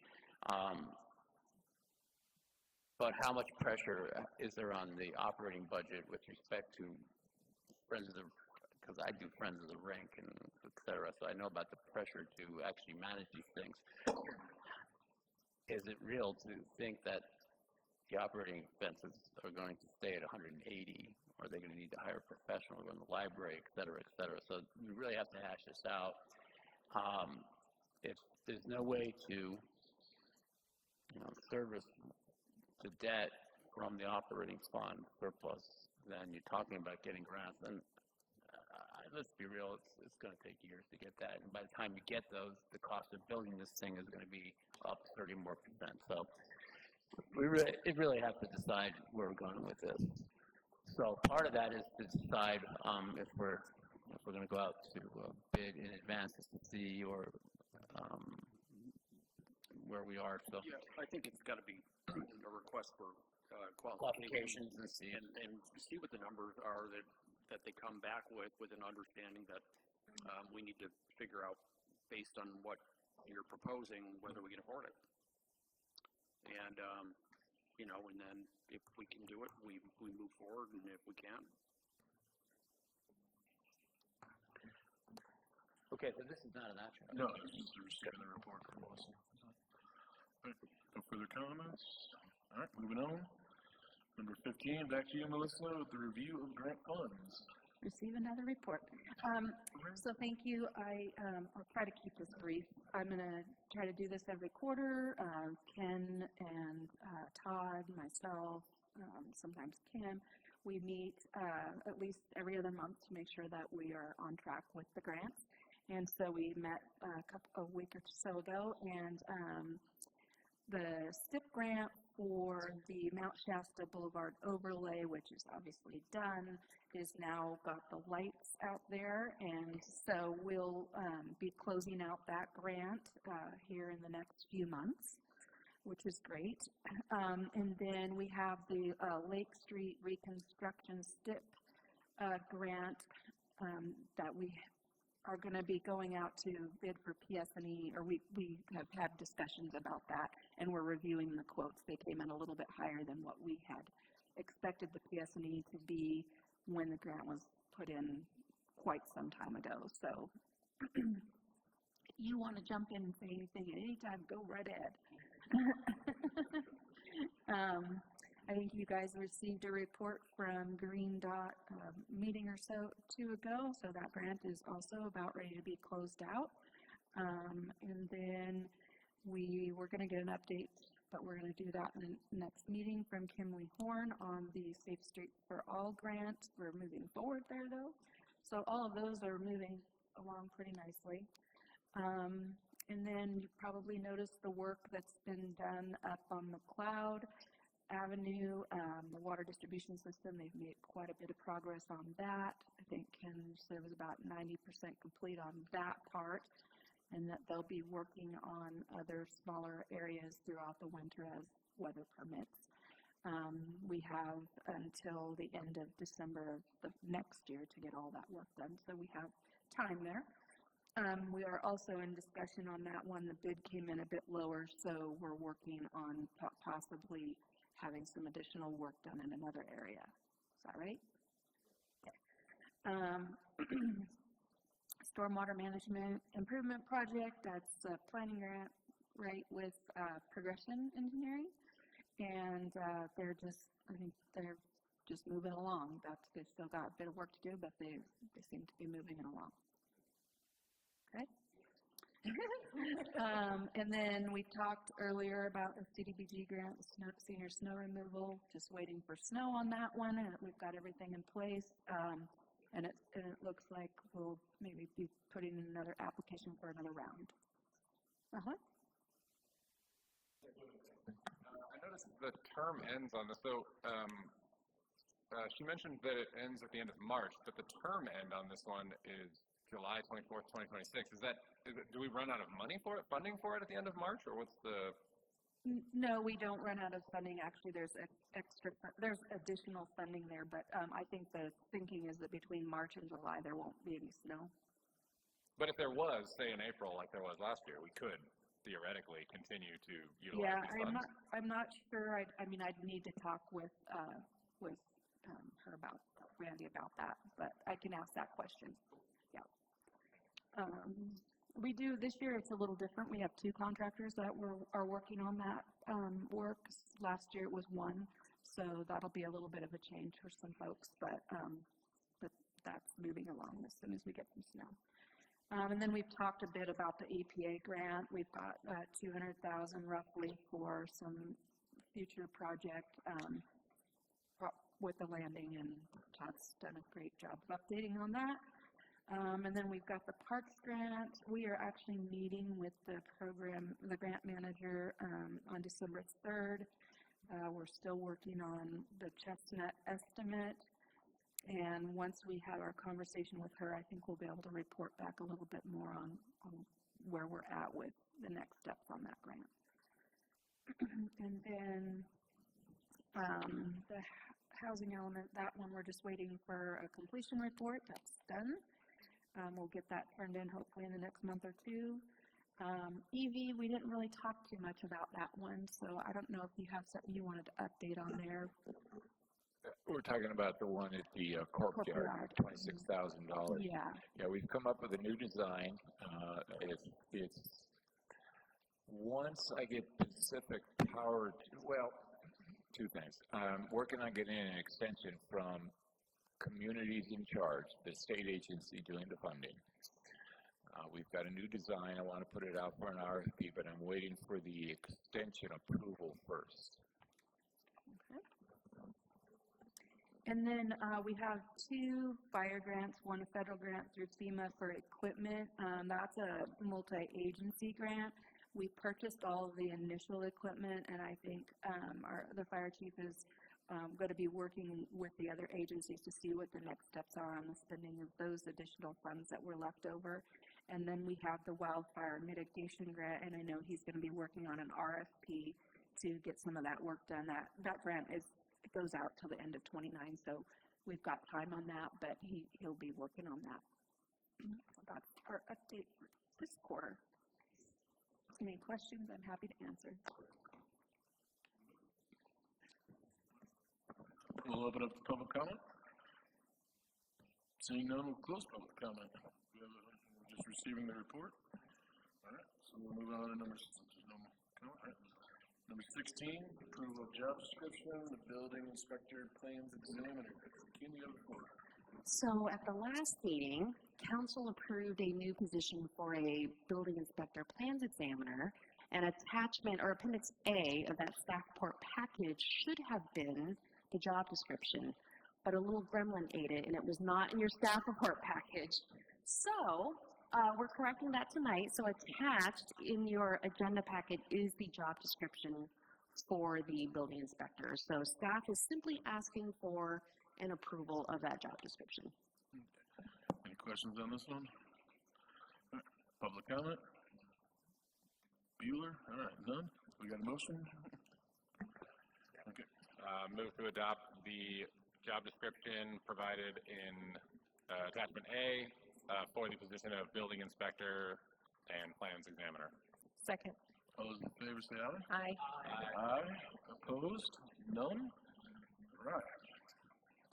But how much pressure is there on the operating budget with respect to because I do Friends of the Rink and et cetera, so I know about the pressure to actually manage these things. Is it real to think that the operating expenses are going to stay at 180, or are they going to need to hire a professional to run the library, et cetera, et cetera? So we really have to hash this out. If there's no way to service the debt from the operating fund surplus, then you're talking about getting grants. And let's be real, it's going to take years to get that. And by the time you get those, the cost of building this thing is going to be up 30% more. So we really have to decide where we're going with this. So part of that is to decide if we're going to go out to bid in advance just to see where we are. So Yeah, I think it's got to be a request for qualifications and see what the numbers are that they come back with an understanding that we need to figure out based on what you're proposing whether we can afford it. And and then if we can do it, we move forward, and if we can't. Okay, so this is not an action. No, it's just receiving the report from Melissa. All right, no further comments. All right, moving on. Number 15, back to you, Melissa, with the review of grant funds. Receive another report. So thank you. I'll try to keep this brief. I'm going to try to do this every quarter. Ken and Todd, myself, sometimes Kim, we meet at least every other month to make sure that we are on track with the grants. And so we met a week or so ago, and the STIP grant for the Mount Shasta Boulevard overlay, which is obviously done, is now got the lights out there, and so we'll be closing out that grant here in the next few months, which is great. And then we have the Lake Street Reconstruction STIP grant that we are going to be going out to bid for PS&E, or we have had discussions about that, and we're reviewing the quotes. They came in a little bit higher than what we had expected the PS&E to be when the grant was put in quite some time ago. So you want to jump in and say anything at any time, go right ahead. I think you guys received a report from Green Dot a meeting or two ago, so that grant is also about ready to be closed out. And then we were going to get an update, but we're going to do that in the next meeting, from Kimley Horn on the Safe Streets for All grant. We're moving forward there, though. So all of those are moving along pretty nicely. And then you probably noticed the work that's been done up on McLeod Avenue, the water distribution system. They've made quite a bit of progress on that. I think Ken said it was about 90% complete on that part, and that they'll be working on other smaller areas throughout the winter as weather permits. We have until the end of December of next year to get all that work done, so we have time there. We are also in discussion on that one. The bid came in a bit lower, so we're working on possibly having some additional work done in another area. Is that right? Okay. Stormwater Management Improvement Project, that's a planning grant, right, with Progression Engineering. And I think they're just moving along. They've still got a bit of work to do, but they seem to be moving it along. Okay. And then we talked earlier about the CDBG grant, senior snow removal, just waiting for snow on that one, and we've got everything in place. And it looks like we'll maybe be putting in another application for another round. Uh-huh. I noticed the term ends on this. So she mentioned that it ends at the end of March, but the term end on this one is July 24th, 2026. Do we run out of money for it, funding for it at the end of March, or what's the? No, we don't run out of funding. Actually, there's there's additional funding there, but I think the thinking is that between March and July there won't be any snow. But if there was, say in April, like there was last year, we could theoretically continue to utilize these funds. I'm not sure. I mean, I'd need to talk with her about Randy about that, but I can ask that question. Yeah. We do, this year it's a little different. We have 2 contractors that are working on that work. Last year it was 1, so that'll be a little bit of a change for some folks, but that's moving along as soon as we get some snow. And then we've talked a bit about the EPA grant. We've got $200,000 roughly for some future project with the landing, and Todd's done a great job of updating on that. And then we've got the Parks grant. We are actually meeting with the grant manager on December 3rd. We're still working on the Chestnut estimate. And once we have our conversation with her, I think we'll be able to report back a little bit more on where we're at with the next steps on that grant. And then the housing element, that one we're just waiting for a completion report. That's done. We'll get that turned in hopefully in the next month or 2. EV, we didn't really talk too much about that one, so I don't know if you have something you wanted to update on there. We're talking about the one at the courtyard, $26,000. Yeah. Yeah, we've come up with a new design. It's once I get Pacific Power, well, 2 things. I'm working on getting an extension from Communities in Charge, the state agency doing the funding. We've got a new design. I want to put it out for an RFP, but I'm waiting for the extension approval first. Okay. And then we have 2 fire grants, one a federal grant through FEMA for equipment. That's a multi-agency grant. We purchased all of the initial equipment, and I think the fire chief is going to be working with the other agencies to see what the next steps are on the spending of those additional funds that were left over. And then we have the wildfire mitigation grant, and I know he's going to be working on an RFP to get some of that work done. That grant goes out till the end of 29, so we've got time on that, but he'll be working on that. So that's our update for this quarter. Any questions, I'm happy to answer. We'll open up to public comment. Seeing none, we'll close public comment. We're just receiving the report. All right, so we'll move on to number 16, approval of job description, the building inspector plans examiner. Can you have the floor? So at the last meeting, council approved a new position for a building inspector plans examiner. An attachment or appendix A of that staff report package should have been the job description, but a little gremlin ate it and it was not in your staff report package. So we're correcting that tonight. So attached in your agenda packet is the job description for the building inspector. So staff is simply asking for an approval of that job description. Okay. Any questions on this one? All right. Public comment? Bueller? All right, none? We got a motion? Okay. Move to adopt the job description provided in attachment A for the position of building inspector and plans examiner. Second. All those in favor say aye. Aye. Aye. Opposed? None? All right.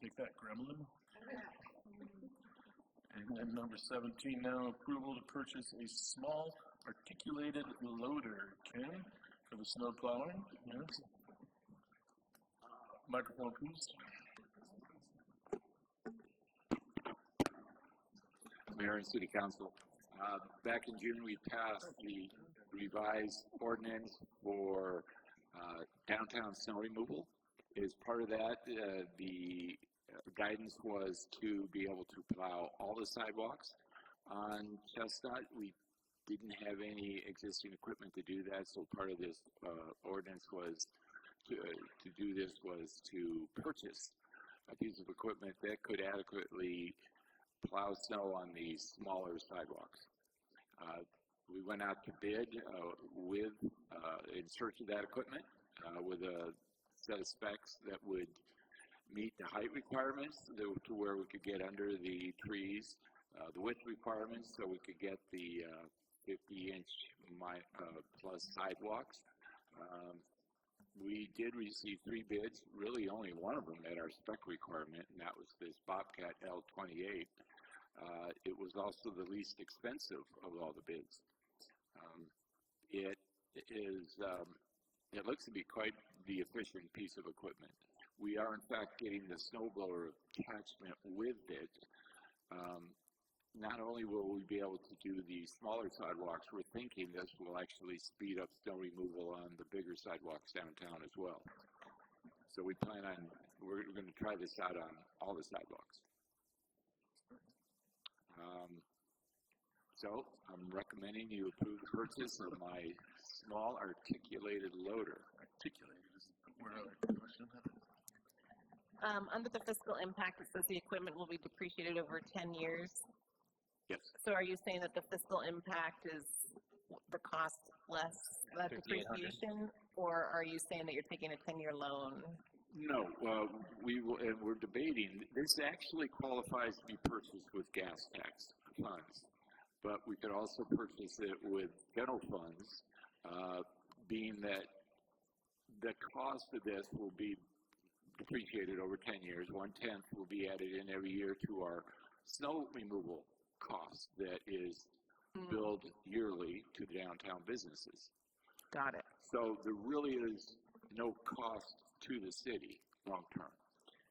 Take that, gremlin. And then number 17 now, approval to purchase a small articulated loader, Ken, for the snow plowing. Yes. Microphone, please. Mayor and City Council, Back in June, we passed the revised ordinance for downtown snow removal. As part of that, the guidance was to be able to plow all the sidewalks on Shasta. We didn't have any existing equipment to do that, so part of this ordinance was to do this was to purchase a piece of equipment that could adequately plow snow on the smaller sidewalks. We went out to bid in search of that equipment with a set of specs that would meet the height requirements to where we could get under the trees, the width requirements so we could get the 50-inch plus sidewalks. We did receive 3 bids, really only one of them met our spec requirement, and that was this Bobcat L28. It was also the least expensive of all the bids. It looks to be quite the efficient piece of equipment. We are in fact getting the snowblower attachment with it. Not only will we be able to do the smaller sidewalks, we're thinking this will actually speed up snow removal on the bigger sidewalks downtown as well. So we're going to try this out on all the sidewalks. So I'm recommending you approve the purchase of my small articulated loader. Articulated is the word I like to question. Under the fiscal impact, it says the equipment will be depreciated over 10 years. Yes. So are you saying that the fiscal impact is the cost less that depreciation, or are you saying that you're taking a 10-year loan? No, we're debating. This actually qualifies to be purchased with gas tax funds, but we could also purchase it with general funds, being that the cost of this will be depreciated over 10 years. 1/10 will be added in every year to our snow removal cost that is billed yearly to downtown businesses. Got it. So there really is no cost to the city long term.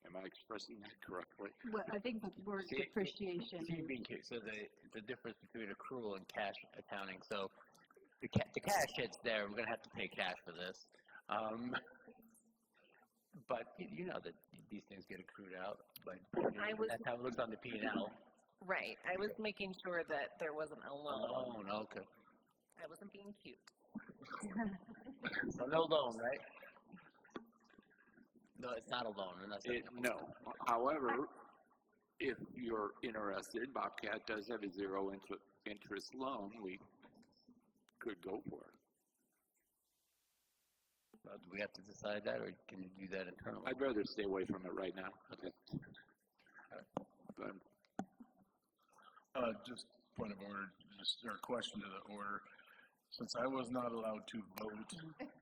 Am I expressing that correctly? Well, I think the word depreciation. So the difference between accrual and cash accounting. So the cash hits there. We're going to have to pay cash for this. But you know that these things get accrued out. But that's how it looks on the P&L. Right. I was making sure that there wasn't a loan. Oh, okay. I wasn't being cute. So no loan, right? No, it's not a loan. No. However, if you're interested, Bobcat does have a zero interest loan. We could go for it. Well, do we have to decide that, or can you do that internally? I'd rather stay away from it right now. Okay. Just point of order, or question to the order. Since I was not allowed to vote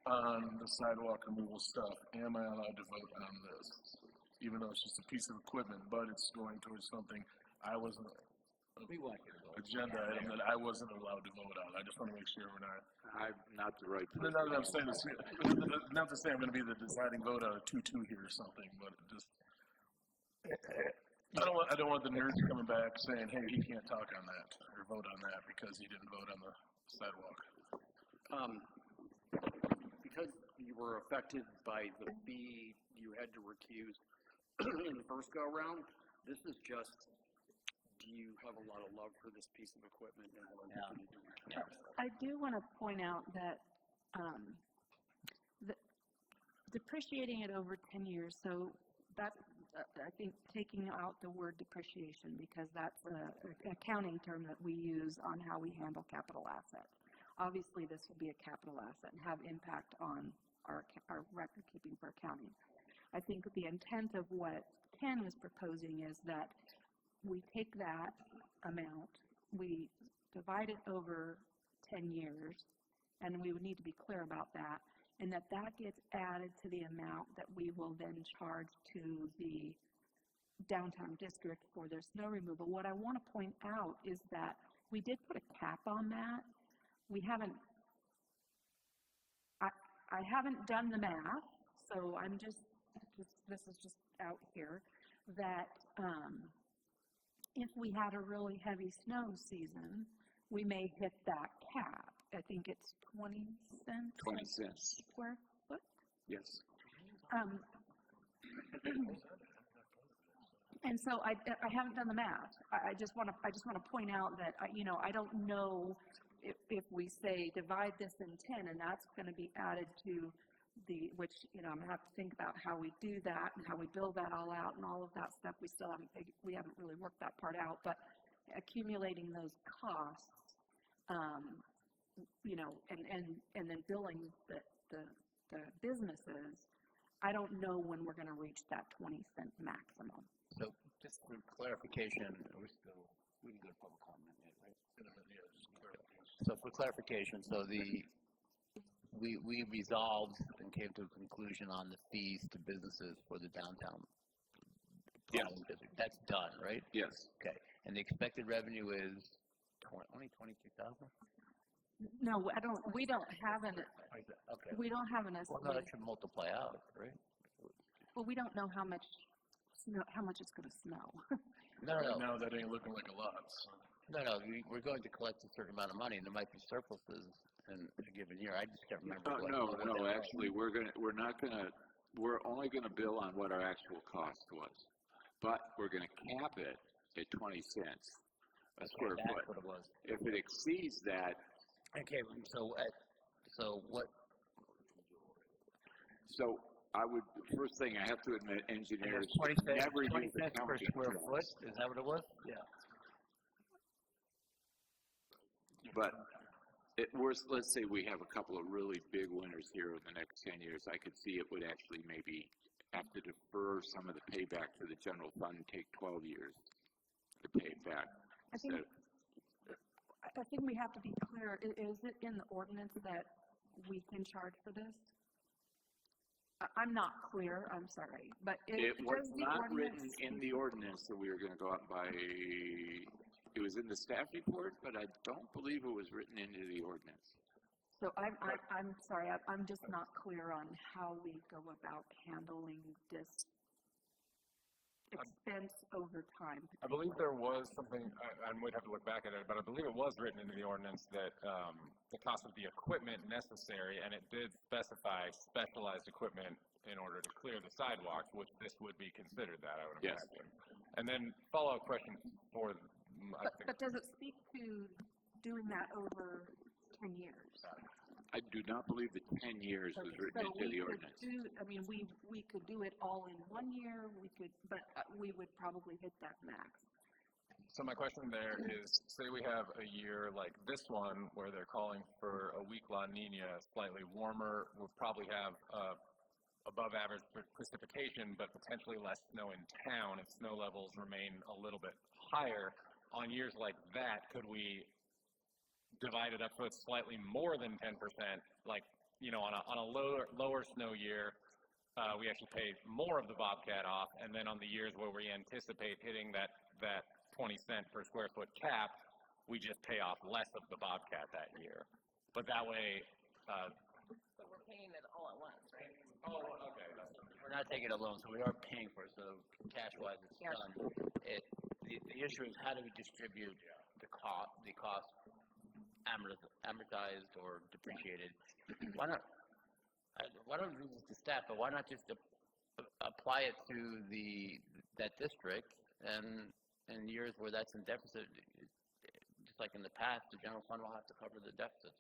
on the sidewalk removal stuff, am I allowed to vote on this? Even though it's just a piece of equipment, but it's going towards something I wasn't, agenda item that I wasn't allowed to vote on. I just want to make sure we're not. I'm not the right person. Not that I'm saying this, not to say I'm going to be the deciding vote on a 2-2 here or something, but just. I don't want the nerds coming back saying, hey, he can't talk on that or vote on that because he didn't vote on the sidewalk. Because you were affected by the fee, you had to recuse in the first go-around. This is just, do you have a lot of love for this piece of equipment and want to continue doing it? I do want to point out that depreciating it over 10 years, so that's, I think, taking out the word depreciation because that's an accounting term that we use on how we handle capital assets. Obviously, this will be a capital asset and have impact on our record keeping for accounting. I think the intent of what Ken was proposing is that we take that amount, we divide it over 10 years, and we would need to be clear about that, and that gets added to the amount that we will then charge to the downtown district for their snow removal. What I want to point out is that we did put a cap on that. We haven't, I haven't done the math, so I'm just this is just out here, that if we had a really heavy snow season, we may hit that cap. I think it's 20 cents. 20 cents. Square foot. Yes. And so I haven't done the math. I just want to point out that, I don't know if we say divide this in 10 and that's going to be added to which, I'm going to have to think about how we do that and how we build that all out and all of that stuff. We haven't really worked that part out, but accumulating those costs, and then billing the businesses, I don't know when we're going to reach that 20-cent maximum. So just for clarification, we can go to public comment yet, right? So for clarification, we resolved and came to a conclusion on the fees to businesses for the downtown planning district. That's done, right? Yes. Okay. And the expected revenue is only 22,000? No, we don't have an. Okay. We don't have an Well, estimate. no, that should multiply out, right? Well, we don't know how much it's going to snow. No. Right now, that ain't looking like a lot. No, we're going to collect a certain amount of money, and there might be surpluses in a given year. I just can't remember. No. Actually, we're only gonna bill on what our actual cost was, but we're gonna cap it at 20 cents a square That's foot. what it was. If it exceeds that, Okay, so what? so I would, first thing, I have to admit, engineers 20 never use cents per accounting square terms. foot? Is that what it was? Yeah. But let's say we have a couple of really big winners here over the next 10 years. I could see it would actually maybe have to defer some of the payback to the general fund and take 12 years to pay it back. I think we have to be clear. Is it in the ordinance that we can charge for this? I'm not clear. I'm sorry, but it was does the not written ordinance in the ordinance that we were going to go out and buy. It was in the staff report, but I don't believe it was written into the ordinance. So I'm sorry. I'm just not clear on how we go about handling this expense over time. I believe there was something, I would have to look back at it, but I believe it was written into the ordinance that the cost of the equipment necessary, and it did specify specialized equipment in order to clear the sidewalks, which this would be considered that, I would imagine. And then follow-up question for, But does it speak to doing that over 10 years? I do not believe that 10 years was written into the ordinance. We could do it all in 1 year, but we would probably hit that max. So my question there is, say we have a year like this one where they're calling for a weak La Nina, slightly warmer, we'll probably have above average precipitation, but potentially less snow in town if snow levels remain a little bit higher. On years like that, could we divide it up so it's slightly more than 10%, like, on a lower snow year, we actually pay more of the Bobcat off, and then on the years where we anticipate hitting that 20 cent per square foot cap, we just pay off less of the Bobcat that year. But that way, So we're paying it all at once, right? oh, okay. We're not taking a loan, so we are paying for it, so cash-wise it's Yeah. done. The issue is how do we distribute the cost amortized or depreciated? Why not do this to staff, but why not just apply it to that district, and in years where that's in deficit, just like in the past, the general fund will have to cover the deficit.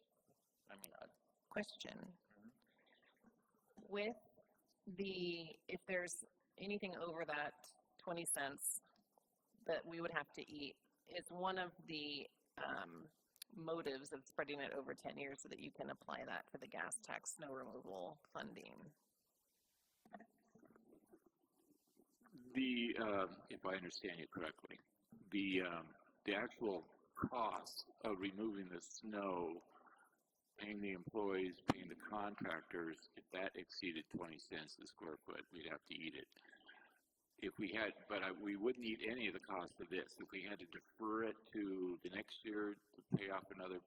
Question. With if there's anything over that 20 cents that we would have to eat, is one of the motives of spreading it over 10 years so that you can apply that for the gas tax snow removal funding. If I understand you correctly, the actual cost of removing the snow, paying the employees, paying the contractors, if that exceeded 20 cents a square foot, we'd have to eat it. If we had, but we wouldn't eat any of the cost of this. If we had to defer it to the next year to pay off another,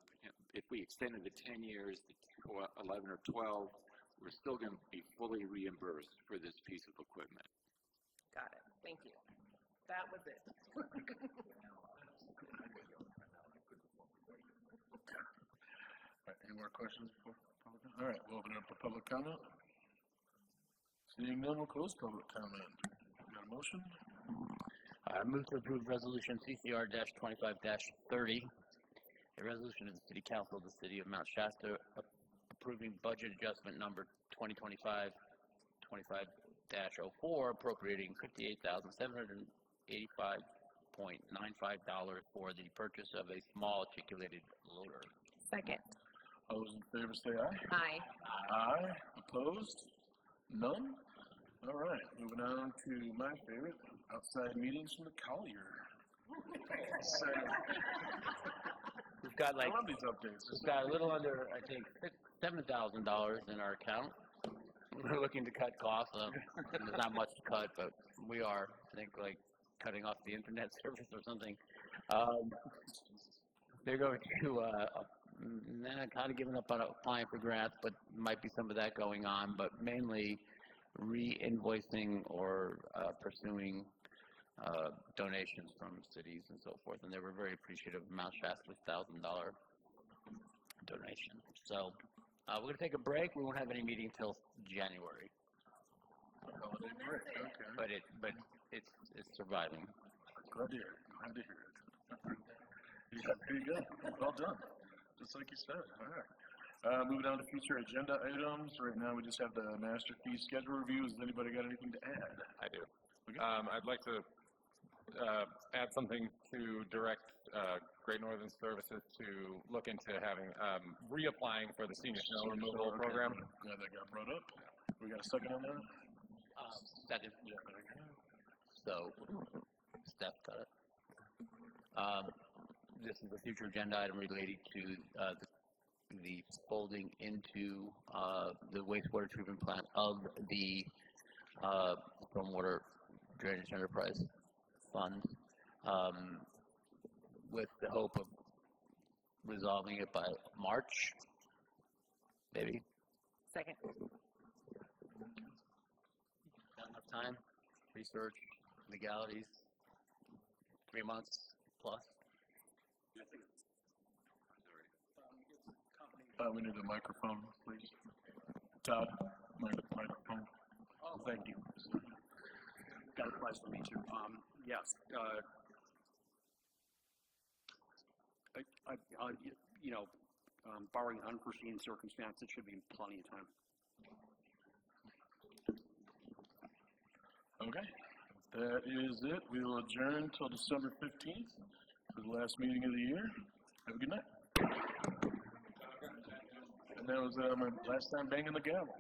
if we extended the 10 years to 11 or 12, we're still going to be fully reimbursed for this piece of equipment. Got it. Thank you. That was it. more questions before public? All right, we'll open it up for public comment. Seeing none, we'll close public comment. Got a motion? I move to approve resolution CCR-25-30, a resolution of the City Council of the City of Mount Shasta approving budget adjustment number 2025-25-04, appropriating $58,785.95 for the purchase of a small articulated loader. Second. All those in favor say aye. Aye. Aye. Opposed? None? All right, moving on to my favorite, outside meetings from the Collier. So, We've got like, I love these updates. we've got a little under, I think, $7,000 in our account. We're looking to cut costs. There's not much to cut, but we are, I think, like cutting off the internet service or something. They're going to, kind of giving up on applying for grants, but might be some of that going on, but mainly re-invoicing or pursuing donations from cities and so forth. And they were very appreciative of Mount Shasta's $1,000 donation. So we're going to take a break. We won't have any meeting till January. Holiday break, okay. But it's surviving. Glad to hear it. Glad to hear it. Yeah, there you go. Well done. Just like you said. All right. Moving on to future agenda items. Right now, we just have the master fee schedule review. Has anybody got anything to add? I do. Okay. I'd like to add something to direct Great Northern Services to look into having reapplying for the senior snow removal program. Glad that got brought up. We got a second on that? Second. So, Steph got it. This is a future agenda item related to the folding into the wastewater treatment plant of the stormwater drainage enterprise fund, with the hope of resolving it by March, maybe. Second. Not enough time, research, legalities, 3 months plus. We need a microphone, please. Todd, microphone. Oh, thank you. That applies to me too. Yes. Barring unforeseen circumstances, it should be plenty of time. Okay. That is it. We will adjourn till December 15th for the last meeting of the year. Have a good night. And that was my last time banging the gavel.